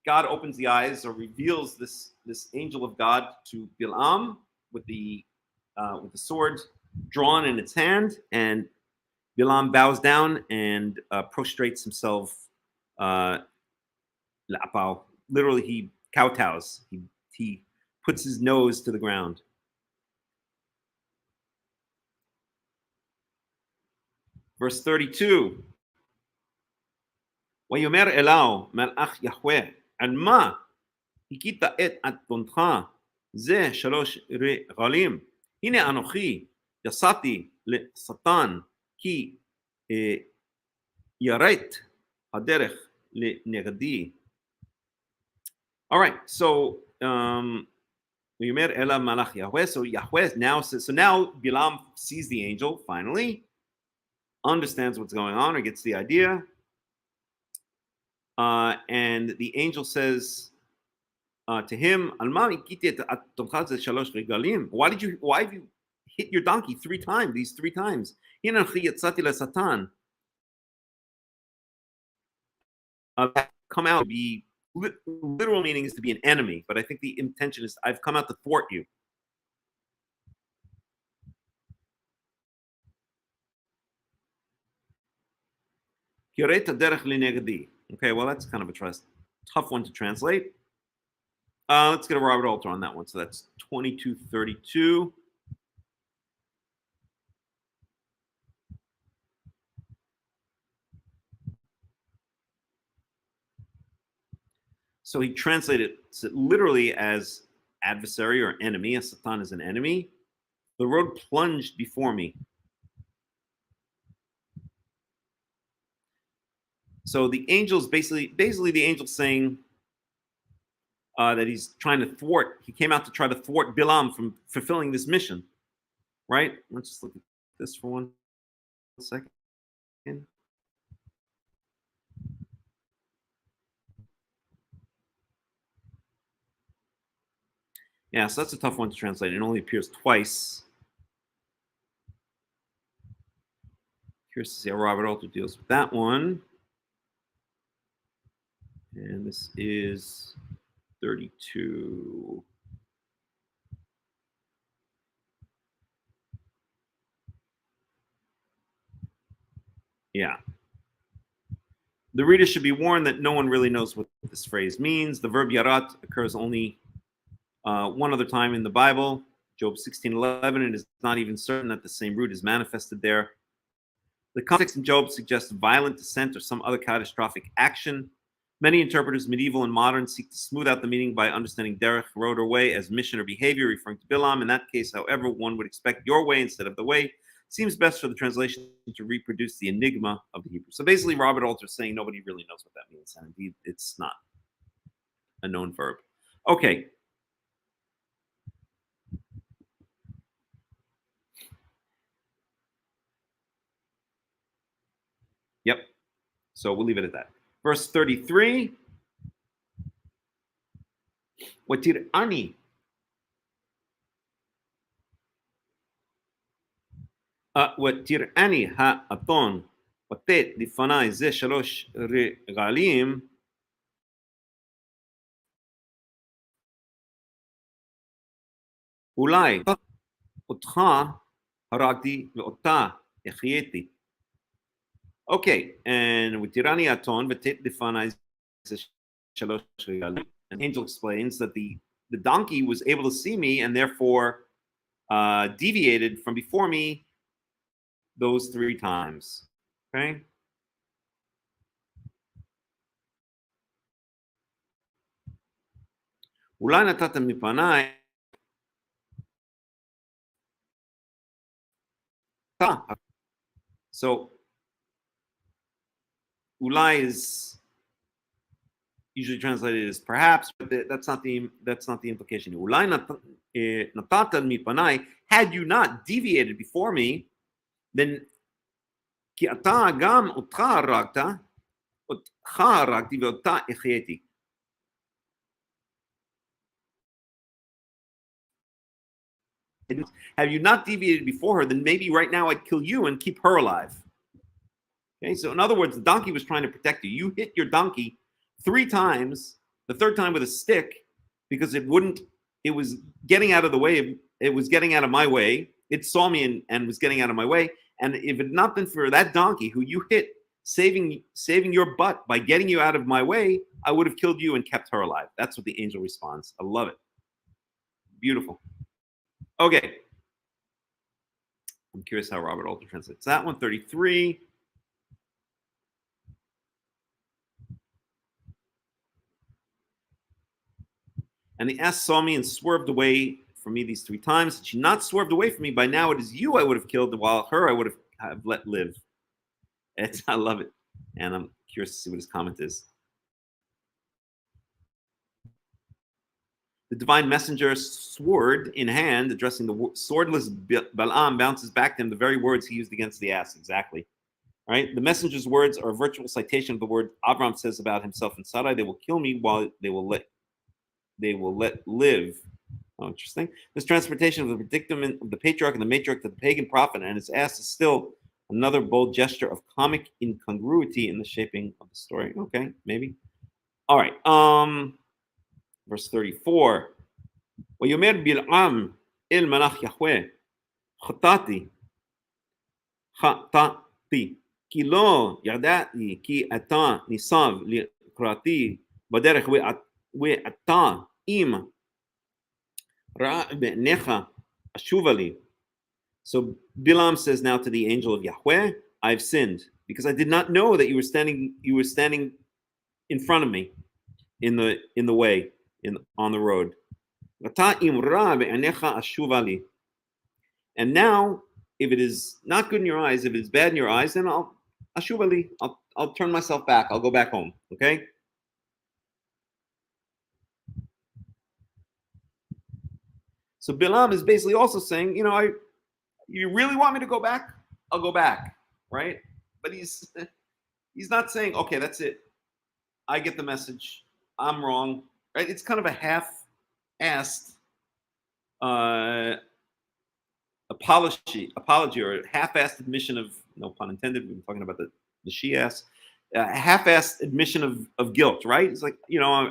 God opens the eyes or reveals this angel of God to Bilam with the sword drawn in its hand, and Bilam bows down and prostrates himself. L'apau. Literally, he kowtows. He puts his nose to the ground. Verse 32. ויאמר אליו מלאך יהוה על מה הכית את אדונך זה שלוש רגלים הנה אנוכי יצאתי לשטן כי יראת הדרך לנגדי. All right, so ויאמר אליו מלאך יהוה, so Yahweh now says, so now Bilam sees the angel finally, understands what's going on or gets the idea. And the angel says to him, why have you hit your donkey these three times? Come out to be, literal meaning is to be an enemy, but I think the intention is I've come out to thwart you. Okay, well, that's kind of a tough one to translate. Let's get a Robert Alter on that one. So that's 2232. So he translated it literally as adversary or enemy. A Satan is an enemy. The road plunged before me. So the angel's basically the angel's saying that he's trying to thwart. He came out to try to thwart Bilam from fulfilling this mission, right? Let's just look at this for 1 second. Yeah, so that's a tough one to translate. It only appears twice. Curious to see how Robert Alter deals with that one. And this is 32. Yeah. The reader should be warned that no one really knows what this phrase means. The verb yarat occurs only one other time in the Bible, Job 16:11. It is not even certain that the same root is manifested there. The context in Job suggests violent dissent or some other catastrophic action. Many interpreters, medieval and modern, seek to smooth out the meaning by understanding derech, road or way, as mission or behavior, referring to Bilam. In that case, however, one would expect your way instead of the way. Seems best for the translation to reproduce the enigma of the Hebrew. So basically, Robert Alter is saying nobody really knows what that means, and indeed, it's not a known verb. Okay. Yep. So we'll leave it at that. Verse 33. Watir'ani. ותראני האתון ותת לפני זה שלוש רגלים אולי אותך הרגתי ואותה החייתי. Okay, and ותראני האתון ותת לפני זה שלוש רגלים. An angel explains that the donkey was able to see me and therefore deviated from before me those 3 times. Okay. אולי נתת מפניי. So אולי is usually translated as perhaps, but that's not the implication. Ulai natatan mipanai, had you not deviated before me, then ki ata gam otcha haragta, otcha haragti ve'ota echieti. Have you not deviated before her, then maybe right now I'd kill you and keep her alive. Okay, so in other words, the donkey was trying to protect you. You hit your donkey 3 times, the third time with a stick, because it was getting out of the way. It was getting out of my way. It saw me and was getting out of my way. And if it had not been for that donkey who you hit, saving your butt by getting you out of my way, I would have killed you and kept her alive. That's what the angel responds. I love it. Beautiful. Okay. I'm curious how Robert Alter translates that one. 33. And the ass saw me and swerved away from me these 3 times. Had she not swerved away from me, by now it is you I would have killed, while her I would have let live. I love it. And I'm curious to see what his comment is. The divine messenger, sword in hand, addressing the swordless Balaam, bounces back to him the very words he used against the ass. Exactly. Right? The messenger's words are a virtual citation of the word Abraham says about himself in Sarai. They will kill me while they will let live. Oh, interesting. This transportation of the predicament of the patriarch and the matriarch to the pagan prophet and his ass is still another bold gesture of comic incongruity in the shaping of the story. Okay, maybe. All right. Verse 34. ويومر بالعام الملach Yahweh خطاتي כי לא ידעתי כי אתה ניסב לקראתי בדרך ואתה אם רע בעיניך אשובה לי. So Bilam says now to the angel of Yahweh, I've sinned because I did not know that you were standing in front of me in the way, on the road. And now, if it is not good in your eyes, if it is bad in your eyes, then I'll turn myself back. I'll go back home. Okay? So Bilam is basically also saying, you really want me to go back? I'll go back, right? But he's not saying, okay, that's it. I get the message. I'm wrong, right? It's kind of a half-assed apology or half-assed admission of, no pun intended, we've been talking about the she-ass, half-assed admission of guilt, right? It's like,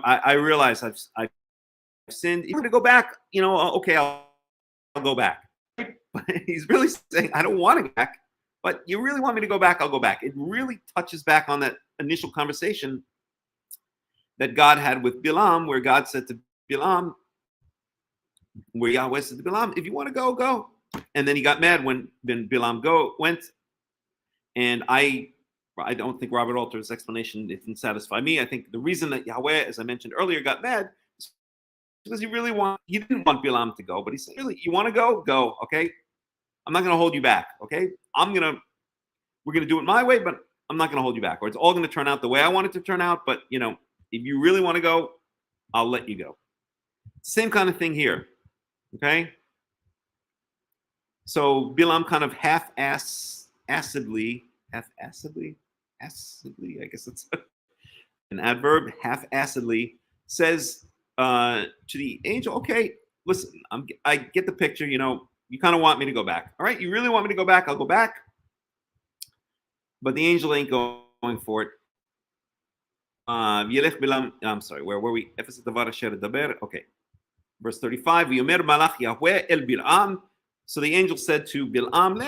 I realize I've sinned. You want to go back? Okay, I'll go back. But he's really saying, I don't want to go back, but you really want me to go back? I'll go back. It really touches back on that initial conversation that God had with Bilam, where God said to Bilam, where Yahweh said to Bilam, if you want to go, go. And then he got mad when Bilam went. And I don't think Robert Alter's explanation didn't satisfy me. I think the reason that Yahweh, as I mentioned earlier, got mad is because he didn't want Bilam to go, but he said, really, you want to go? Go, okay? I'm not going to hold you back, okay? We're going to do it my way, but I'm not going to hold you back. Or it's all going to turn out the way I want it to turn out, but, if you really want to go, I'll let you go. Same kind of thing here, okay? So Bilam kind of half-assedly, I guess it's an adverb, half-assedly, says to the angel, okay, listen, I get the picture, you kind of want me to go back. All right, you really want me to go back? I'll go back. But the angel ain't going for it. I'm sorry, where were we? Okay. Verse 35. So the angel said to Bilam,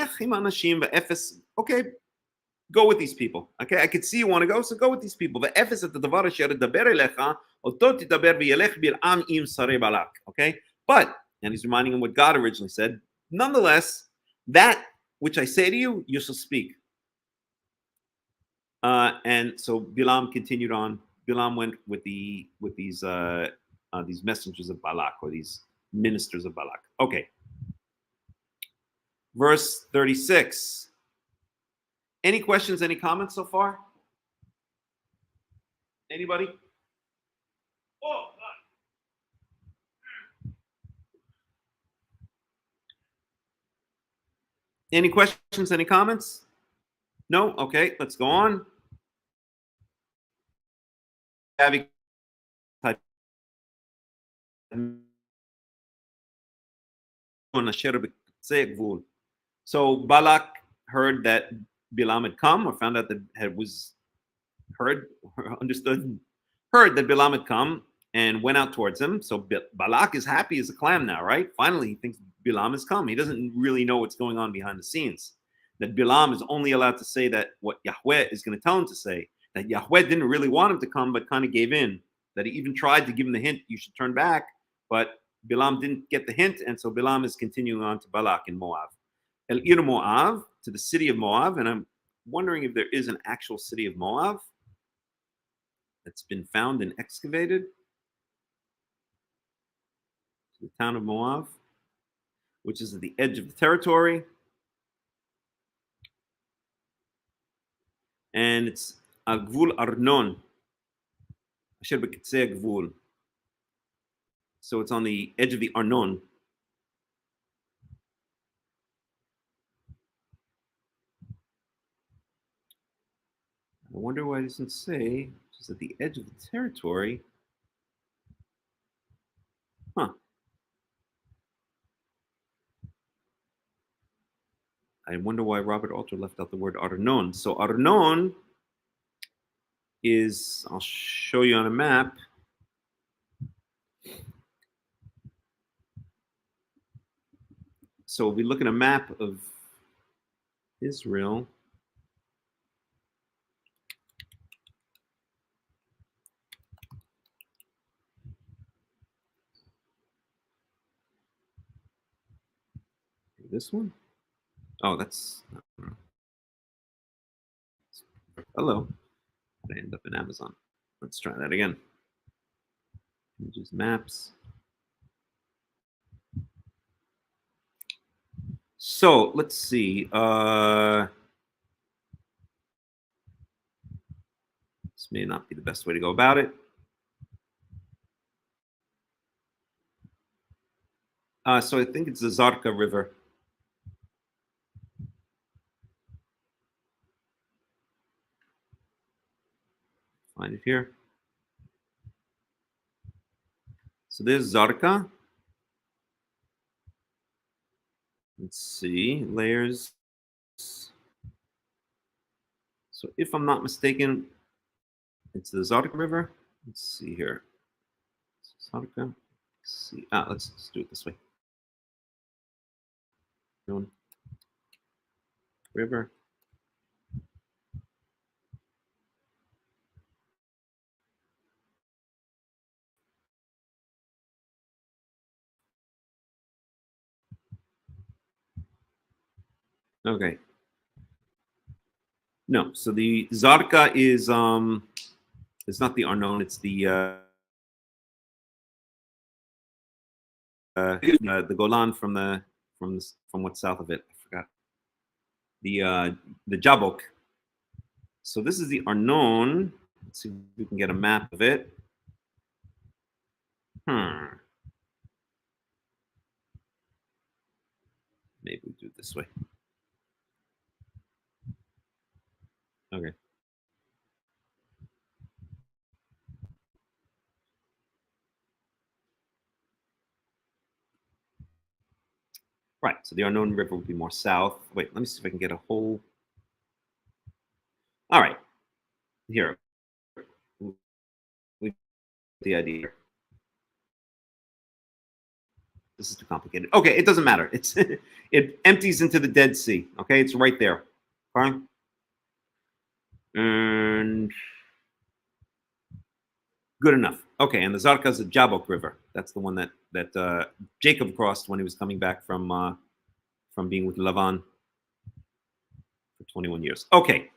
okay, go with these people. Okay, I could see you want to go, so go with these people. Okay, but, and he's reminding him what God originally said, nonetheless, that which I say to you, you shall speak. And so Bilam continued on. Bilam went with these messengers of Balak, or these ministers of Balak. Okay. Verse 36. Any questions, any comments so far? Anybody? Any questions? Any comments? No? Okay, let's go on. So Balak heard that Bilam had come, or found out that it was heard, understood, heard that Bilam had come and went out towards him. So Balak is happy as a clam now, right? Finally, he thinks Bilam has come. He doesn't really know what's going on behind the scenes. That Bilam is only allowed to say that what Yahweh is going to tell him to say. That Yahweh didn't really want him to come, but kind of gave in. That he even tried to give him the hint, you should turn back, but Bilam didn't get the hint, and so Bilam is continuing on to Balak in Moab. El Ir Moab, to the city of Moab, and I'm wondering if there is an actual city of Moab that's been found and excavated. The town of Moab, which is at the edge of the territory. And it's Agvul Arnon. So it's on the edge of the Arnon. I wonder why it doesn't say just at the edge of the territory. Huh. I wonder why Robert Alter left out the word Arnon. So Arnon is, I'll show you on a map. So if we look at a map of Israel, this one? Oh, that's, hello. I end up in Amazon. Let's try that again. Images, maps. So let's see. This may not be the best way to go about it. So I think it's the Zarka River. Find it here. So there's Zarka. Let's see, layers. So if I'm not mistaken, it's the Zarka River. Let's see here. Zarka. Let's see. Let's do it this way. River. Okay. No, so the Zarka is it's not the Arnon, it's the Golan from what's south of it. I forgot. The Jabok. So this is the Arnon. Let's see if we can get a map of it. Maybe we do it this way. Okay. Right, so the Arnon River would be more south. Wait, let me see if I can get a whole. All right, here. We the idea. This is too complicated. Okay, it doesn't matter. It empties into the Dead Sea. Okay, it's right there. Fine. And good enough. Okay, and the Zarka is the Jabok River. That's the one that Jacob crossed when he was coming back from being with Lavan for 21 years. Okay.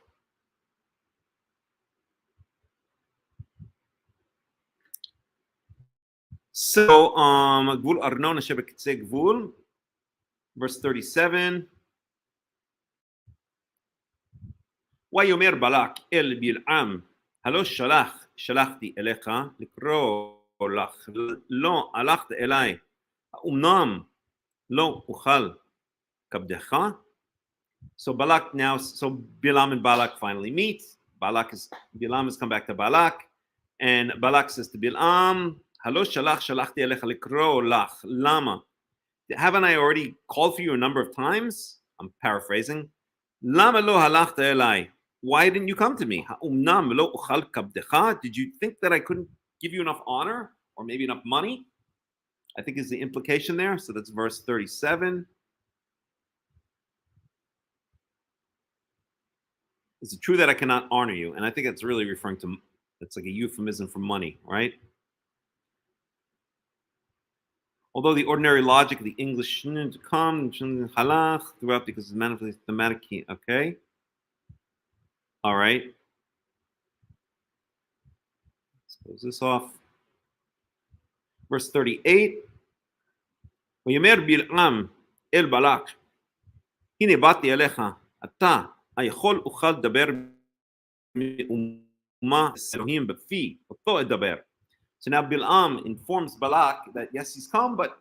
So, Gvul Arnon Shebekitze Gvul, verse 37. ויאמר בלק אל בלעם, הלא שלחתי אליך לקרוא לך, לא הלכת אליי, האומנם לא אוכל כבדך? So Balak now, so Bilam and Balak finally meet. Bilam has come back to Balak, and Balak says to Bilam, "Halo shalachti elecha likro lach lama." Haven't I already called for you a number of times? I'm paraphrasing. Lama lo halachta elai. Why didn't you come to me? Ha'umnam lo uchal kabdecha. Did you think that I couldn't give you enough honor or maybe enough money? I think is the implication there. So that's verse 37. Is it true that I cannot honor you? And I think it's really referring to, it's like a euphemism for money, right? Although the ordinary logic of the English to come halach throughout because it's manifestly thematic key. Okay. All right. Let's close this off. Verse 38. ויאמר בלעם אל בלק, הנה באתי אליך, אתה היכול אוכל לדבר מאומה אלוהים בפי, אותו אדבר. So now Bilam informs Balak that yes, he's come, but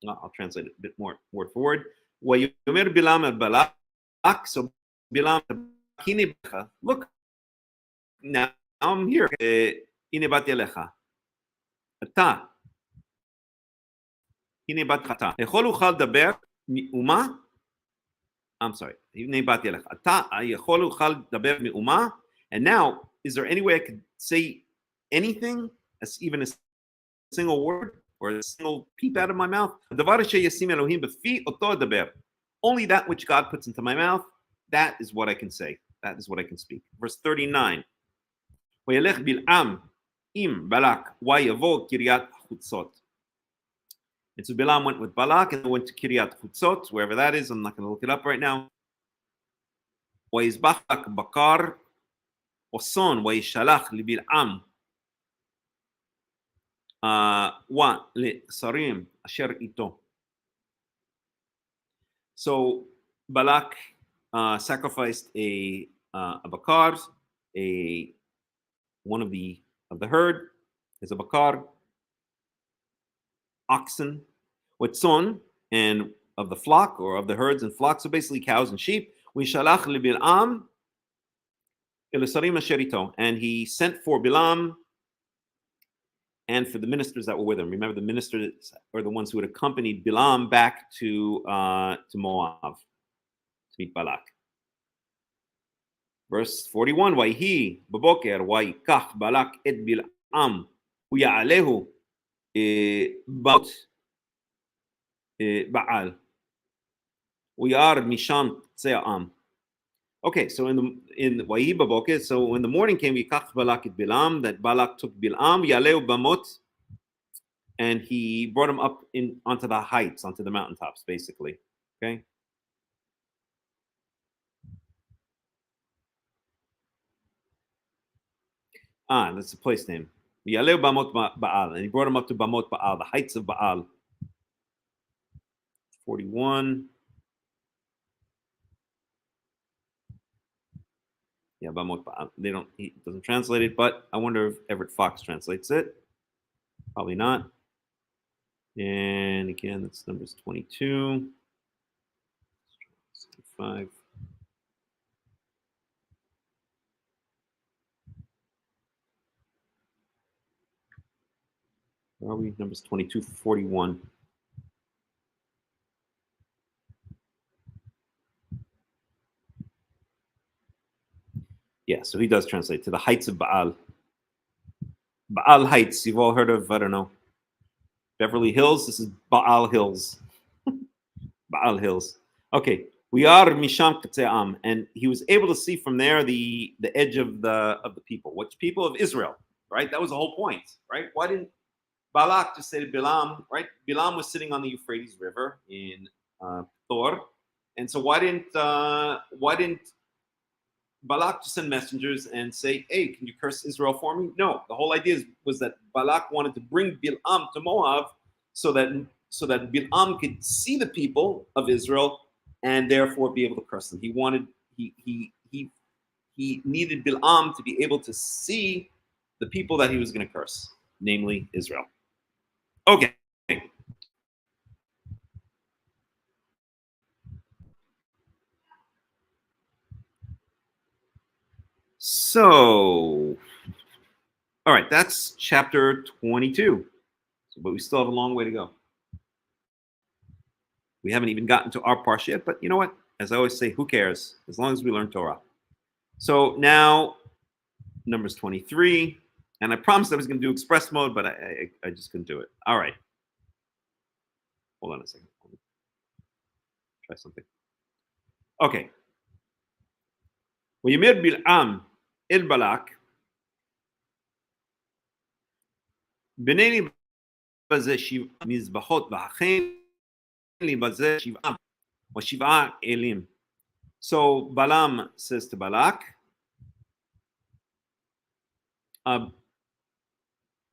I'll translate it a bit more word for word. ויאמר בלעם אל בלק, so Bilam, הנה בך, look, now I'm here, הנה באתי אליך, אתה, הנה באתי אתה, יכול אוכל לדבר מאומה, I'm sorry, הנה באתי אליך, אתה יכול אוכל לדבר מאומה, and now, is there any way I could say anything, as even a single word, or a single peep out of my mouth? Only that which God puts into my mouth, that is what I can say. That is what I can speak. Verse 39. וילך בלעם עם בלק ויבוא קריית חוצות. And so Bilam went with Balak and went to Kiryat Chutzot, wherever that is. I'm not going to look it up right now. ויזבח בקר וצאן וישלח לבלעם ולשרים אשר איתו. So Balak sacrificed a bakar, one of the herd, is a bakar, oxen, with son, and of the flock or of the herds and flocks, so basically cows and sheep. وَيَشَلَخْ لِبِلْعَامْ إِلَى أَشَرِ إِتَوْ. And he sent for Bilam and for the ministers that were with him. Remember, the ministers are the ones who had accompanied Bilam back to Moab to meet Balak. Verse 41, ויהי בבוקר ויקח בלק את בלעם ויעלהו בת בעל וירא משם קצה העם. Okay, so in ויהי בבוקר, so when the morning came, ויקח בלק את בלעם, that Balak took Bilam, יעלהו במות, and he brought him up onto the heights, onto the mountaintops, basically. Okay. That's a place name. Yaleu Bamot Baal, and he brought him up to Bamot Baal, the heights of Baal. 41. Yeah, Bamot Baal. He doesn't translate it, but I wonder if Everett Fox translates it. Probably not. And again, that's numbers 22. 65. Where are we? Numbers 22 for 41. Yeah, so he does translate to the heights of Baal. Baal Heights. You've all heard of, I don't know, Beverly Hills. This is Baal Hills. Baal Hills. Okay. We are Misham Katse'am. And he was able to see from there the edge of the people. Which people? Of Israel, right? That was the whole point, right? Why didn't Balak just say to Bilam, right? Bilam was sitting on the Euphrates River in Thor. And so why didn't Balak just send messengers and say, hey, can you curse Israel for me? No, the whole idea was that Balak wanted to bring Bilam to Moab so that Bilam could see the people of Israel and therefore be able to curse them. He needed Bilam to be able to see the people that he was going to curse, namely Israel. Okay. So, all right, that's chapter 22. But we still have a long way to go. We haven't even gotten to our parsha yet, but you know what? As I always say, who cares? As long as we learn Torah. So now, Numbers 23. And I promised I was going to do express mode, but I just couldn't do it. All right. Hold on a second. Try something. Okay. ויאמר בלעם אל בלק, בנה לי בזה מזבחות והכן לי בזה שבעה אלים. So Balaam says to Balak,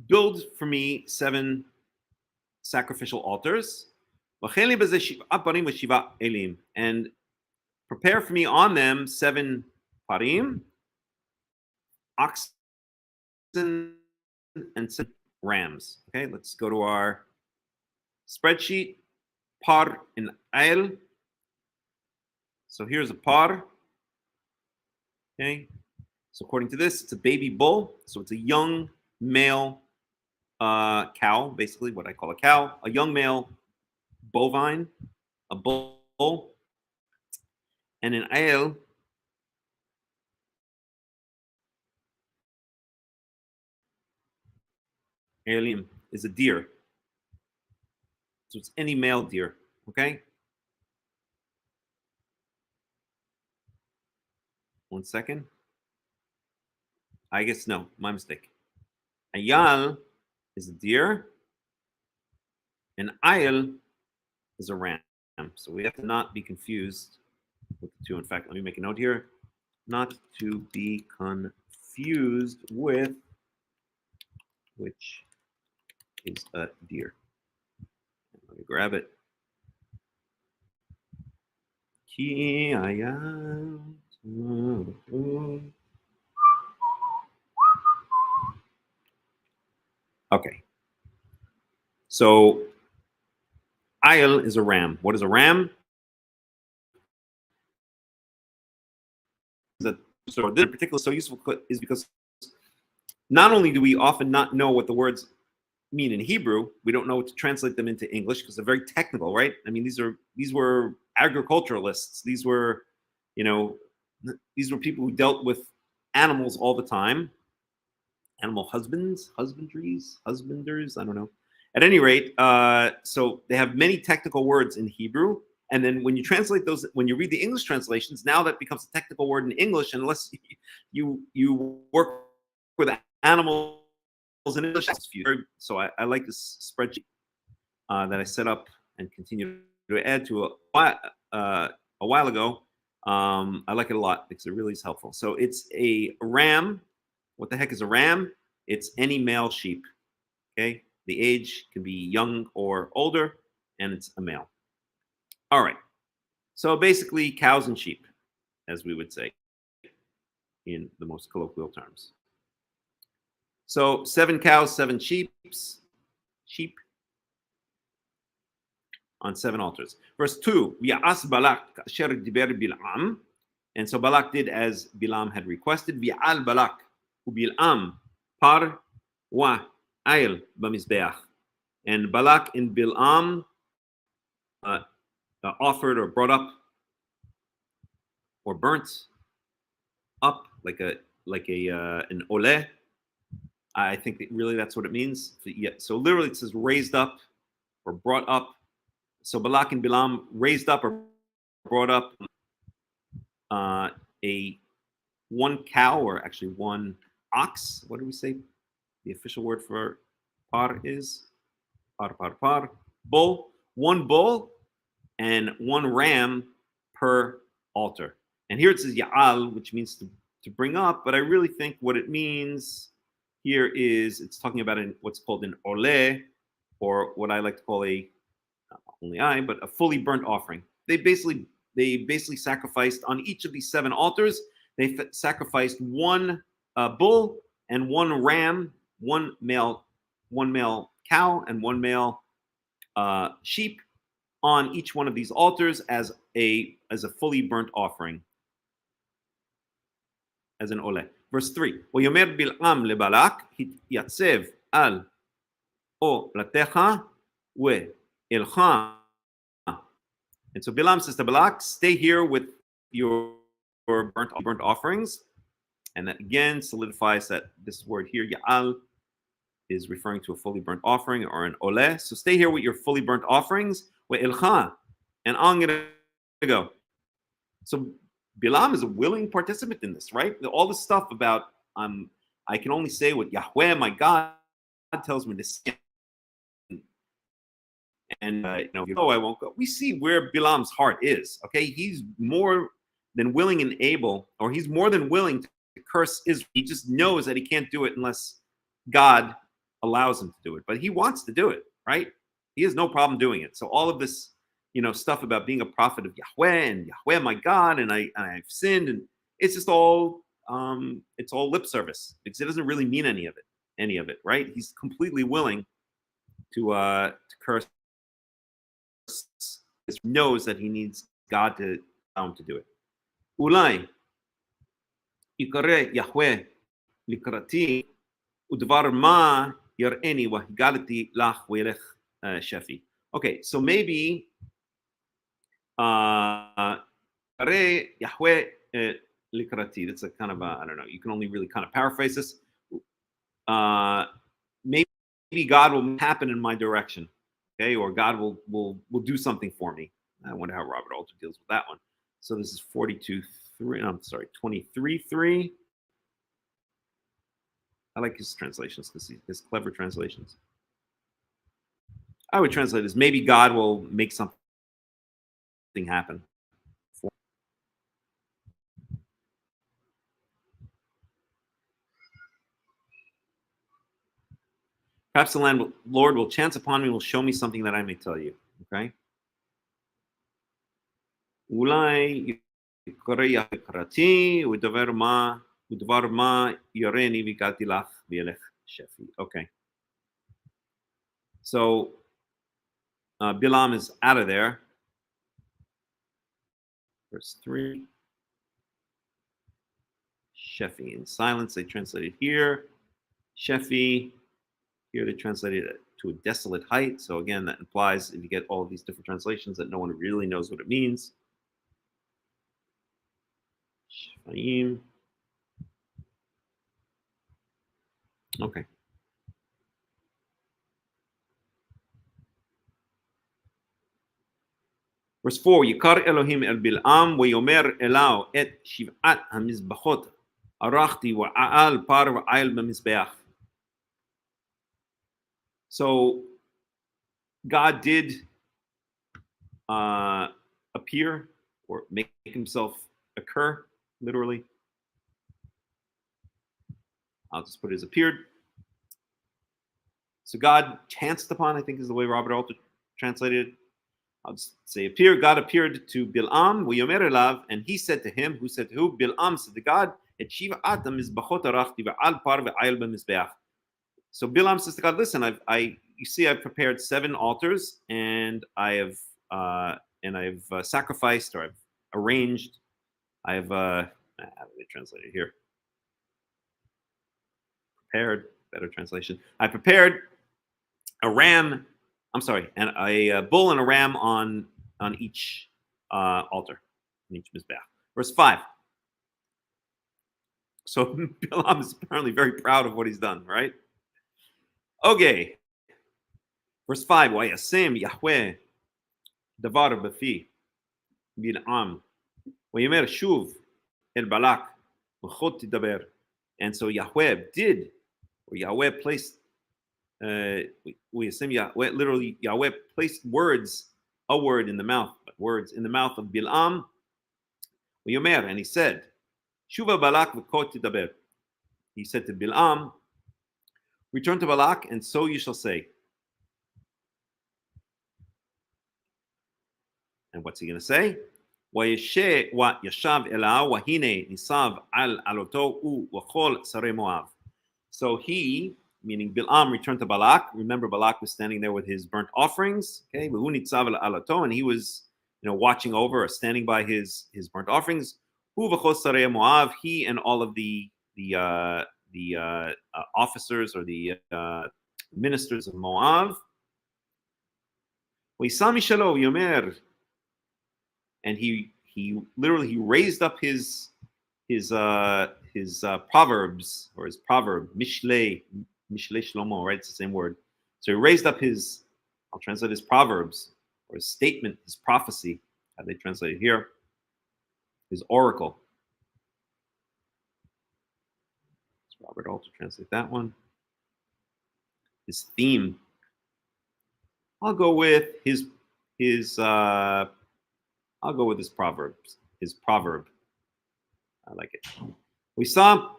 build for me 7 sacrificial altars, and prepare for me on them 7 parim, oxen, and 7 rams. Okay, let's go to our spreadsheet. Par and ail. So here's a par. Okay, so according to this, it's a baby bull. So it's a young male cow, basically what I call a cow, a young male bovine, a bull, and an ail Elim is a deer. So it's any male deer, okay? One second. I guess no, my mistake. Ayal is a deer, and Ayal is a ram. So we have to not be confused with the two. In fact, let me make a note here. Not to be confused with which is a deer. Let me grab it. Ki ayal. Okay. So Ayal is a ram. What is a ram? So this particular so useful is because not only do we often not know what the words mean in Hebrew, we don't know what to translate them into English because they're very technical, right? I mean, these were agriculturalists. These were people who dealt with animals all the time. Animal husbanders, I don't know. At any rate, so they have many technical words in Hebrew. And then when you translate those, when you read the English translations, now that becomes a technical word in English, unless you work with animals in English. So I like this spreadsheet that I set up and continue to add to a while ago. I like it a lot because it really is helpful. So it's a ram. What the heck is a ram? It's any male sheep. Okay, the age can be young or older, and it's a male. All right. So basically, cows and sheep, as we would say in the most colloquial terms. So 7 cows, 7 sheep on 7 altars. Verse 2, V'ya'as Balak asher diber Bil'am. And so Balak did as Bilam had requested. V'ya'al Balak u'Bil'am par wa ayl b'mizbeach. And Balak and Bil'am offered or brought up or burnt up like an oleh. I think that really that's what it means. So literally it says raised up or brought up. So Balak and Bilam raised up or brought up one cow, or actually one ox. What do we say? The official word for par is par. Bull. One bull and 1 ram per altar. And here it says Ya'al, which means to bring up, but I really think what it means here is it's talking about what's called an oleh, or what I like to call but a fully burnt offering. They basically sacrificed on each of these 7 altars. They sacrificed 1 bull and 1 ram, 1 male cow and 1 male sheep on each one of these altars as a fully burnt offering, as an oleh. verse 3. ויאמר בלעם לבלק, התייצב על עולתך ואלך. And so Bilam says to Balak, stay here with your burnt offerings. And that again solidifies that this word here, Ya'al, is referring to a fully burnt offering or an oleh. So stay here with your fully burnt offerings. We'ilcha, and I'm going to go. So Bilam is a willing participant in this, right? All this stuff about I can only say what Yahweh, my God, tells me to say. And I won't go. We see where Bilam's heart is. Okay, he's more than willing and able, or he's more than willing to curse Israel. He just knows that he can't do it unless God allows him to do it. But he wants to do it, right? He has no problem doing it. So all of this, stuff about being a prophet of Yahweh and Yahweh, my God, and I've sinned, and it's just all it's all lip service because it doesn't really mean any of it, right? He's completely willing to curse. Knows that he needs God to allow him to do it. Ulai יקרא יהוה לקראתי ודבר מה יראני והגדתי לך וילך שפי. Okay, so maybe יקרא יהוה לקראתי. That's a kind of I don't know. You can only really kind of paraphrase this. Maybe God will happen in my direction. Okay, or God will do something for me. I wonder how Robert Alter deals with that one. So this is 23:3. I like his translations because he has clever translations. I would translate as maybe God will make something happen. Perhaps the Lord will chance upon me, will show me something that I may tell you. Okay? אולי יקרא יקראתי ודבר מה יראני והגעתי לך וילך שפי. Okay. So Bilam is out of there. Verse 3. Shefi. In silence, they translated here. Shefi. Here they translated it to a desolate height. So again, that implies if you get all of these different translations that no one really knows what it means. Shfaim. Okay. Verse 4, Yikar Elohim el Bil'am v'yomer elau et shiv'at hamizbachot arachti wa'al par v'ayel b'mizbeach. So God did appear or make himself occur, literally. I'll just put it as appeared. So God chanced upon, I think is the way Robert Alter translated it. I'll just say appear. God appeared to Bil'am, v'yomer elav, and he said to him, who said to who? Bil'am said to God, et shiva atam mizbachot arachti v'al par v'ayel b'mizbeach. So Bilam says to God, listen, you see, I've prepared 7 altars, and I've sacrificed, or I've arranged. How do they translate it here? Prepared, better translation. I prepared a ram. I'm sorry, and a bull and a ram on each altar, on each mizbeach. Verse 5. So Bilam is apparently very proud of what he's done, right? Okay. Verse 5. Vayasem Yahweh davar b'fi Bil'am v'yomer shuv el Balak v'chot tidaber. And so Yahweh did, or Yahweh placed, literally Yahweh placed a word in the mouth of Bil'am v'yomer, and he said, Shuva Balak v'chot tidaber. He said to Bil'am, return to Balak, and so you shall say. And what's he going to say? Yashav elav wahine nisav al aloto u v'chol sarei Moav. So he, meaning Bil'am, returned to Balak. Remember, Balak was standing there with his burnt offerings. Okay, v'hu nitzav al aloto, and he was, watching over or standing by his burnt offerings. Hu v'chol sarei Moav. He and all of the officers or the ministers of Moab. And he literally raised up his proverbs, or his proverb, Mishlei Shlomo, right? It's the same word. So he raised up his, I'll translate his proverbs, or his statement, his prophecy, how they translate it here, his oracle. Let's Robert also translate that one. His theme. I'll go with his proverbs. His proverb. I like it. We saw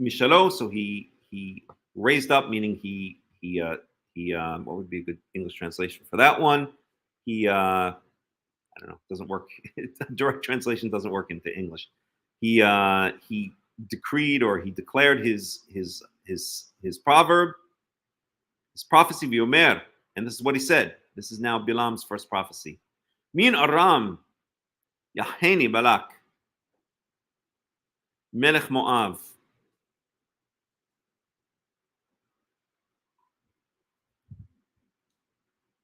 Mishalo, so he raised up, meaning he what would be a good English translation for that one? I don't know, doesn't work. Direct translation doesn't work into English. He decreed, or he declared his proverb, his prophecy, V'yomer, and this is what he said. This is now Bilam's first prophecy. Min Aram Yaheni Balak Melech Moav.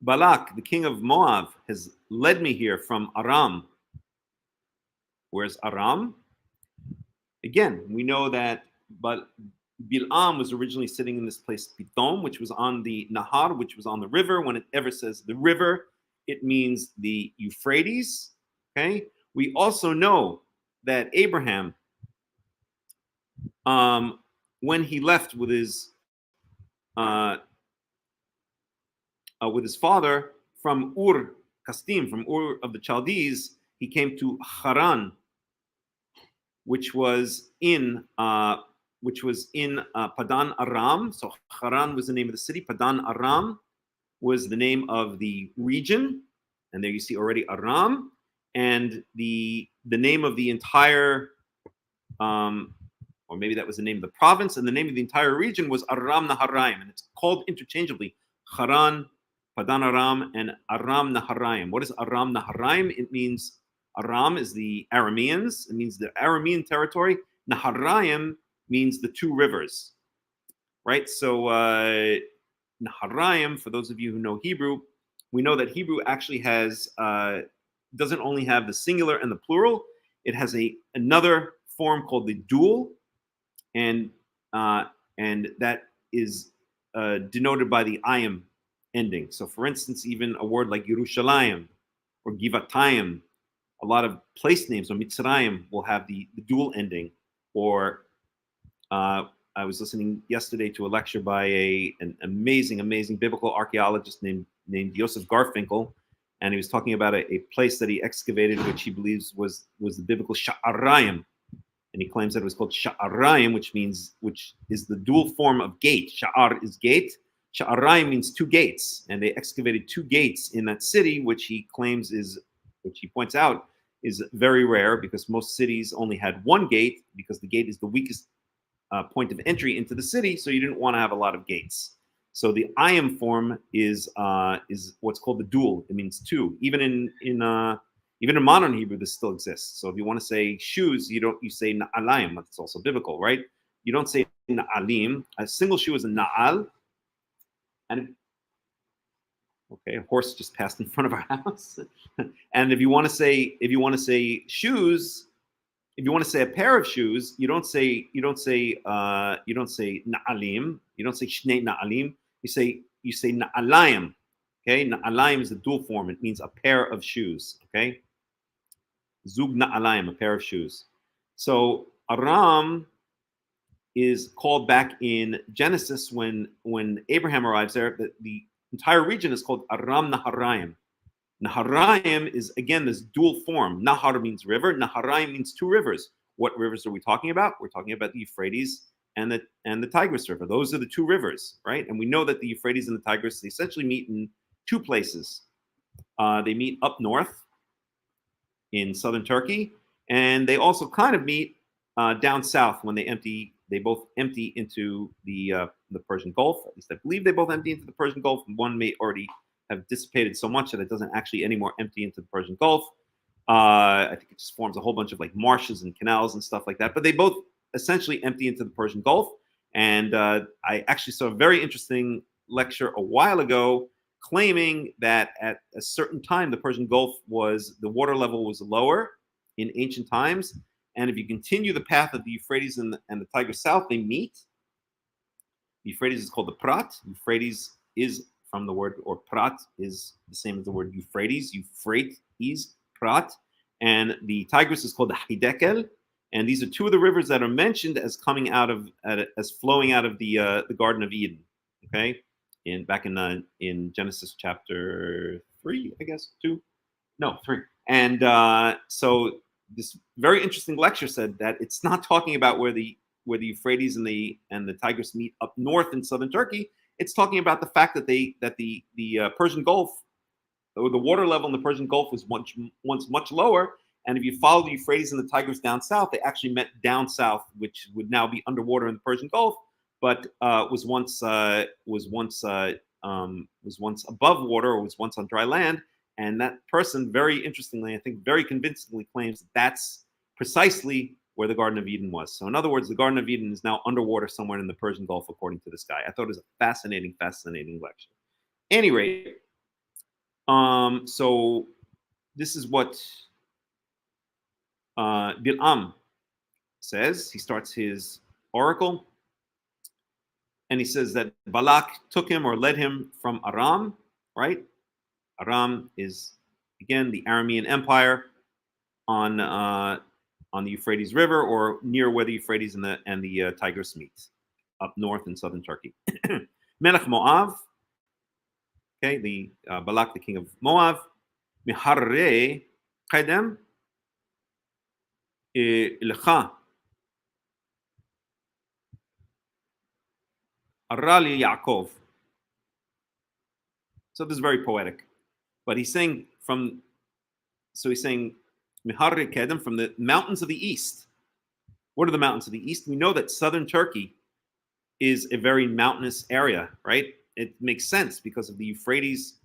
Balak, the king of Moab, has led me here from Aram. Where's Aram? Again, we know that, but Bilam was originally sitting in this place, Pithom, which was on the Nahar, which was on the river. When it ever says the river, it means the Euphrates. Okay. We also know that Abraham, when he left with his father from Ur Kasdim, from Ur of the Chaldees, he came to Haran, which was in Padan Aram. So Haran was the name of the city. Padan Aram was the name of the region, and there you see already Aram, and the name of the entire, or maybe that was the name of the province, and the name of the entire region was Aram Naharaim, and it's called interchangeably Haran, Padan Aram, and Aram Naharaim. What is Aram Naharaim? It means, Aram is the Arameans. It means the Aramean territory. Naharaim means the two rivers, right? So Naharaim, for those of you who know Hebrew, we know that Hebrew actually has, doesn't only have the singular and the plural, it has another form called the dual, and that is denoted by the ayim ending. So for instance, even a word like Yerushalayim or Givatayim, a lot of place names, or Mitzrayim, will have the dual ending. Or I was listening yesterday to a lecture by an amazing biblical archaeologist named Yosef Garfinkel, and he was talking about a place that he excavated, which he believes was the biblical Sha'arayim, and he claims that it was called Sha'arayim, which is the dual form of gate. Sha'ar is gate. Sha'arayim means two gates, and they excavated two gates in that city, which he claims which he points out is very rare, because most cities only had one gate, because the gate is the weakest point of entry into the city, so you didn't want to have a lot of gates. So the ayim form is what's called the dual. It means two. Even in modern Hebrew, this still exists. So if you want to say shoes, you say na'alayim. That's also biblical, right? You don't say na'alim. A single shoe is a na'al. And okay, a horse just passed in front of our house. And if you want to say shoes, if you want to say a pair of shoes, you don't say na'alim. You don't say shnei na'alim. You say na'alayim. Okay, na'alayim is the dual form. It means a pair of shoes. Okay, zug na'alayim, a pair of shoes. So Aram is called back in Genesis when Abraham arrives there. The entire region is called Aram Naharaim. Naharaim is, again, this dual form. Nahar means river. Naharaim means two rivers. What rivers are we talking about? We're talking about the Euphrates and the Tigris River. Those are the two rivers, right? And we know that the Euphrates and the Tigris, they essentially meet in two places. They meet up north in southern Turkey, and they also kind of meet down south when they both empty into the Persian Gulf. At least I believe they both empty into the Persian Gulf. And one may already have dissipated so much that it doesn't actually anymore empty into the Persian Gulf. I think it just forms a whole bunch of like marshes and canals and stuff like that. But they both essentially empty into the Persian Gulf. And I actually saw a very interesting lecture a while ago claiming that at a certain time the Persian Gulf the water level was lower in ancient times, and if you continue the path of the Euphrates and the Tigris south, they meet. The Euphrates is called the Prat. Euphrates is from the word, or Prat is the same as the word Euphrates. Euphrates, Prat, and the Tigris is called the Hidekel. And these are two of the rivers that are mentioned as coming out of, as flowing out of the Garden of Eden. Okay, back in Genesis chapter 3, I guess 3. And so this very interesting lecture said that it's not talking about where the Euphrates and the Tigris meet up north in southern Turkey. It's talking about the fact that the Persian Gulf, or the water level in the Persian Gulf, was once much lower. And if you follow the Euphrates and the Tigris down south, they actually met down south, which would now be underwater in the Persian Gulf, but was once above water, or was once on dry land. And that person, very interestingly, I think very convincingly, claims that that's precisely where the Garden of Eden was. So in other words, the Garden of Eden is now underwater somewhere in the Persian Gulf, according to this guy. I thought it was a fascinating lecture. Anyway, so this is what Bil'am says. He starts his oracle, and he says that Balak took him, or led him, from Aram, right? Aram is, again, the Aramean Empire on the Euphrates River, or near where the Euphrates and the Tigris meet, up north in southern Turkey. Melech Moav, okay, the Balak, the king of Moab. Miharre Kedem Lecha Arali Yaakov. So this is very poetic. But he's saying he's saying, Miharre Kedem, from the mountains of the east. What are the mountains of the east? We know that southern Turkey is a very mountainous area, right? It makes sense because of the Euphrates.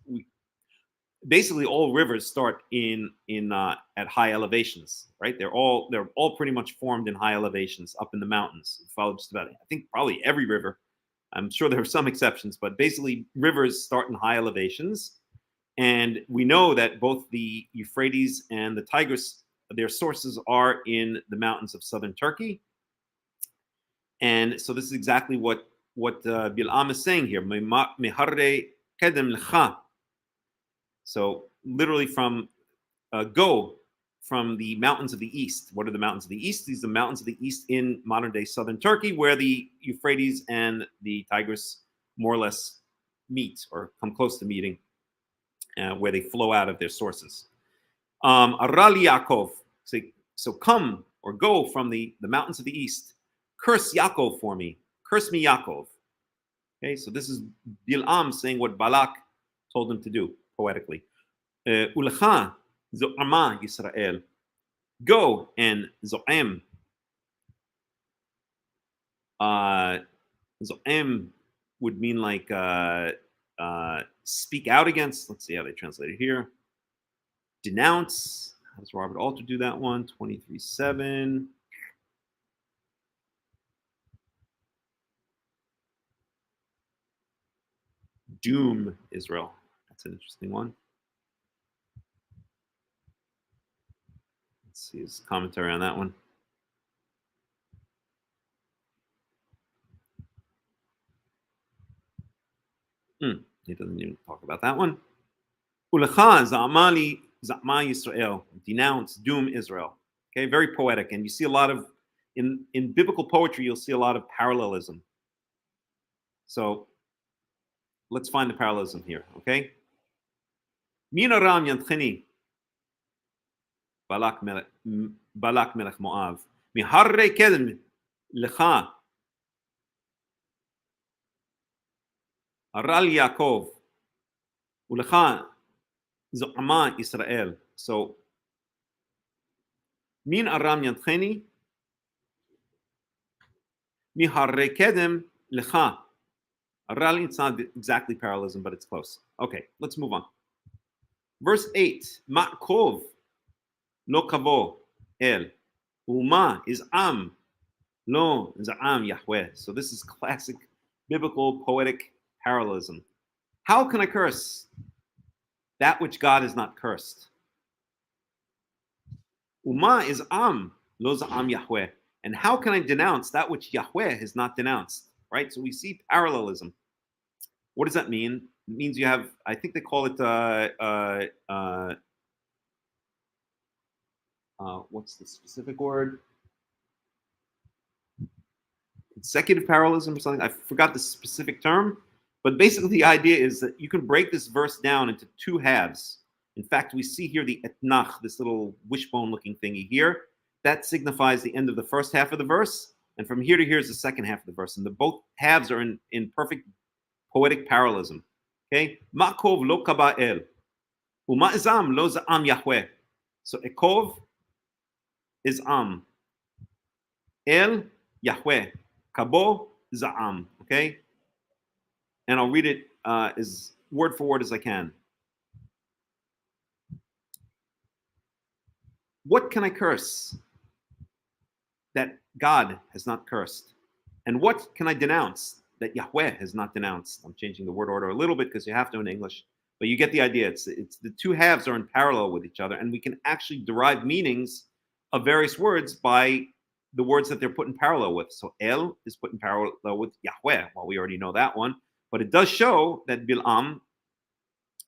Basically, all rivers start at high elevations, right? They're all pretty much formed in high elevations up in the mountains. Follow just about, I think, probably every river. I'm sure there are some exceptions, but basically rivers start in high elevations. And we know that both the Euphrates and the Tigris, their sources are in the mountains of southern Turkey. And so this is exactly what Bil'am is saying here. Miharre Kedem Lecha. So literally from go from the mountains of the east. What are the mountains of the east? These are the mountains of the east in modern day southern Turkey, where the Euphrates and the Tigris more or less meet, or come close to meeting, where they flow out of their sources. Arali Yaakov. So come, or go from the mountains of the east. Curse Yaakov for me. Curse me, Yaakov. Okay, so this is Bil'am saying what Balak told him to do, poetically. Ulecha zo'ama Yisrael. Go and zo'em. Zo'em would mean like speak out against. Let's see how they translate it here. Denounce. How does Robert Alter do that one? 23:7. Doom Israel. That's an interesting one. Let's see his commentary on that one. He doesn't even talk about that one. Ulecha za'amali za'ma Yisrael. Denounce, doom Israel. Okay, very poetic. And you see a lot of, in biblical poetry, you'll see a lot of parallelism. So let's find the parallelism here, okay? Min Aram yancheni. Balak Melech Moav. Miharre Kedem Lecha. Aral Yaakov. Ulecha zo'ama Israel. So, Min Aram yancheni. Miharre Kedem Lecha. Aral, it's not exactly parallelism, but it's close. Okay, let's move on. Verse 8. Ma'kov lo kavo el. Uma is am. Lo za'am Yahweh. So this is classic biblical poetic parallelism. How can I curse that which God has not cursed? Uma is am, lo za'am Yahweh. And how can I denounce that which Yahweh has not denounced? Right? So we see parallelism. What does that mean? It means you have, I think they call it, what's the specific word? Consecutive parallelism or something. I forgot the specific term. But basically, the idea is that you can break this verse down into two halves. In fact, we see here the etnach, this little wishbone-looking thingy here. That signifies the end of the first half of the verse. And from here to here is the second half of the verse. And the both halves are in perfect poetic parallelism. Okay? Ma'kov lo kaba el. Uma'izam lo za'am Yahweh. So ekov is am. El, Yahweh. Kabo, za'am. Okay? And I'll read it as word for word as I can. What can I curse that God has not cursed? And what can I denounce that Yahweh has not denounced? I'm changing the word order a little bit because you have to in English, but you get the idea. It's the two halves are in parallel with each other, and we can actually derive meanings of various words by the words that they're put in parallel with. So El is put in parallel with Yahweh. Well, we already know that one, but it does show that Bil'am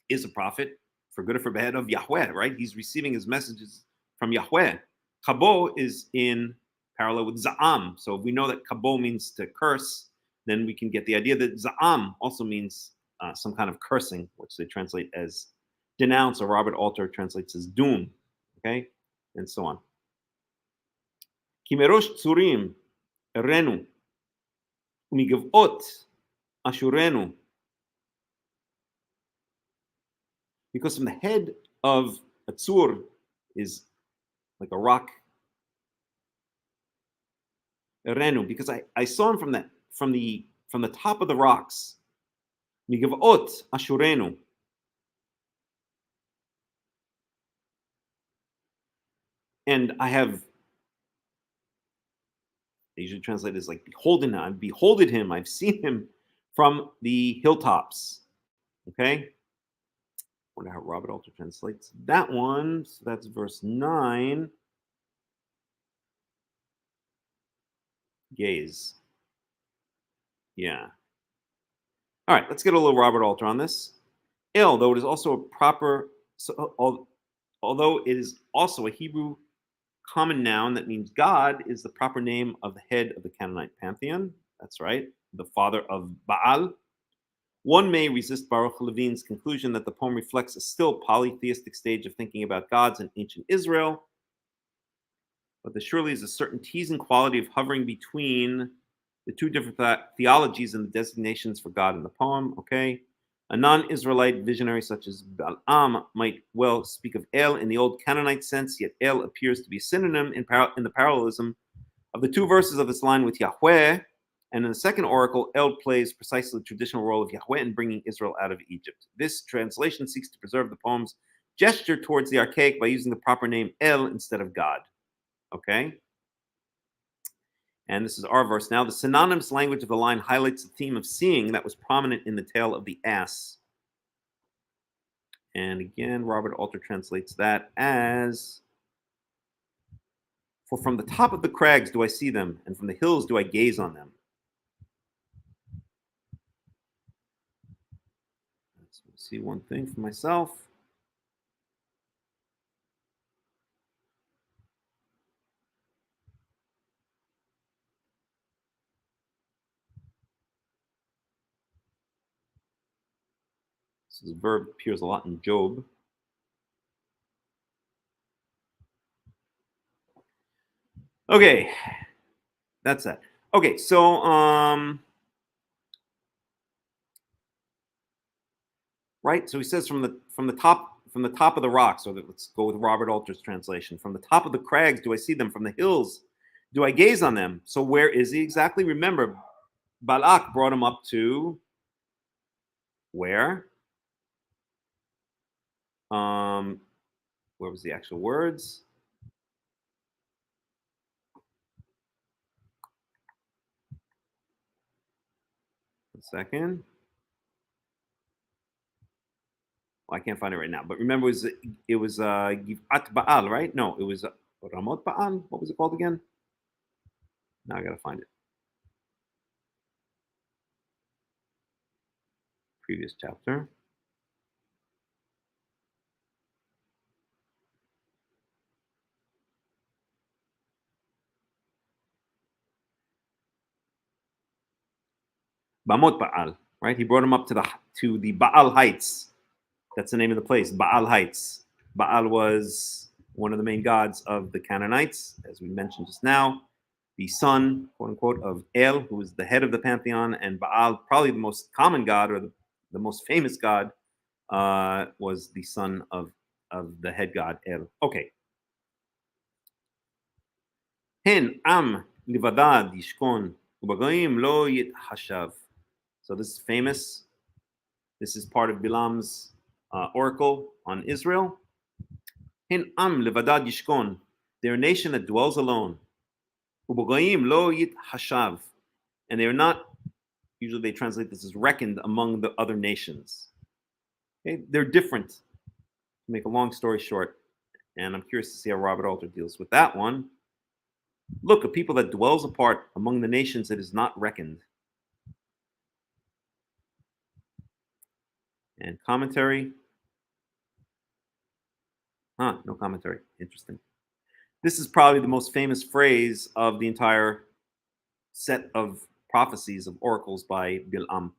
is a prophet, for good or for bad, of Yahweh, right? He's receiving his messages from Yahweh. Kabo is in parallel with Za'am. So if we know that Kabo means to curse, then we can get the idea that Za'am also means some kind of cursing, which they translate as denounce, or Robert Alter translates as doom, okay? And so on. Kimerosh tzurim erenu umigavot ashurenu. Because from the head of a tzur is like a rock. Erenu, because I saw him from the top of the rocks. Migavot ashurenu. And I have, they usually translate as like I've beholded him, I've seen him from the hilltops. Okay? I wonder how Robert Alter translates that one. So that's verse 9. Gaze. Yeah. All right, let's get a little Robert Alter on this. El, though it is also a proper, although it is also a Hebrew common noun that means God, is the proper name of the head of the Canaanite pantheon. That's right, the father of Baal. One may resist Baruch Levine's conclusion that the poem reflects a still polytheistic stage of thinking about gods in ancient Israel, but there surely is a certain teasing quality of hovering between the two different theologies and the designations for God in the poem, okay? A non-Israelite visionary such as Balaam might well speak of El in the old Canaanite sense, yet El appears to be a synonym in the parallelism of the two verses of this line with Yahweh, and in the second oracle, El plays precisely the traditional role of Yahweh in bringing Israel out of Egypt. This translation seeks to preserve the poem's gesture towards the archaic by using the proper name El instead of God, okay? And this is our verse now. The synonymous language of the line highlights the theme of seeing that was prominent in the tale of the ass. And again, Robert Alter translates that as, for from the top of the crags do I see them, and from the hills do I gaze on them. Let's see one thing for myself. This verb appears a lot in Job. Okay, that's that. Okay, so right, so he says from the top of the rocks. So let's go with Robert Alter's translation. From the top of the crags do I see them, from the hills do I gaze on them. So where is he exactly? Remember, Balak brought him up to where? Where was the actual words? second. Well, I can't find it right now, but remember, it was Givat Baal, right? No, it was Ramot Baal. What was it called again? Now I gotta find it. Previous chapter. Bamot Baal, right? He brought him up to the Baal Heights. That's the name of the place, Baal Heights. Baal was one of the main gods of the Canaanites, as we mentioned just now. The son, quote unquote, of El, who is the head of the pantheon, and Baal, probably the most common god or the most famous god, was the son of the head god El. Okay. Hen am livadad yishkon ubagayim lo yithashav. So this is famous. This is part of Bilam's oracle on Israel. Hen am levadad yishkon. They're a nation that dwells alone. Ubogayim lo yithashav. And they are not, usually they translate this as reckoned among the other nations. Okay? They're different. To make a long story short, and I'm curious to see how Robert Alter deals with that one. Look, a people that dwells apart among the nations that is not reckoned. And commentary. No commentary. Interesting. This is probably the most famous phrase of the entire set of prophecies of oracles by Bilam.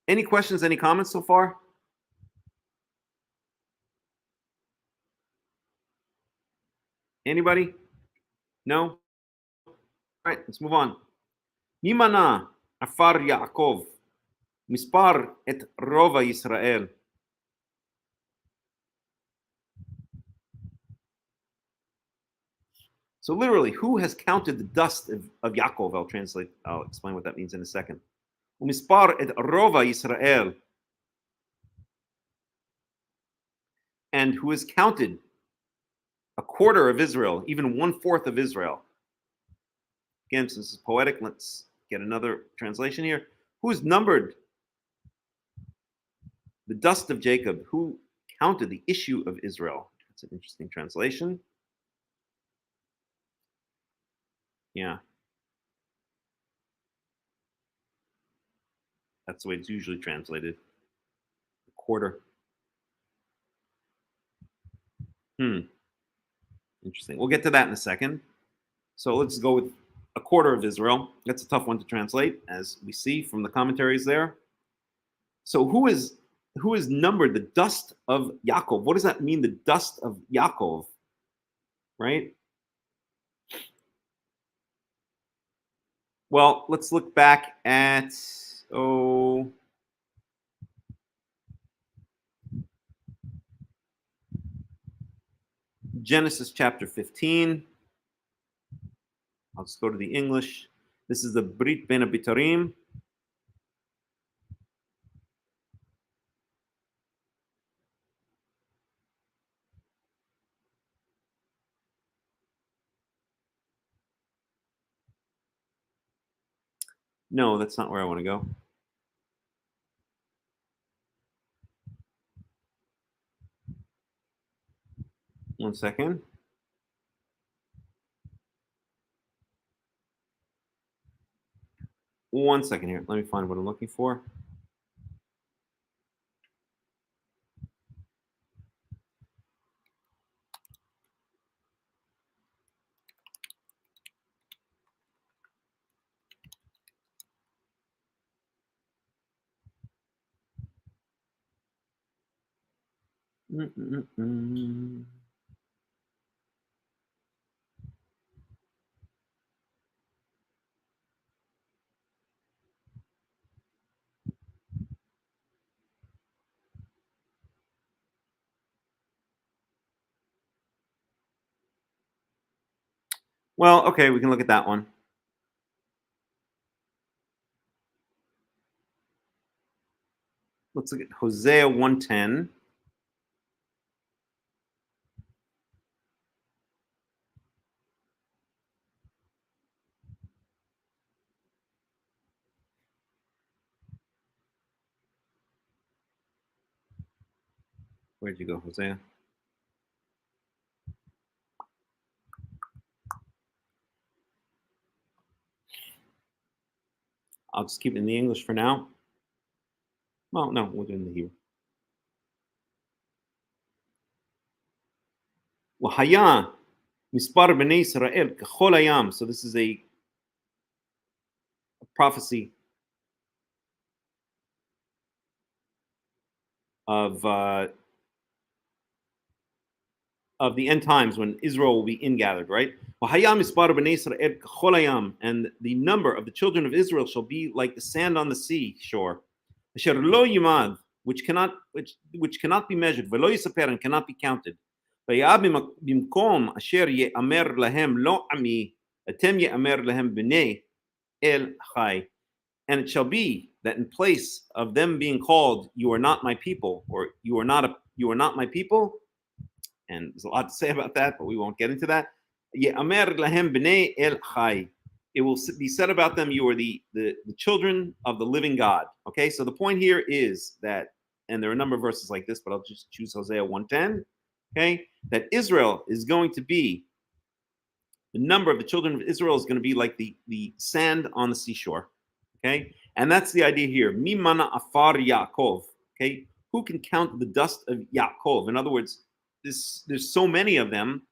Any questions, any comments so far? Anybody? No? All right, let's move on. Mimana afar Yaakov, mispar et rova Yisrael. So literally, who has counted the dust of Yaakov? I'll explain what that means in a second. Mispar et rova Yisrael. And who has counted a quarter of Israel, even 1/4 of Israel. Again, since this is poetic, let's get another translation here. Who has numbered the dust of Jacob? Who counted the issue of Israel? That's an interesting translation. Yeah. That's the way it's usually translated. A quarter. Interesting. We'll get to that in a second. So let's go with a quarter of Israel. That's a tough one to translate, as we see from the commentaries there. So who is numbered the dust of Yaakov? What does that mean, the dust of Yaakov? Right? Well, let's look back at Genesis chapter 15. I'll just go to the English. This is the Brit Ben Abitarim. No, that's not where I want to go. One second. One second here. Let me find what I'm looking for. Well, okay, we can look at that one. Let's look at Hosea 1:10. Where'd you go, Hosea? I'll just keep it in the English for now. Well, no, we'll do it in the Hebrew. وَحَيَا مِسْبَارْ بَنِي إِسْرَائِيل كَخُولَ أَيَّام. So this is a prophecy of the end times when Israel will be ingathered, right? And the number of the children of Israel shall be like the sand on the sea shore, which cannot be measured, and cannot be counted. And it shall be that in place of them being called, you are not my people, or you are not my people, and there's a lot to say about that, but we won't get into that. It will be said about them, you are the children of the living God. Okay, so the point here is that, and there are a number of verses like this, but I'll just choose Hosea 1:10. Okay, that Israel is going to be, the number of the children of Israel is going to be like the sand on the seashore. Okay, and that's the idea here. Mimana afar Yaakov. Okay, who can count the dust of Yaakov? In other words, there's so many of them.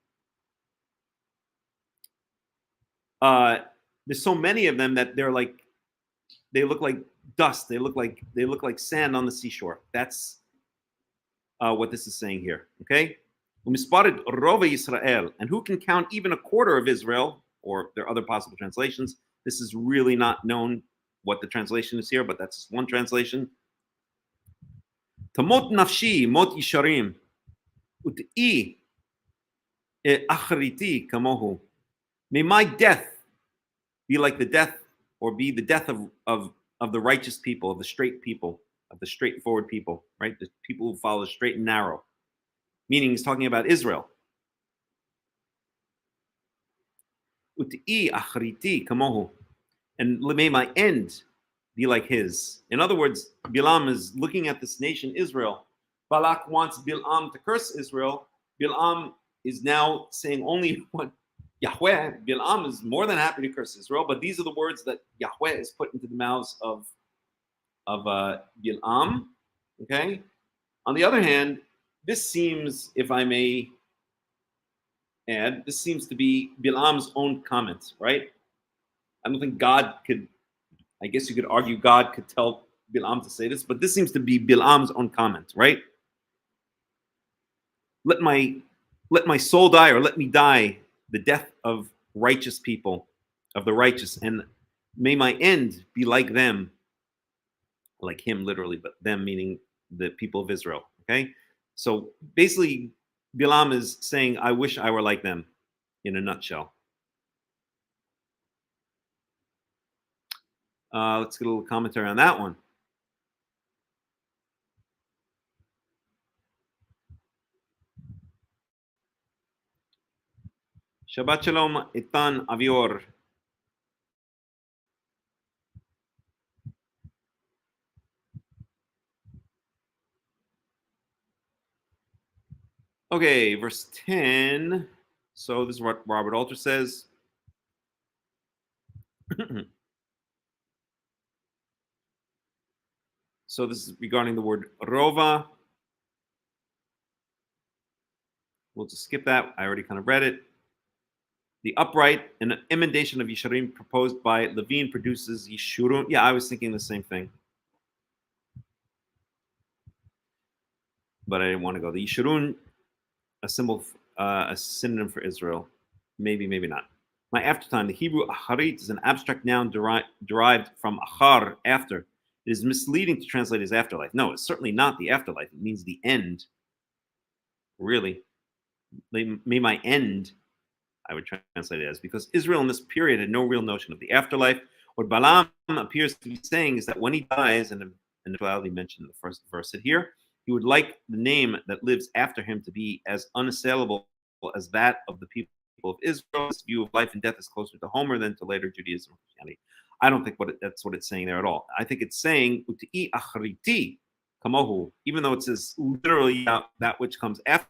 There's so many of them that they look like dust. They look like sand on the seashore. That's what this is saying here. Okay, Israel, and who can count even a quarter of Israel? Or there are other possible translations. This is really not known what the translation is here, but that's one translation. Tamot nafshi mot yisharim ut'i achriti kamohu. May my death be like the death, or be the death of the righteous people, of the straight people, of the straightforward people, right? The people who follow straight and narrow. Meaning he's talking about Israel. Ut'i achriti kamohu. And may my end be like his. In other words, Bilam is looking at this nation, Israel. Balak wants Bilam to curse Israel. Bilam is now saying only what Yahweh. Bilam is more than happy to curse Israel, but these are the words that Yahweh is put into the mouths of Bilam. Okay. On the other hand, this seems, if I may add, this seems to be Bilam's own comment, right? I don't think God could, I guess you could argue God could tell Bilam to say this, but this seems to be Bilam's own comment, right? Let my soul die, or let me die the death of righteous people, of the righteous, and may my end be like them, like him literally, but them meaning the people of Israel, okay? So basically, Bilam is saying, I wish I were like them, in a nutshell. Let's get a little commentary on that one. Shabbat Shalom, Itan Avior. Okay, verse 10. So this is what Robert Alter says. So this is regarding the word rova. We'll just skip that. I already kind of read it. The upright, an emendation of Yisharim proposed by Levine produces Yishurun. Yeah, I was thinking the same thing. But I didn't want to go. The Yishurun, a synonym for Israel. Maybe, maybe not. My aftertime, the Hebrew acharit is an abstract noun derived from achar, after. It is misleading to translate as afterlife. No, it's certainly not the afterlife. It means the end. Really. May my end, I would translate it as, because Israel in this period had no real notion of the afterlife. What Balaam appears to be saying is that when he dies, and he mentioned in the first verse here, he would like the name that lives after him to be as unassailable as that of the people of Israel. This view of life and death is closer to Homer than to later Judaism and Christianity. I don't think that's what it's saying there at all. I think it's saying Uti achriti, kamohu. Even though it says literally that which comes after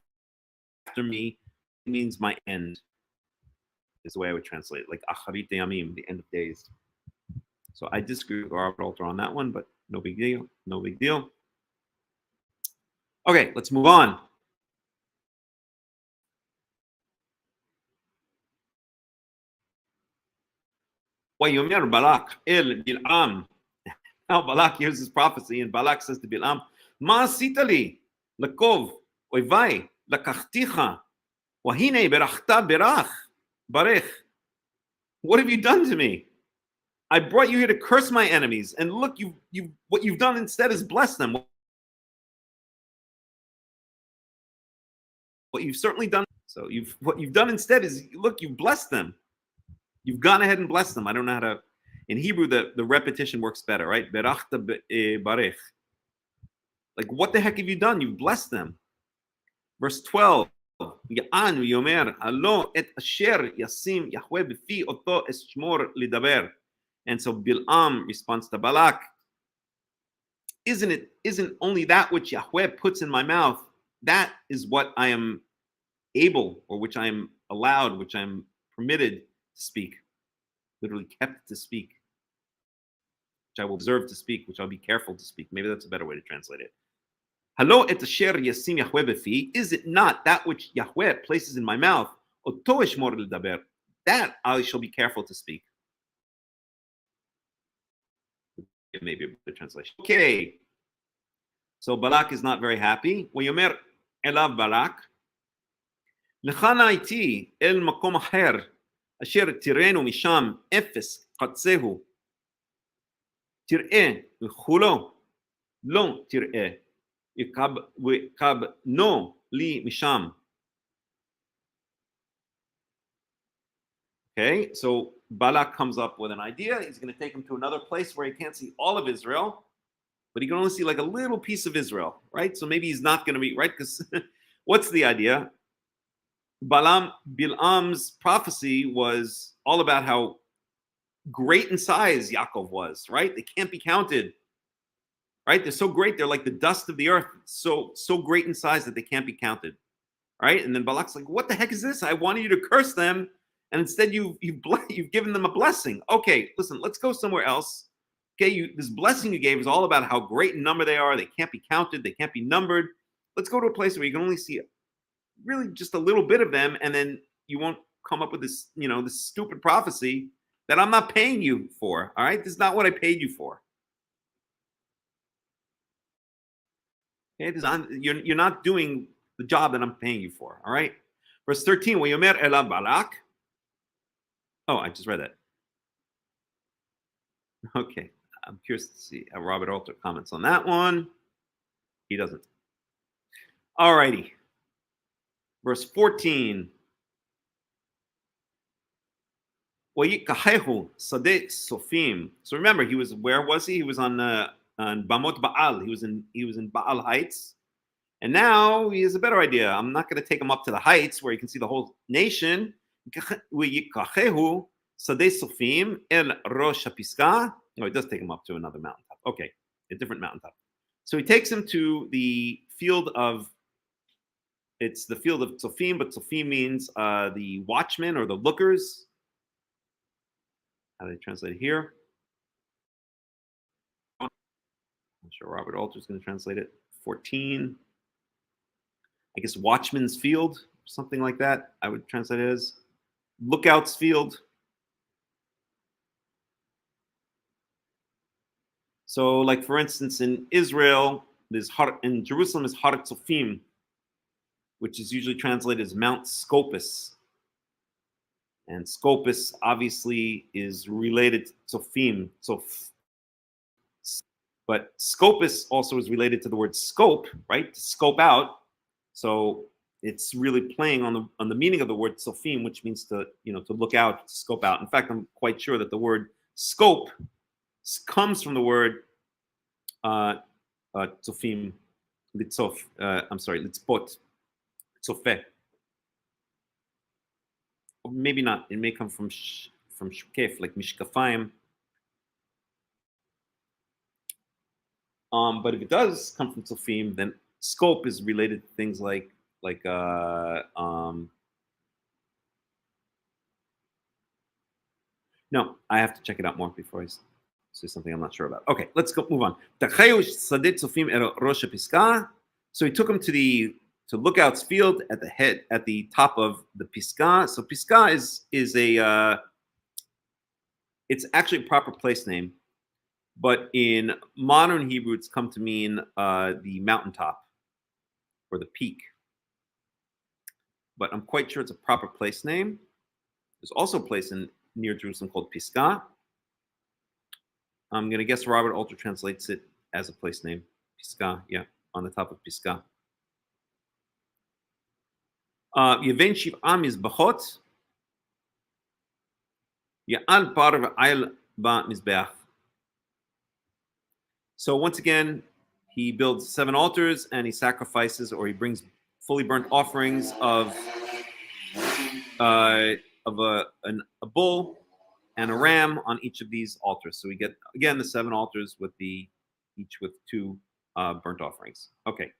me, it means my end, is the way I would translate it. Like acharit yamim, the end of days. So I disagree with Robert Alter on that one, but no big deal. No big deal. Okay, let's move on. Wayomer Balak el Bil'am. Now Balak hears this prophecy, and Balak says to Bil'am, Ma asitali lakov oivai lakachticha wahine berachta berach barech. What have you done to me? I brought you here to curse my enemies, and look, what you've done instead is bless them. What you've certainly done. So what you've done instead is, look, you've blessed them. You've gone ahead and blessed them. I don't know how to. In Hebrew, the repetition works better, right? Berachta barech. Like, what the heck have you done? You've blessed them. Verse 12. Ya'an yomer alo et asher yasim Yahweh b'fi oto eshmor lidaber. And so Bil'am responds to Balak, isn't only that which Yahweh puts in my mouth, that is what I am able, or which I am allowed, which I am permitted to speak, literally kept to speak, which I will observe to speak, which I'll be careful to speak. Maybe that's a better way to translate it. Halo et asher yasim Yahweh b'fi, is it not that which Yahweh places in my mouth, oto eshmor lidaber, that I shall be careful to speak. Maybe a better translation. Okay. So Balak is not very happy. Wayomer elav Balak, Lechana iti el makom acher, asher tirenu misham efes katzehu. Tir'eh v'chulo, lo tir'eh, v'kab no li misham. Okay, so Balak comes up with an idea. He's going to take him to another place where he can't see all of Israel, but he can only see like a little piece of Israel, right? So maybe he's not going to be, right? Because what's the idea? Bilam's prophecy was all about how great in size Yaakov was, right? They can't be counted, right? They're so great. They're like the dust of the earth. So great in size that they can't be counted, right? And then Balak's like, what the heck is this? I wanted you to curse them, and instead you've given them a blessing. Okay, listen, let's go somewhere else. Okay, this blessing you gave is all about how great in number they are. They can't be counted. They can't be numbered. Let's go to a place where you can only see really just a little bit of them, and then you won't come up with this, this stupid prophecy that I'm not paying you for. All right, this is not what I paid you for. Okay, you're not doing the job that I'm paying you for. All right, verse 13. Wayomer elav Balak. Oh, I just read that. Okay, I'm curious to see how Robert Alter comments on that one. He doesn't. All righty. Verse 14. So remember, where was he? He was on Bamot Baal. He was in Baal Heights. And now he has a better idea. I'm not going to take him up to the heights where you can see the whole nation. No, it does take him up to another mountaintop. Okay, a different mountaintop. So he takes him to the field of, it's the field of Tzofim, but Tzofim means the watchmen or the lookers. How do they translate it here? I'm sure Robert Alter is going to translate it. 14. I guess watchman's field, something like that. I would translate it as lookout's field. So, like for instance, in Israel, in Jerusalem is Har Tzofim, which is usually translated as Mount Scopus. And Scopus obviously is related to Tzofim. But Scopus also is related to the word scope, right? To scope out. So it's really playing on the meaning of the word Tzofim, which means to look out, to scope out. In fact, I'm quite sure that the word scope comes from the word Tzofim, Litzot, Litzpot, Tzofeh. Maybe not. It may come from shkef, like mishkafayim. But if it does come from Tzofim, then scope is related to things like no, I have to check it out more before I say something I'm not sure about. Okay, let's go move on. So he took him to Lookout's field at the top of the Pisgah. So Pisgah is a it's actually a proper place name, but in modern Hebrew it's come to mean the mountaintop or the peak. But I'm quite sure it's a proper place name. There's also a place near Jerusalem called Pisgah. I'm going to guess Robert Alter translates it as a place name. Pisgah, yeah, on the top of Pisgah. Yeven Shiv'ah Mizbachot, Ya'al Par V'ayl Ba Mizbeach. So once again, he builds 7 altars and he sacrifices, or he brings fully burnt offerings of a bull and a ram on each of these altars. So we get, again, the 7 altars with each with 2 burnt offerings. Okay.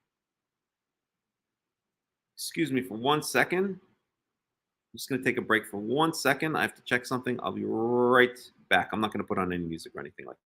Excuse me for 1 second. I'm just going to take a break for 1 second. I have to check something. I'll be right back. I'm not going to put on any music or anything like that.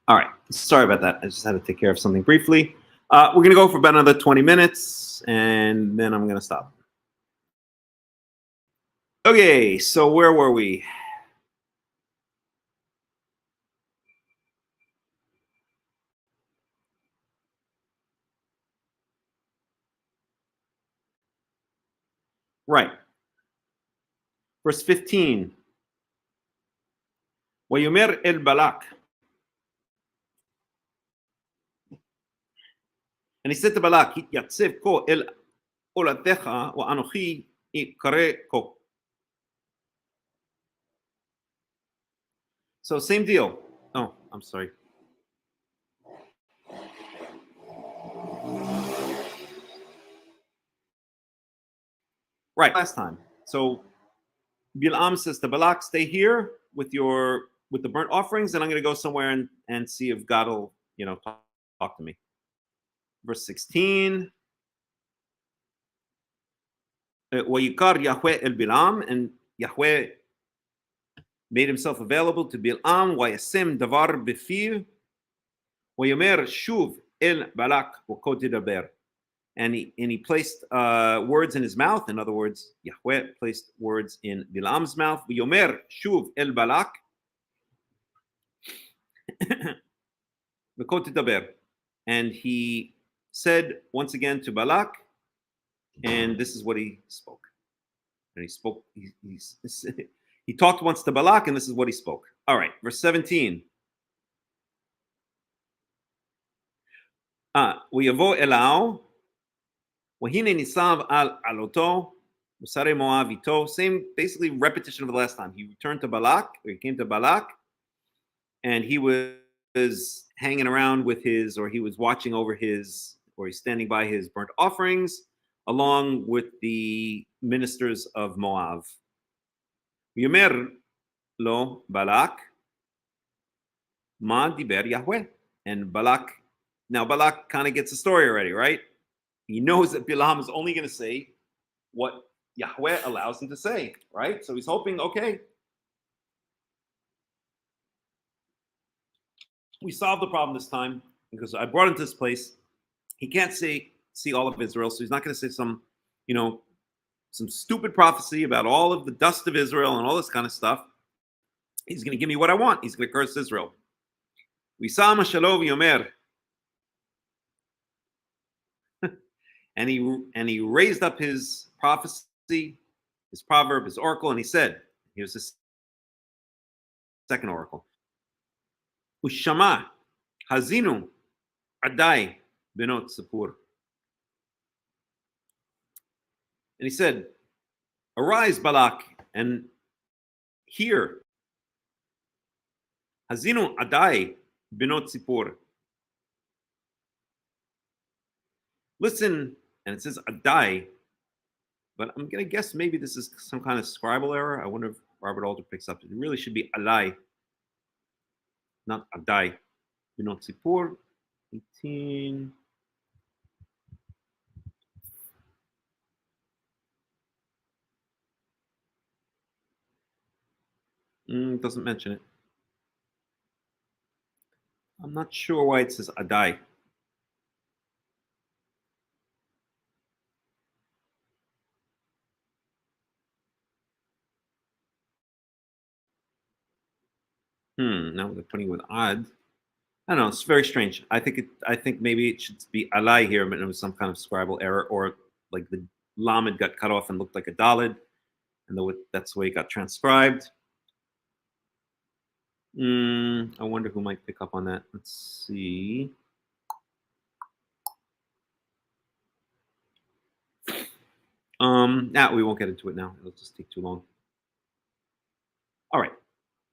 All right, sorry about that. I just had to take care of something briefly. We're going to go for about another 20 minutes, and then I'm going to stop. Okay, so where were we? Right. Verse 15. وَيُمِرْ el-Balak. And he said to Balak, יתייצב כה אל עולתך ואנוכי אקרא כה. So same deal. Oh, I'm sorry. Right, last time. So Bilam says to Balak, stay here with the burnt offerings, and I'm going to go somewhere and see if God will, talk to me. Verse 16. وَيِكَرْ Yahweh el Bilam, and Yahweh made himself available to Bilam, وَيَسِمْ davar بِفِيهِ وَيَمَرْ shuv el Balak وَكَوْ تِدَبَرْ. And he placed words in his mouth. In other words, Yahweh placed words in Bilam's mouth. وَيَمَرْ shuv el Balak وَكَوْ تِدَبَرْ. And he said once again to Balak, and this is what he spoke. And he spoke, he talked once to Balak, and this is what he spoke. All right, verse 17. ויבוא אליו, והנה ניצב על עלותו, ושרי מואב איתו. Same, basically repetition of the last time. He returned to Balak, or he came to Balak, and he was hanging around with his, or he was watching over his, or he's standing by his burnt offerings, along with the ministers of Moab. Yomer lo Balak, ma diber Yahweh. And Balak, now Balak kind of gets the story already, right? He knows that Bilam is only going to say what Yahweh allows him to say, right? So he's hoping, okay, we solved the problem this time because I brought him to this place. He can't see all of Israel, so he's not going to say some stupid prophecy about all of the dust of Israel and all this kind of stuff. He's going to give me what I want. He's going to curse Israel. Wisam Shalov Yomer. And he raised up his prophecy, his proverb, his oracle, and he said, here's this second oracle. Ushama Hazinu Adai Benot Sapur. And he said, arise, Balak, and hear. Hazinu Adai Benot Sipur. Listen, and it says Adai, but I'm going to guess maybe this is some kind of scribal error. I wonder if Robert Alder picks up. It really should be Alai, not Adai. Benot Sipur, 18. Doesn't mention it. I'm not sure why it says Adai. Now they're putting it with Ad. I don't know. It's very strange. I think maybe it should be Alai here, but it was some kind of scribal error, or like the Lamed got cut off and looked like a Daled, and that's the way it got transcribed. I wonder who might pick up on that. Let's see. We won't get into it now. It'll just take too long. All right.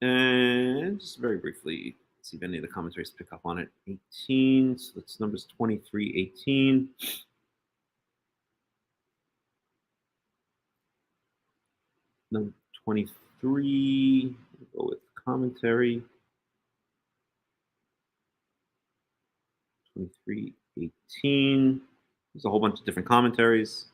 And just very briefly, let's see if any of the commentaries pick up on it. 18, so that's Numbers 23, 18. Number 23, we'll go with commentary. 23, 18. There's a whole bunch of different commentaries.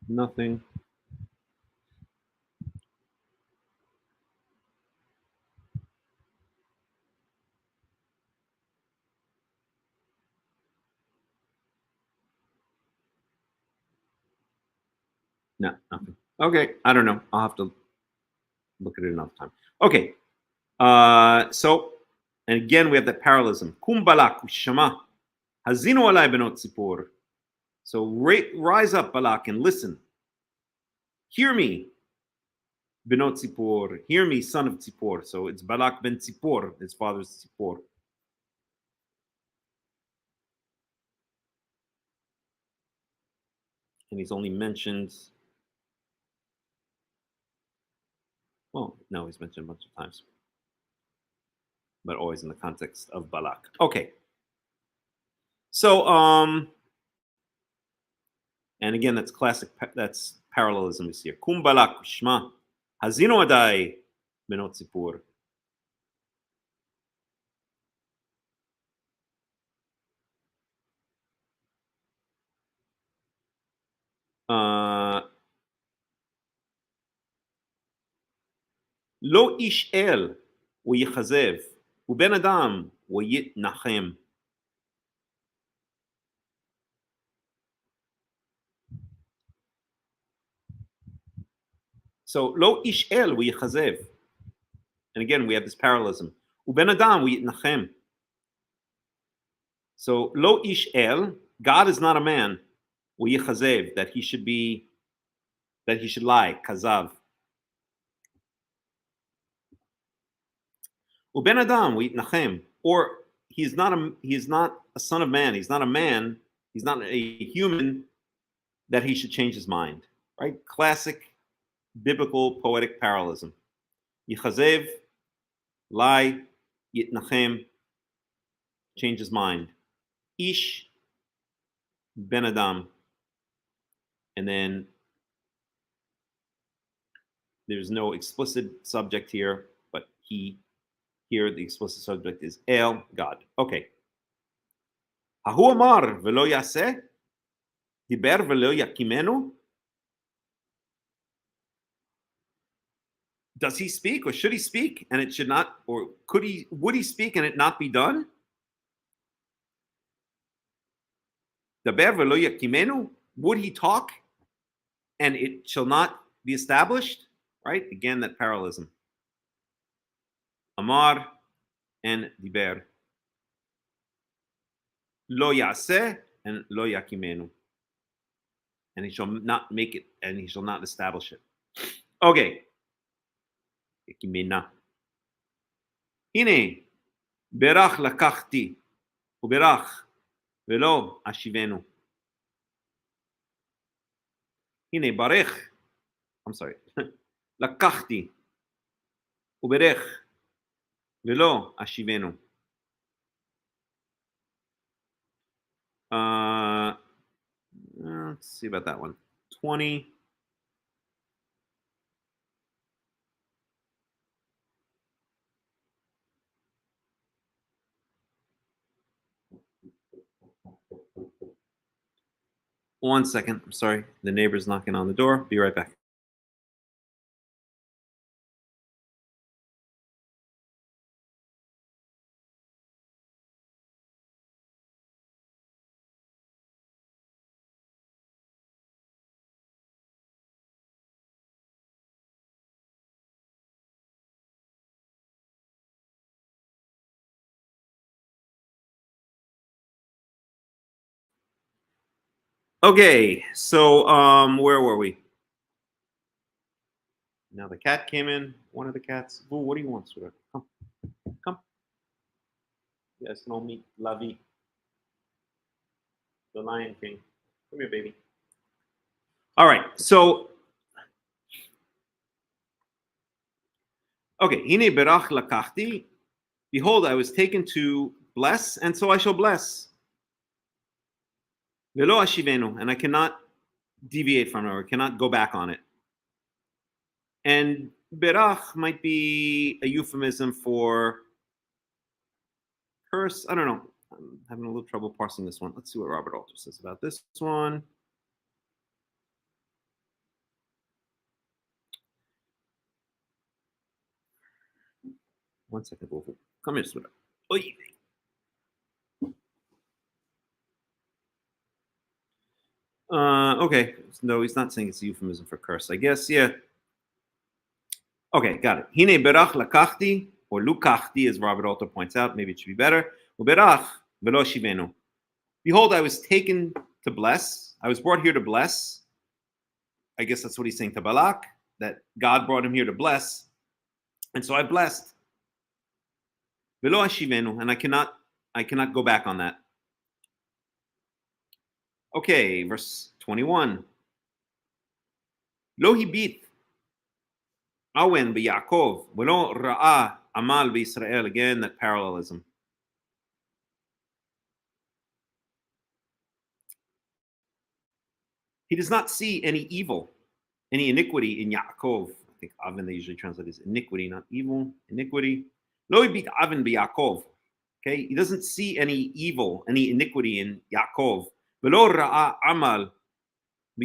Nothing. No, nothing. Okay, I don't know. I'll have to look at it another time. Okay, so, and again, we have that parallelism. Kum Balak Shama Hazinu alai benot Sipor. So rise up, Balak, and listen. Hear me, benot Sipor. Hear me, son of Tzipor. So it's Balak ben Tzipor. His father's Tzipor. And he's only mentioned. Well, no, he's mentioned a bunch of times, but always in the context of Balak. Okay. So, and again, that's classic. That's parallelism is here. Kum Balak Shma Hazino Adai Benot Sipur. לא איש אל הוא יכזב, ובן אדם הוא יתנחם. So, לא איש אל הוא יכזב. And again, we have this parallelism. ובן אדם הוא יתנחם. So, lo ish el, God is not a man. הוא יכזב, that he should lie, kazav. ובן אדם הוא יתנחם, or he is not a son of man. He's not a man. He's not a human that he should change his mind. Right? Classic biblical poetic parallelism. Yichazev, lie, yitnachem, change his mind. Ish, ben adam. And then there's no explicit subject here, but he, here the explicit subject is El, God. Okay. Hahu amar velo yaseh, diber velo yakimenu. Does he speak or should he speak and it should not, or would he speak and it not be done? Daber velo yakimenu, would he talk and it shall not be established? Right? Again, that parallelism. Amar and diber. Lo yaseh and lo yakimenu. And he shall not make it and he shall not establish it. Okay. Yakimena. Hine berach lakachti uberach velo ashivenu. Hine barech. I'm sorry. לקחתי וברך ולא אשיבנו. Let's see about that one. 20. One second. I'm sorry. The neighbor's knocking on the door. Be right back. Okay, so where were we? Now the cat came in. One of the cats. Ooh, what do you want, sweetheart? Come. Yes, no meat, Lavi. The Lion King. Come here, baby. All right, so okay. Hine berach lakachti. Behold, I was taken to bless, and so I shall bless. Velo ashivenu, and I cannot deviate from it or cannot go back on it. And berach might be a euphemism for curse. I don't know. I'm having a little trouble parsing this one. Let's see what Robert Alter says about this one. One second, Wolf. Come here, sweetheart. Oy. Okay. No, he's not saying it's a euphemism for curse. I guess, yeah. Okay, got it. Hine berach lakachti, or lukachti, as Robert Alter points out. Maybe it should be better. Uberach velo shivenu. Behold, I was taken to bless. I was brought here to bless. I guess that's what he's saying to Balak, that God brought him here to bless. And so I blessed. Velo ashivenu, and I cannot go back on that. Okay, verse 21. Lo hibit awen b'Yaakov, velo ra'a amal b'Yisrael. Again, that parallelism. He does not see any evil, any iniquity in Yaakov. I think Avin, they usually translate as iniquity, not evil. Iniquity. Lo hibit Avin b'Yaakov. Okay, he doesn't see any evil, any iniquity in Yaakov. Velo ra'a amal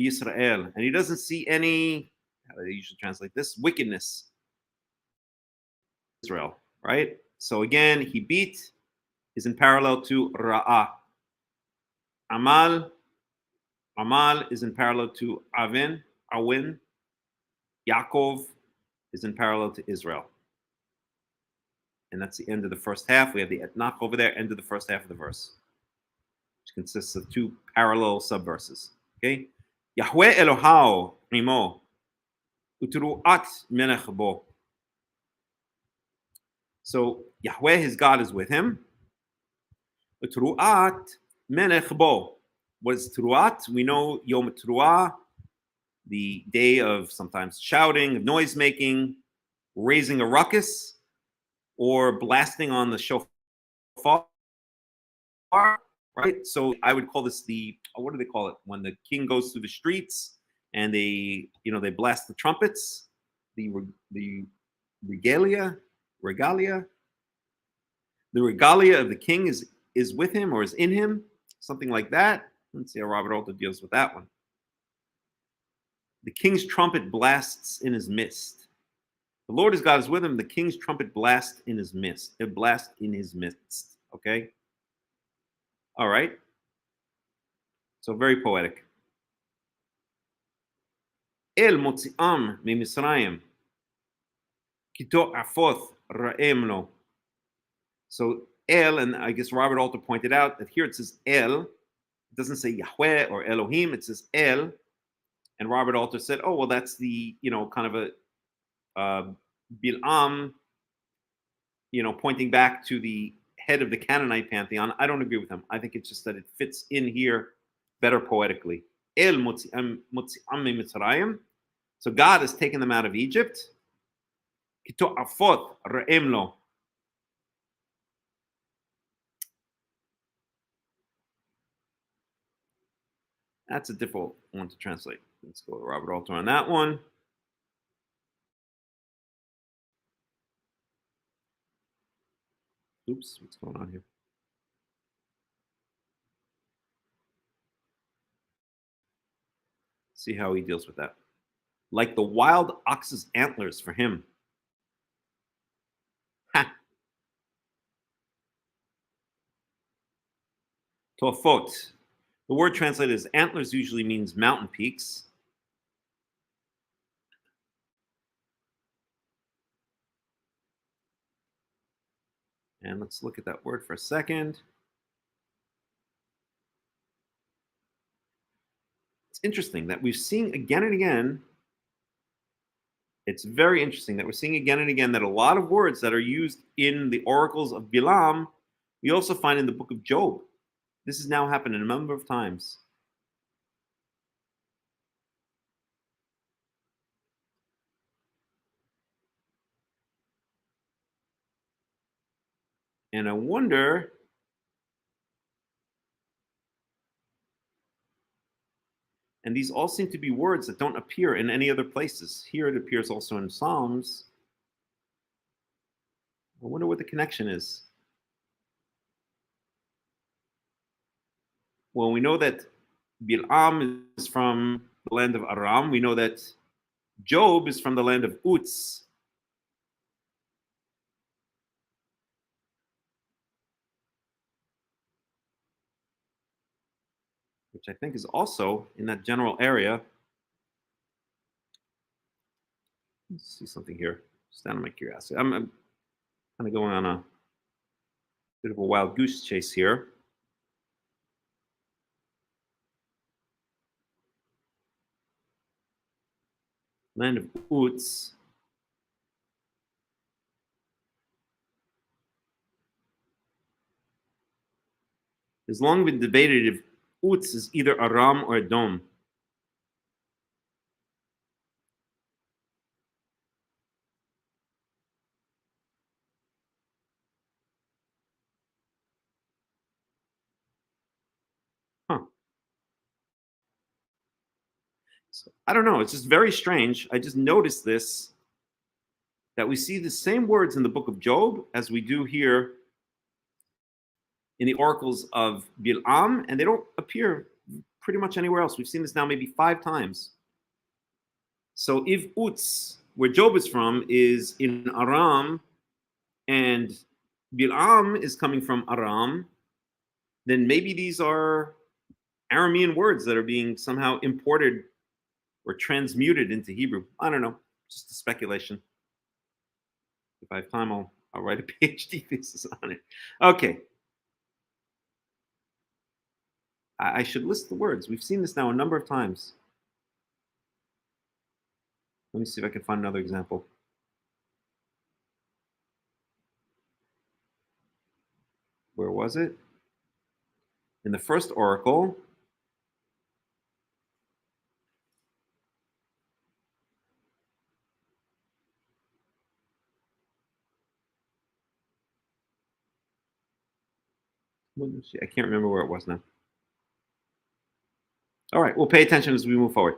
Yisrael, and he doesn't see any, how do they usually translate this, wickedness. Israel, right? So again, he beat is in parallel to Ra'ah. Amal is in parallel to Awin. Yaakov is in parallel to Israel. And that's the end of the first half. We have the etnach over there, end of the first half of the verse, which consists of two parallel subverses. Okay? Yahweh Elohao imo utru'at melech bo. So Yahweh, his God, is with him. Utru'at melech bo. What is tru'at? We know Yom Tru'ah, the day of sometimes shouting, noise making, raising a ruckus, or blasting on the shofar, right? So I would call this the, what do they call it? When the king goes through the streets and they blast the trumpets, the regalia. The regalia of the king is with him or is in him, something like that. Let's see how Robert Alter deals with that one. The king's trumpet blasts in his midst. The Lord his God is with him. The king's trumpet blasts in his midst. It blasts in his midst. Okay. All right. So very poetic. El motzi'am mimisrayim kito afoth ra'em lo. So El, and I guess Robert Alter pointed out that here it says El. It doesn't say Yahweh or Elohim. It says El. And Robert Alter said, oh, well, that's the, kind of a Bil'am, pointing back to the head of the Canaanite pantheon. I don't agree with him. I think it's just that it fits in here better poetically. El motzi'am mitzrayim. So God has taken them out of Egypt. Kito afot re'em lo. That's a difficult one to translate. Let's go to Robert Alter on that one. Oops, what's going on here? See how he deals with that. Like the wild ox's antlers for him. Ha. Tofot. The word translated as antlers usually means mountain peaks. And let's look at that word for a second. It's interesting that we've seen again and again. It's very interesting that we're seeing again and again that a lot of words that are used in the oracles of Bilam, we also find in the book of Job. This has now happened a number of times. And I wonder, and these all seem to be words that don't appear in any other places. Here it appears also in Psalms. I wonder what the connection is. Well, we know that Bil'am is from the land of Aram. We know that Job is from the land of Uz. Which I think is also in that general area. Let's see something here. Just out of my curiosity. I'm kind of going on a bit of a wild goose chase here. Land of Uz. It's long been debated if Uz is either Aram or Edom. So, I don't know. It's just very strange. I just noticed this, that we see the same words in the book of Job as we do here in the oracles of Bil'am, and they don't appear pretty much anywhere else. We've seen this now maybe 5 times. So if Utz, where Job is from, is in Aram, and Bil'am is coming from Aram, then maybe these are Aramean words that are being somehow imported or transmuted into Hebrew. I don't know, just a speculation. If I have time, I'll write a PhD thesis on it. Okay. I should list the words. We've seen this now a number of times. Let me see if I can find another example. Where was it? In the first oracle. I can't remember where it was now. All right, we'll pay attention as we move forward.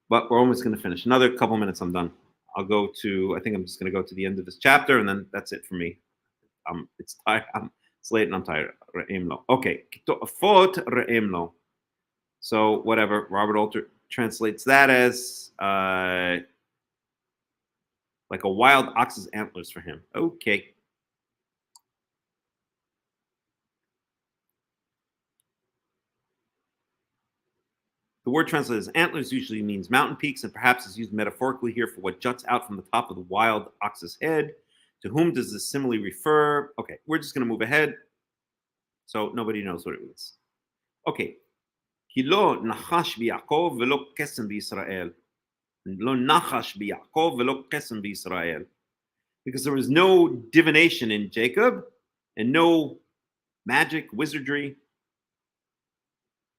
But we're almost going to finish. Another couple minutes, I'm done. I'll go to, I think I'm just going to go to the end of this chapter, and then that's it for me. It's tired. It's late and I'm tired. Okay. So whatever. Robert Alter translates that as like a wild ox's antlers for him. Okay. The word translated as antlers usually means mountain peaks, and perhaps is used metaphorically here for what juts out from the top of the wild ox's head. To whom does this simile refer? Okay, we're just going to move ahead. So nobody knows what it means. Okay. Lo nachash b'Yaakov v'lo kesem b'Yisrael. Lo nachash b'Yaakov v'lo kesem b'Yisrael. Because there was no divination in Jacob and no magic, wizardry.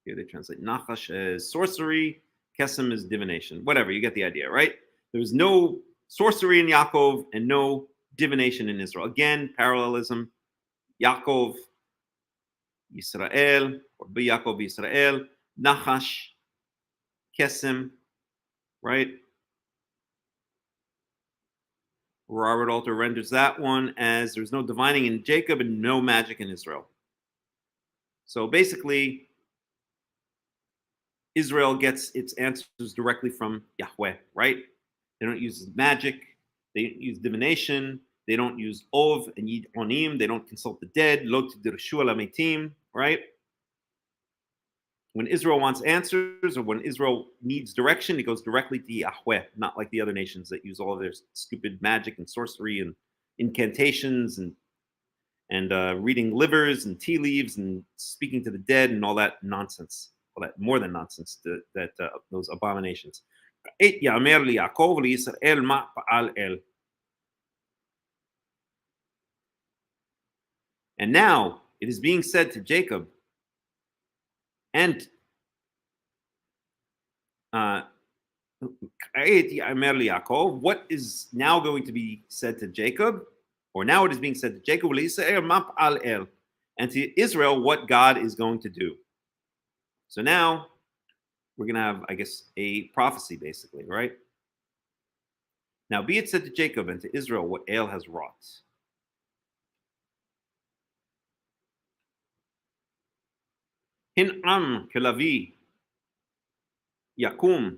Here they translate nachash as sorcery, kesem is divination. Whatever, you get the idea, right? There was no sorcery in Yaakov and no divination in Israel. Again, parallelism. Yaakov, Yisrael, or Yaakov, Yisrael, nachash, kesem, right? Robert Alter renders that one as there's no divining in Jacob and no magic in Israel. So basically, Israel gets its answers directly from Yahweh, right? They don't use magic. They don't use divination. They don't use Ov and Yid Onim. They don't consult the dead. Lo tidirshu al hametim, right? When Israel wants answers or when Israel needs direction, it goes directly to Yahweh, not like the other nations that use all of their stupid magic and sorcery and incantations and reading livers and tea leaves and speaking to the dead and all that nonsense. Well, that more than nonsense, those abominations. And now it is being said to Jacob and what is now going to be said to Jacob, or now it is being said to Jacob, and to Israel what God is going to do. So now we're going to have, I guess, a prophecy basically, right? Now be it said to Jacob and to Israel what El has wrought. Hin am kelavi yakum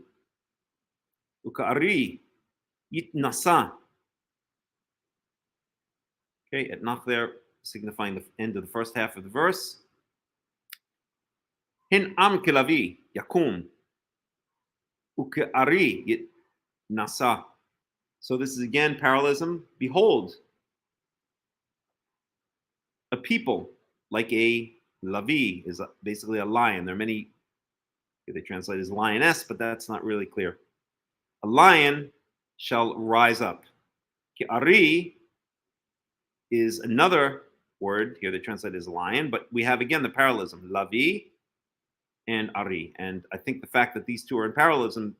ukari yitnasa. Okay, at nach there signifying the end of the first half of the verse. Hin am kelavi yakum ukari yitnasa. So this is again parallelism. Behold, a people like a Lavi is basically a lion. There are many, they translate as lioness, but that's not really clear. A lion shall rise up. Ari is another word. Here they translate as lion, but we have again the parallelism, Lavi and Ari. And I think the fact that these two are in parallelism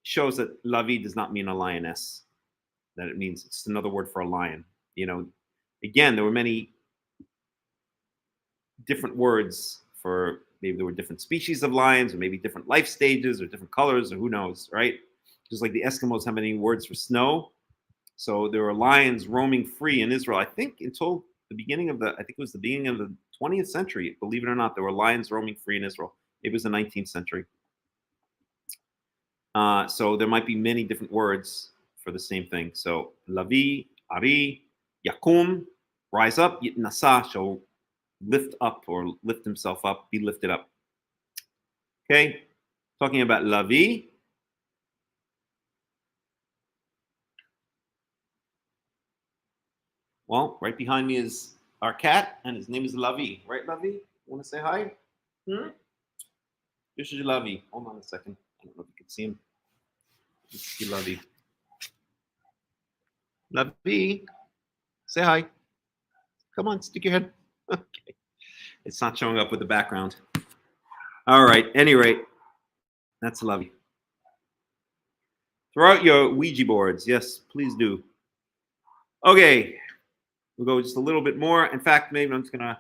shows that Lavi does not mean a lioness, that it means it's another word for a lion. You know, again, there were many different words for, maybe there were different species of lions or maybe different life stages or different colors or who knows, right? Just like the Eskimos have many words for snow. So there were lions roaming free in Israel, I think until the beginning of the 20th century, believe it or not, there were lions roaming free in Israel. It was the 19th century. So there might be many different words for the same thing. So Lavi, Ari, Yakum, rise up, Yitnasa, shall lift up or lift himself up, be lifted up. Okay, talking about Lavi. Well, right behind me is our cat, and his name is Lavi. Right, Lavi? You want to say hi? This is Lavi. Hold on a second. I don't know if you can see him. This is Lavi. Lavi, say hi. Come on, stick your head. Okay. It's not showing up with the background. All right. Any rate, that's Lavi. Throw out your Ouija boards. Yes, please do. Okay. We'll go just a little bit more. In fact, maybe I'm just going to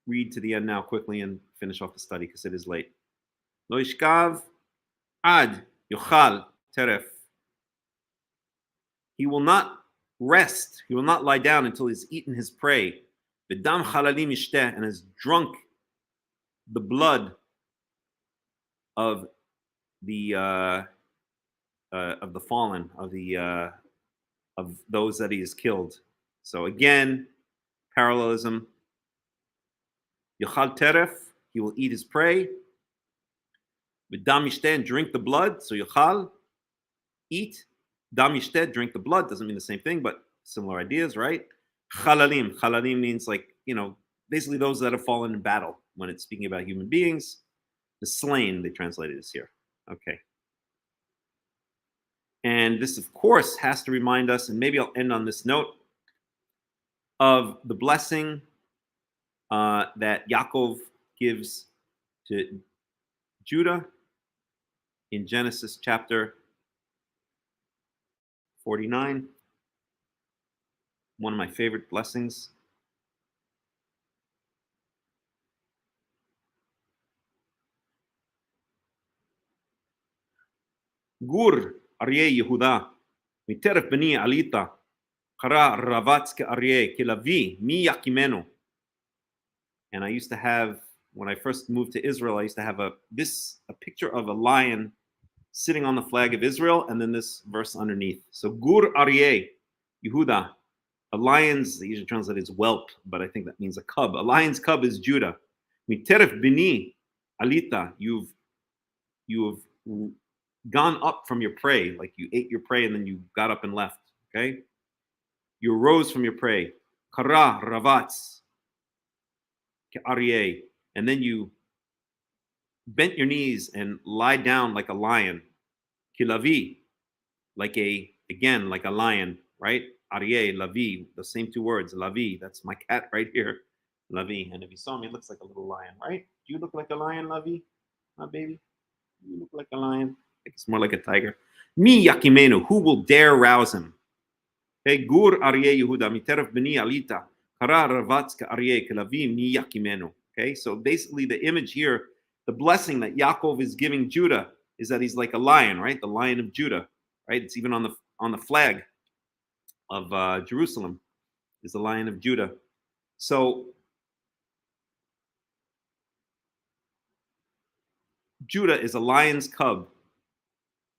read to the end now quickly and finish off the study because it is late. Lo yishkav ad yochal teref. He will not rest. He will not lie down until he's eaten his prey. B'dam chalalim yishteh, and has drunk the blood of the fallen, of those that he has killed. So again, parallelism. Yochal teref, he will eat his prey. B'dam yishteh, and drink the blood. So yochal, eat. Dam yishteh, drink the blood, doesn't mean the same thing, but similar ideas, right? Chalalim. Chalalim means basically those that have fallen in battle. When it's speaking about human beings, the slain, they translated this here. Okay. And this, of course, has to remind us, and maybe I'll end on this note, of the blessing that Yaakov gives to Judah in Genesis chapter 49. One of my favorite blessings. Gur Aryeh Yehuda, miteref bani alita, kara ravatz ke Aryeh, kilavi mi yakimenu. And I used to have, when I first moved to Israel, I used to have a picture of a lion sitting on the flag of Israel, and then this verse underneath. So Gur Aryeh Yehuda, a lion's, they usually translate as whelp, but I think that means a cub. A lion's cub is Judah. Miteref bini alita, you've gone up from your prey, like you ate your prey and then you got up and left. Okay, you arose from your prey. Kara ravatz ke Aryeh, and then you bent your knees and lied down like a lion. Kilavi, like a lion, right? Aryeh, Lavi, the same two words. Lavi, that's my cat right here. Lavi. And if you saw me, it looks like a little lion, right? Do you look like a lion, Lavi? My baby? You look like a lion. It's more like a tiger. Mi yakimenu, who will dare rouse him? Okay, Gur Aryeh Yehuda, miteref bini alita, kara ravatz ke Aryeh, Lavi mi yakimenu. Okay, so basically the image here, the blessing that Yaakov is giving Judah is that he's like a lion, right? The Lion of Judah, right? It's even on the flag of Jerusalem is the Lion of Judah. So Judah is a lion's cub.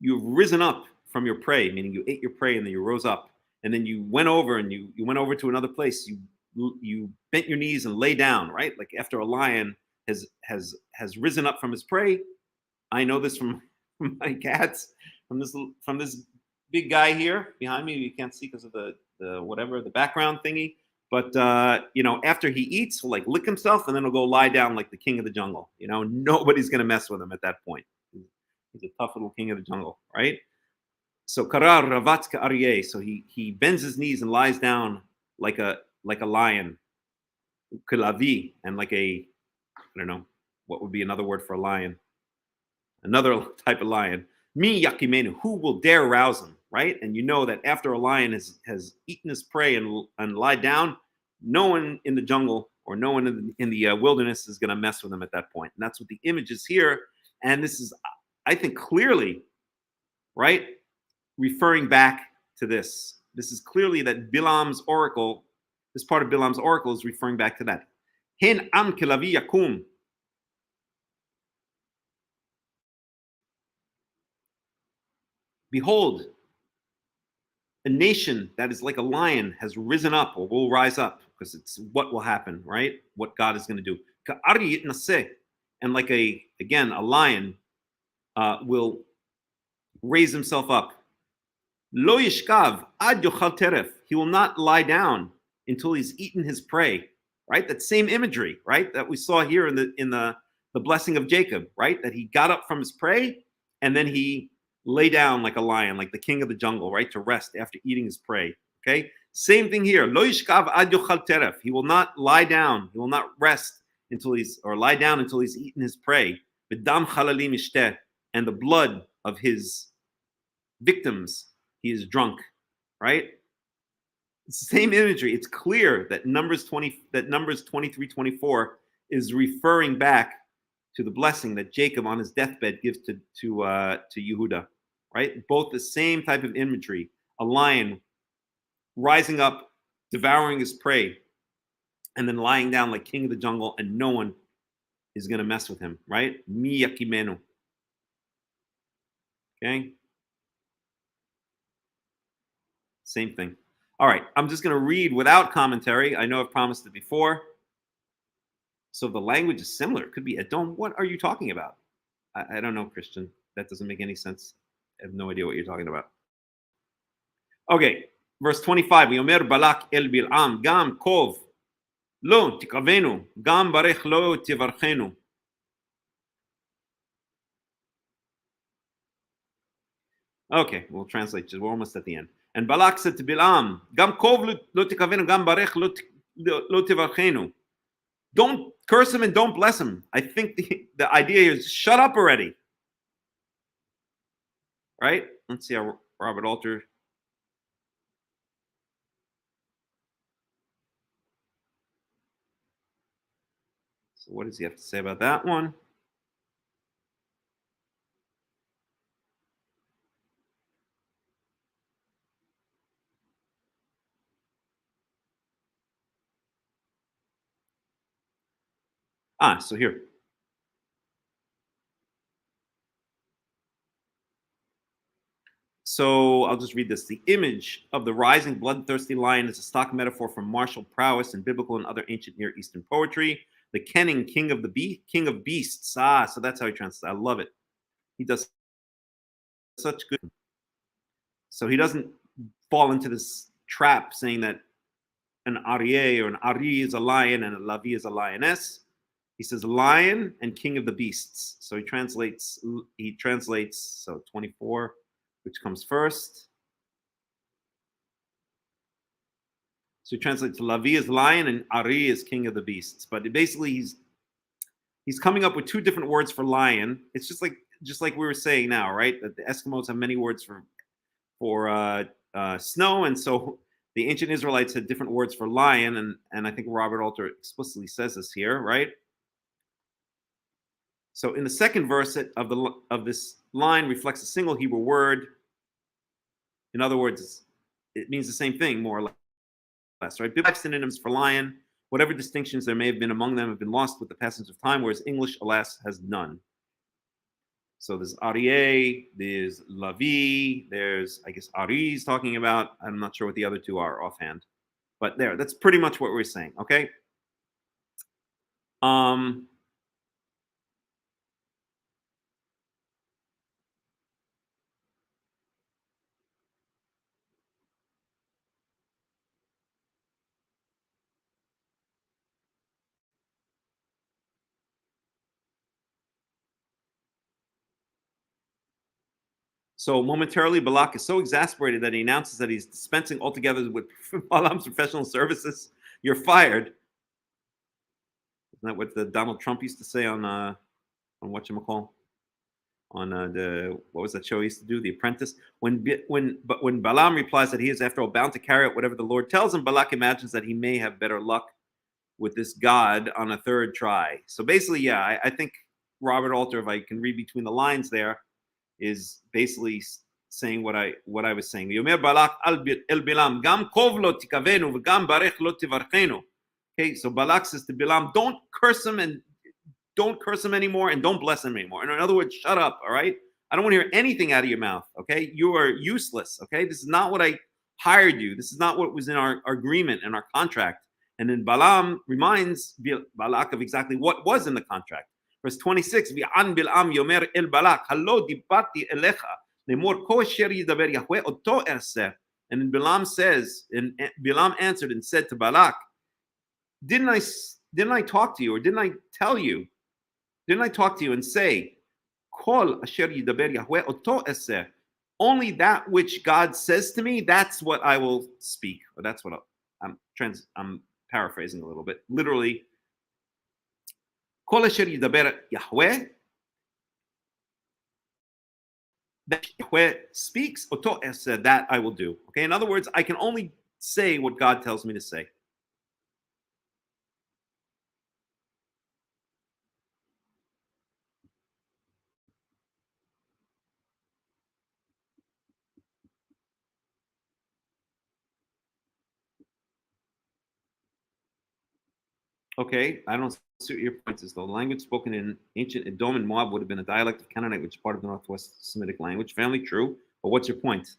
You've risen up from your prey, meaning you ate your prey and then you rose up, and then you went over and you went over to another place. You bent your knees and lay down, right? Like after a lion has risen up from his prey. I know this from my cats, from this big guy here behind me. You can't see because of the background thingy. But after he eats, he'll like lick himself and then he'll go lie down like the king of the jungle. Nobody's gonna mess with him at that point. He's a tough little king of the jungle, right? So karar ravatz ke Aryeh. So he bends his knees and lies down like a lion. Kilavi, and like I don't know what would be another word for a lion. Another type of lion. Mi yakimenu, who will dare rouse him, right? And you know that after a lion has eaten his prey and lied down, no one in the jungle or no one in the wilderness is going to mess with him at that point. And that's what the image is here. And this is, I think, clearly, right, referring back to this. This is clearly that Bilam's oracle, this part of Bilam's oracle is referring back to that. Hen am kilavi yakum. behold, a nation that is like a lion has risen up or will rise up, because it's what will happen, right? What God is going to do. And like a lion will raise himself up. Lo yishkav ad yochal teref. He will not lie down until he's eaten his prey. Right? That same imagery, right? That we saw here in the blessing of Jacob, right? That he got up from his prey and then he lay down like a lion, like the king of the jungle, right? To rest after eating his prey. Okay? Same thing here. Lo yishkav ad yochal teref. He will not lie down. He will not rest until he's eaten his prey. B'dam chalalim ishteh. And the blood of his victims, he is drunk, right? It's the same imagery. It's clear that Numbers 23-24 is referring back to the blessing that Jacob on his deathbed gives to Yehuda, right? Both the same type of imagery: a lion rising up, devouring his prey, and then lying down like king of the jungle, and no one is going to mess with him, right? Mi yakimenu. Okay. Same thing. All right, I'm just going to read without commentary. I know I've promised it before. So the language is similar. It could be Edom. What are you talking about? I don't know, Christian. That doesn't make any sense. I have no idea what you're talking about. Okay, verse 25. Yomer Balak el Bil'am, gam kov lo tikavenu, gam barech lo tivarchenu. Okay, we'll translate. We're almost at the end. And Balak said to Bilam, Gam kov lo tikavenu, gam barech lo tivarchenu. Don't curse him and don't bless him. I think the idea here is shut up already. Right? Let's see how Robert Alter. So what does he have to say about that one? So here. So I'll just read this. The image of the rising bloodthirsty lion is a stock metaphor for martial prowess in biblical and other ancient Near Eastern poetry. The Kenning, king of beasts. So that's how he translates. I love it. He does such good. So he doesn't fall into this trap saying that an aryeh or an ari is a lion and a lavi is a lioness. He says lion and king of the beasts. So he translates so 24, which comes first. So he translates lavi as lion and ari is king of the beasts. But basically he's coming up with two different words for lion. It's just like we were saying now, right? That the Eskimos have many words for snow, and so the ancient Israelites had different words for lion, and I think Robert Alter explicitly says this here, right? So in the second verse of this line reflects a single Hebrew word. In other words, it means the same thing, more or less, right? Biblical synonyms for lion, whatever distinctions there may have been among them, have been lost with the passage of time, whereas English, alas, has none. So there's Aryeh, there's Lavi, there's, I guess, Ari is talking about. I'm not sure what the other two are offhand. But that's pretty much what we're saying, okay? So momentarily, Balak is so exasperated that he announces that he's dispensing altogether with Balaam's professional services. You're fired. Isn't that what the Donald Trump used to say on whatchamacall? On what was that show he used to do, The Apprentice? When Balaam replies that he is, after all, bound to carry out whatever the Lord tells him, Balak imagines that he may have better luck with this God on a third try. So basically, yeah, I think Robert Alter, if I can read between the lines there, is basically saying what I was saying. Yomer Balak el Bilam, gam kov lo tikavenu v'gam barech lo tivarchenu. Okay, so Balak says to Bilam, don't curse him anymore, and don't bless him anymore. And in other words, shut up, all right? I don't want to hear anything out of your mouth. Okay, you are useless. Okay, this is not what I hired you. This is not what was in our agreement and our contract. And then Balaam reminds Balak of exactly what was in the contract. Verse 26, V'an Bilam yomer el Balak, halo dibarti elecha, lemor ko asher yidaber Yahweh oto erseh. And then Balaam says, and Balaam answered and said to Balak, didn't I talk to you, or didn't I tell you? Didn't I talk to you and say, Kol asher yidaber Yahweh oto erseh? Only that which God says to me, that's what I will speak. Or that's what I'm paraphrasing a little bit. Literally, Kol asher yidaber Yahweh, that Yahweh speaks, oto erseh, that I will do. Okay, in other words, I can only say what God tells me to say. Okay, I don't see what your point is, though. The language spoken in ancient Edom and Moab would have been a dialect of Canaanite, which is part of the Northwest Semitic language. Family, true. But what's your point?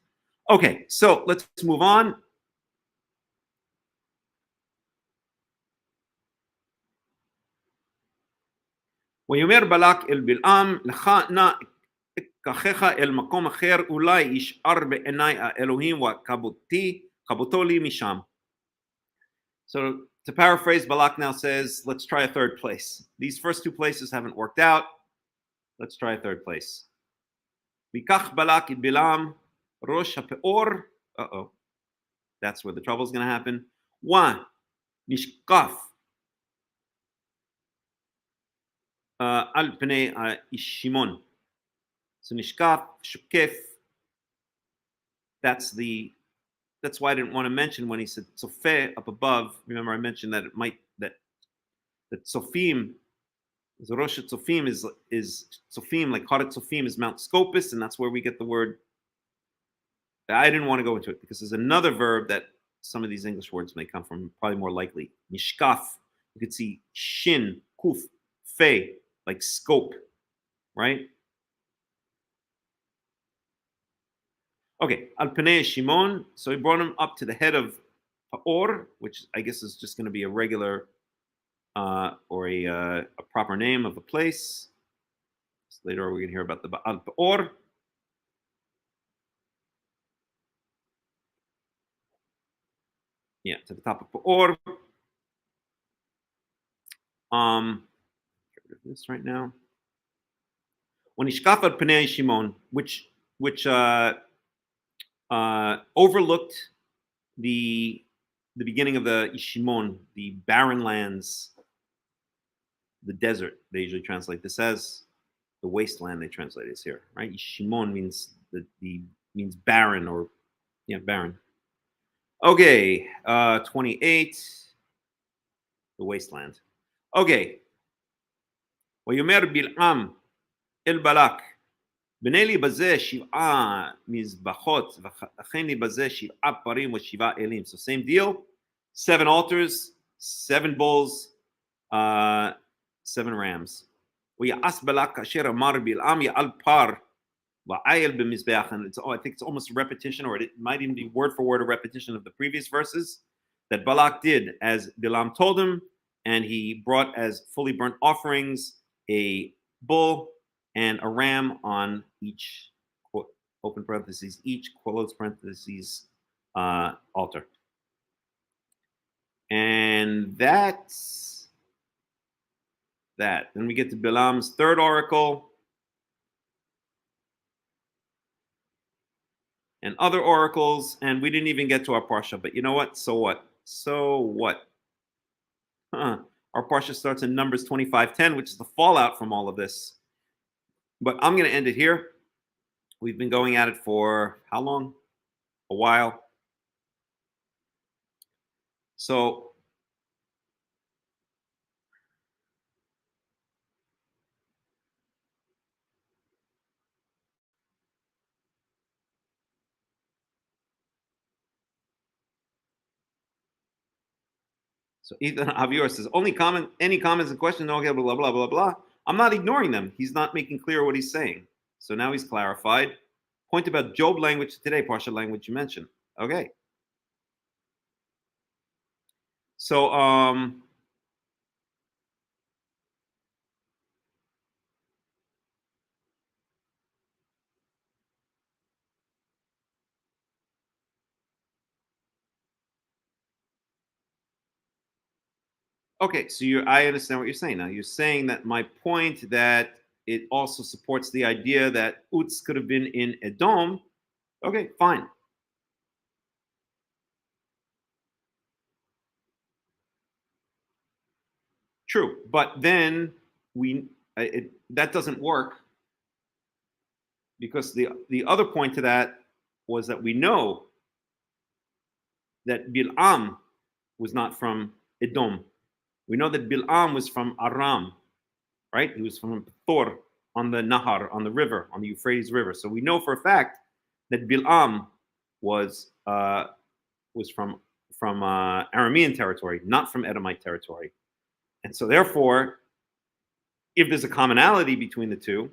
Okay, so let's move on. ויאמר בלק אל בלעם, לך נא אקחך אל מקום אחר, אולי ישאר בעיני האלוהים וכבותו לי משם. So to paraphrase, Balak now says, let's try a third place. These first two places haven't worked out. Let's try a third place. ויקח בלק את בלעם ראש הפאור. Uh-oh. That's where the trouble is going to happen. One, נשקף על פני איש שמעון. So nishkaf, shukif, that's why I didn't want to mention when he said Sofeh up above. Remember, I mentioned that that Sofim, the Rosh Sofim is Sofim, like Karat Sofim is Mount Scopus, and that's where we get the word. I didn't want to go into it because there's another verb that some of these English words may come from, probably more likely. Nishkaf, you could see shin, kuf, fe, like scope, right? Okay, Al Pnei Shimon. So he brought him up to the head of Paor, which I guess is just going to be a regular or a proper name of a place. So later we're going to hear about the Baal Paor. Yeah, to the top of Paor. Get rid of this right now. When Ishkaf Al Pnei Shimon, which overlooked the beginning of the Ishimon, the barren lands, the desert. They usually translate this as the wasteland. They translate this here, right? Ishimon means means barren, or barren. Okay, 28, the wasteland. Okay. ויאמר בלעם אל בלק, בנה לי בזה 7 מזבחות, וכן לי בזה 7 פרים ו7 אלים. So same deal, 7 altars, 7 bulls, 7 rams. ויעש בלק כאשר אמר בלעם יעל פר ועייל במזבח. And I think it's almost a repetition, or it might even be word for word a repetition of the previous verses, that Balak did as Bilam told him, and he brought as fully burnt offerings a bull and a ram on each, open parentheses, each, close parentheses, altar. And that's that. Then we get to Bilam's third oracle and other oracles, and we didn't even get to our parsha, but you know what? So what? So what? Our parsha starts in Numbers 25:10, which is the fallout from all of this. But I'm going to end it here. We've been going at it for how long? A while. So Ethan Javier says, any comments and questions? No, okay, blah, blah, blah, blah, blah. I'm not ignoring them. He's not making clear what he's saying. So now he's clarified. Point about Job language today, Parsha language you mentioned. Okay. So okay, so I understand what you're saying now. You're saying that my point that it also supports the idea that Utz could have been in Edom. Okay, fine. True, but then that doesn't work because the other point to that was that we know that Bil'am was not from Edom. We know that Bil'am was from Aram, right? He was from Thor on the Nahar, on the river, on the Euphrates River. So we know for a fact that Bil'am was from Aramean territory, not from Edomite territory. And so therefore, if there's a commonality between the two,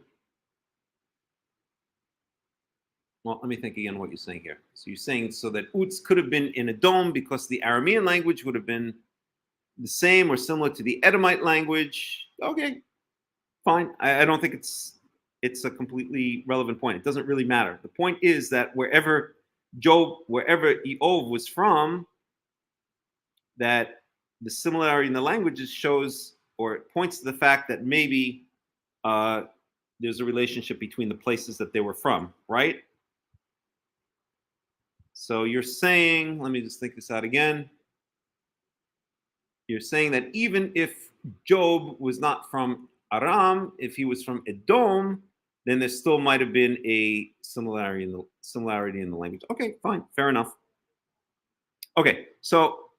well, let me think again what you're saying here. So you're saying so that Utz could have been in Edom because the Aramean language would have been the same or similar to the Edomite language. Okay, fine. I don't think it's a completely relevant point. It doesn't really matter. The point is that wherever Eov was from, that the similarity in the languages shows or points to the fact that maybe there's a relationship between the places that they were from, right? So you're saying, let me just think this out again. You're saying that even if Job was not from Aram, if he was from Edom, then there still might have been a similarity in the language. Okay, fine, fair enough. Okay, so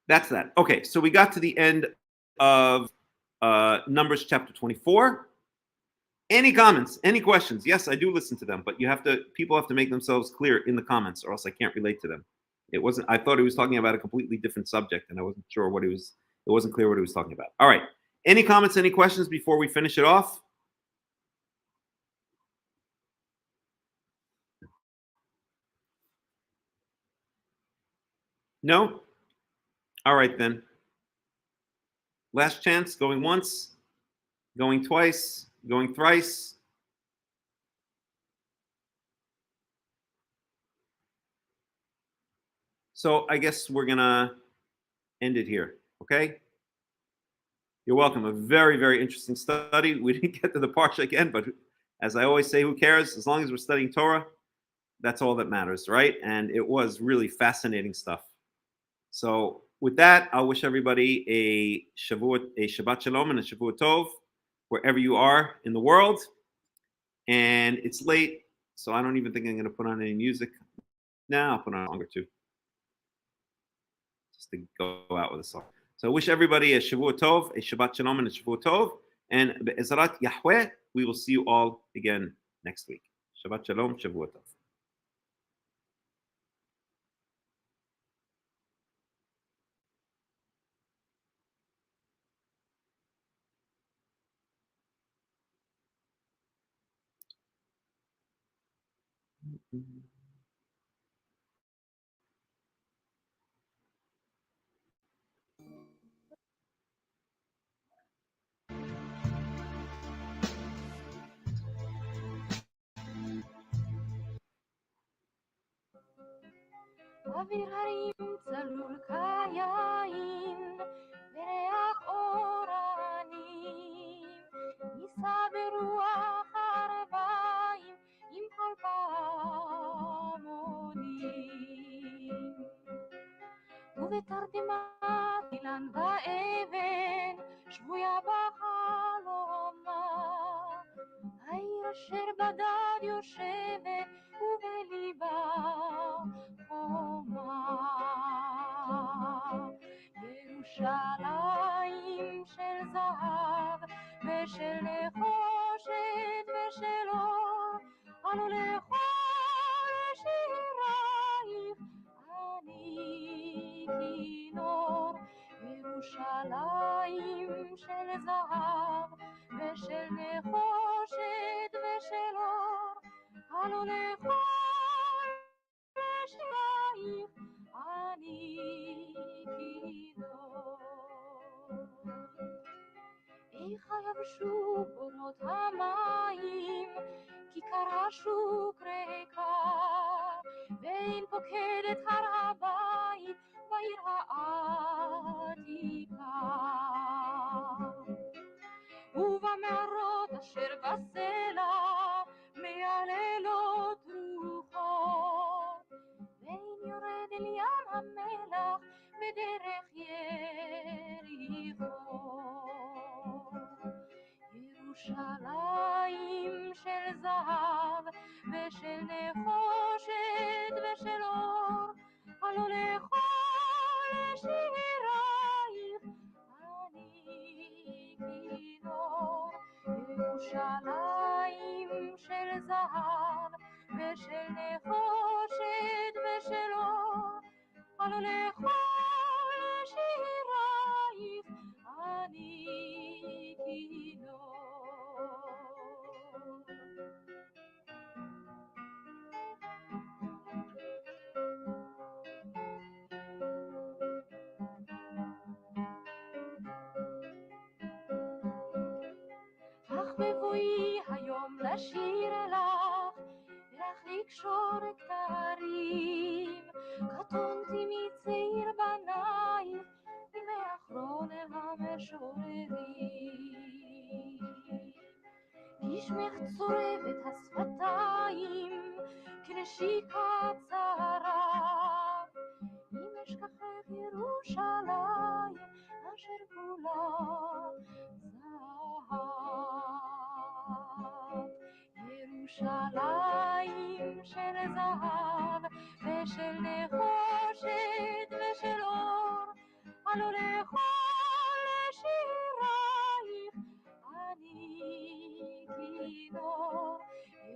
that's that. Okay, so we got to the end of Numbers chapter 24. Any comments? Any questions? Yes, I do listen to them, but people have to make themselves clear in the comments, or else I can't relate to them. I thought he was talking about a completely different subject, and I wasn't sure it wasn't clear what he was talking about. All right. Any comments, any questions before we finish it off? No? All right, then. Last chance, going once, going twice, going thrice. So I guess we're going to end it here, okay? You're welcome. A very, very interesting study. We didn't get to the parsha again, but as I always say, who cares? As long as we're studying Torah, that's all that matters, right? And it was really fascinating stuff. So with that, I'll wish everybody a Shabbat Shalom and a Shavua Tov, wherever you are in the world. And it's late, so I don't even think I'm going to put on any music. Now I'll put on a song or two, just to go out with a song. So I wish everybody a Shavua Tov, a Shabbat Shalom and a Shavua Tov. And Be'ezrat Yahweh, we will see you all again next week. Shabbat Shalom, Shavua Tov. אוויר הרים צלול כיין, וריח אורנים, נישא ברוח הערביים, עם כל פעמונים. ובתרדמת אילן ואבן, שבויה בחלומה, העיר אשר בדד יושבת, ובליבה חומה. ירושלים של זהב ושל נחושת ושל אור, אנו לכל שירייך אני כינור. ירושלים של זהב נחושת ושל אור, הלא לכל שירייך אני כינור. איך יבשו בונות המים, כיכר השוק ריקה, ואין פוקדת הר הבית בעיר העתיקה. ובמערות אשר בסלע מהללות רוחות, ואין יורד אל ים המלח בדרך יריחו. ירושלים של זהב ושל נחושת ושל אור, הלא לכל שירייך אני כינור. ירושלים של זהב ושל נחושת ושל אור, הלא לכל שירייך אני כינור. אך בבואי היום לשיר לך, ולך לקשור כתרים, קטונתי מצעיר בנייך, ומאחרון אל המשוררים. כשמך צורבת השפתיים, כנשיקת צרה, אם אשכחך ירושלים, אשר כולה זהב. ירושלים של זהב ושל נחושת ושל אור, הלא לכל שירייך אני כינור.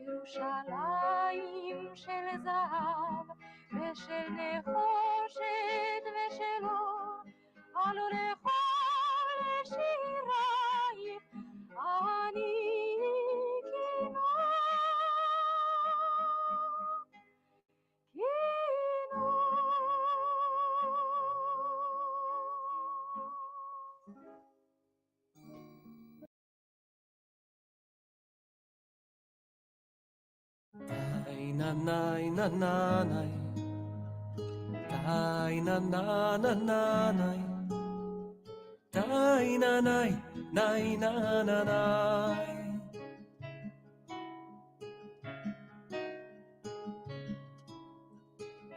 ירושלים של זהב ושל נחושת ושל אור, הלא לכל שירייך אני כינור. Na na na na na, tai na na na na na, tai na na na na na na.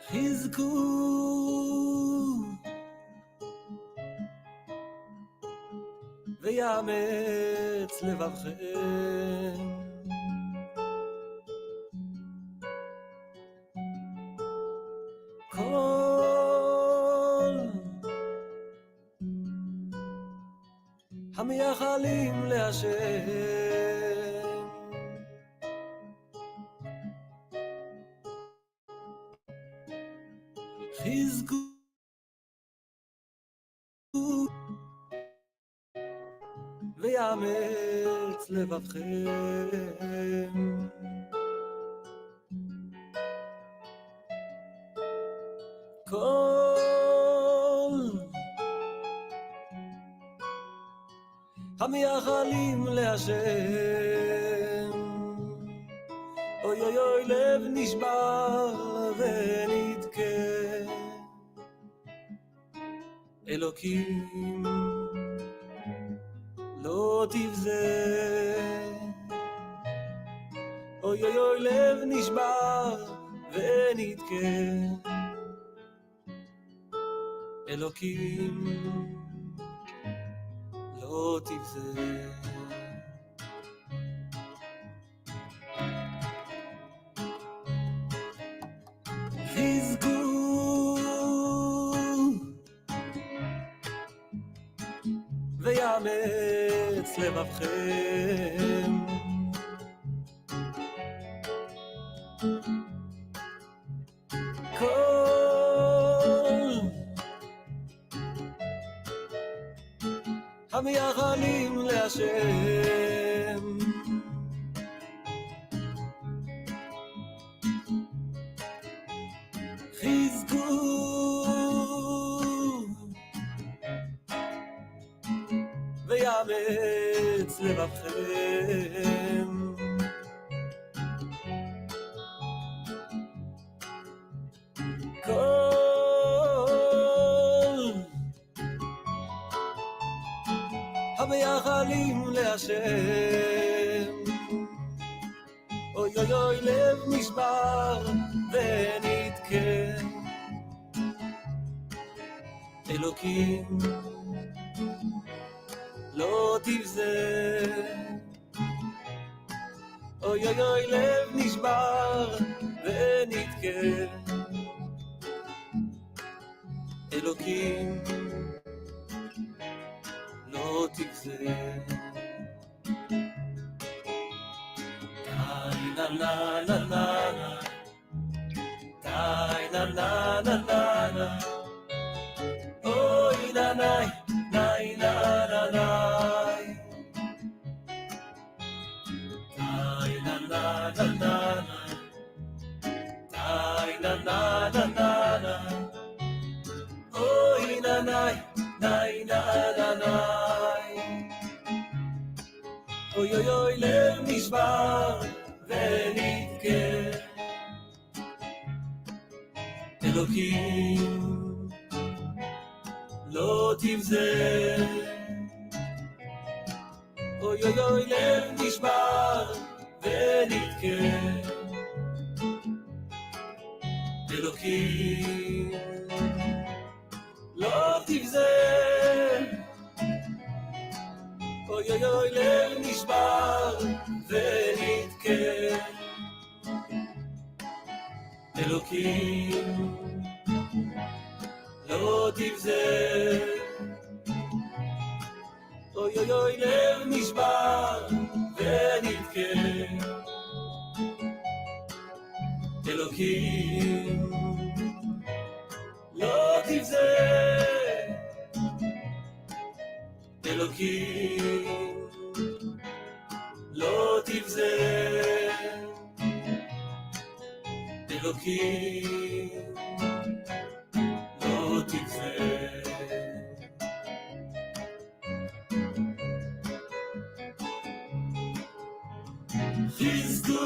חזקו ויאמץ לבבכם, כל המייחלים להשם, חזקו ויאמץ לבבכם, כל המייחלים להשם. אוי אוי אוי לב נשבר ונדכה, אלוקים לא תבזה. אוי אוי אוי לב נשבר ונדכה, אלוקים לא תבזה. חזקו ויאמץ לבבכם, כל המייחלים להשם, חפץ לבבכם. כל המייחלים להשם, אוי אוי אוי לב נשבר ונתקה, אלוקים לא תבזה, אוי אוי אוי לב נשבר ונתקה, אלוקים לא תבזה. די נה נה נה נה נה, די נה נה נה נה נה, אוי נה נה נה נה נה נה, די נה נה נה נה נה, די נה נה נה נה נה, אוי נה נה נה נה נה נה, אוי אוי אוי לב נשבר ונתקה, אלוקים לא תבזה, אוי אוי אוי לב נשבר ונתקה, אלוקים לא תבזה, אוי אוי אוי לב נשבר ונתקה, אלוקים לא תבזה, אוי אוי אוי לב נשבר ונתקה, אלוקים לא תבזה, אלוקים לא תבזה, אלוקים לא תבזה. חזקו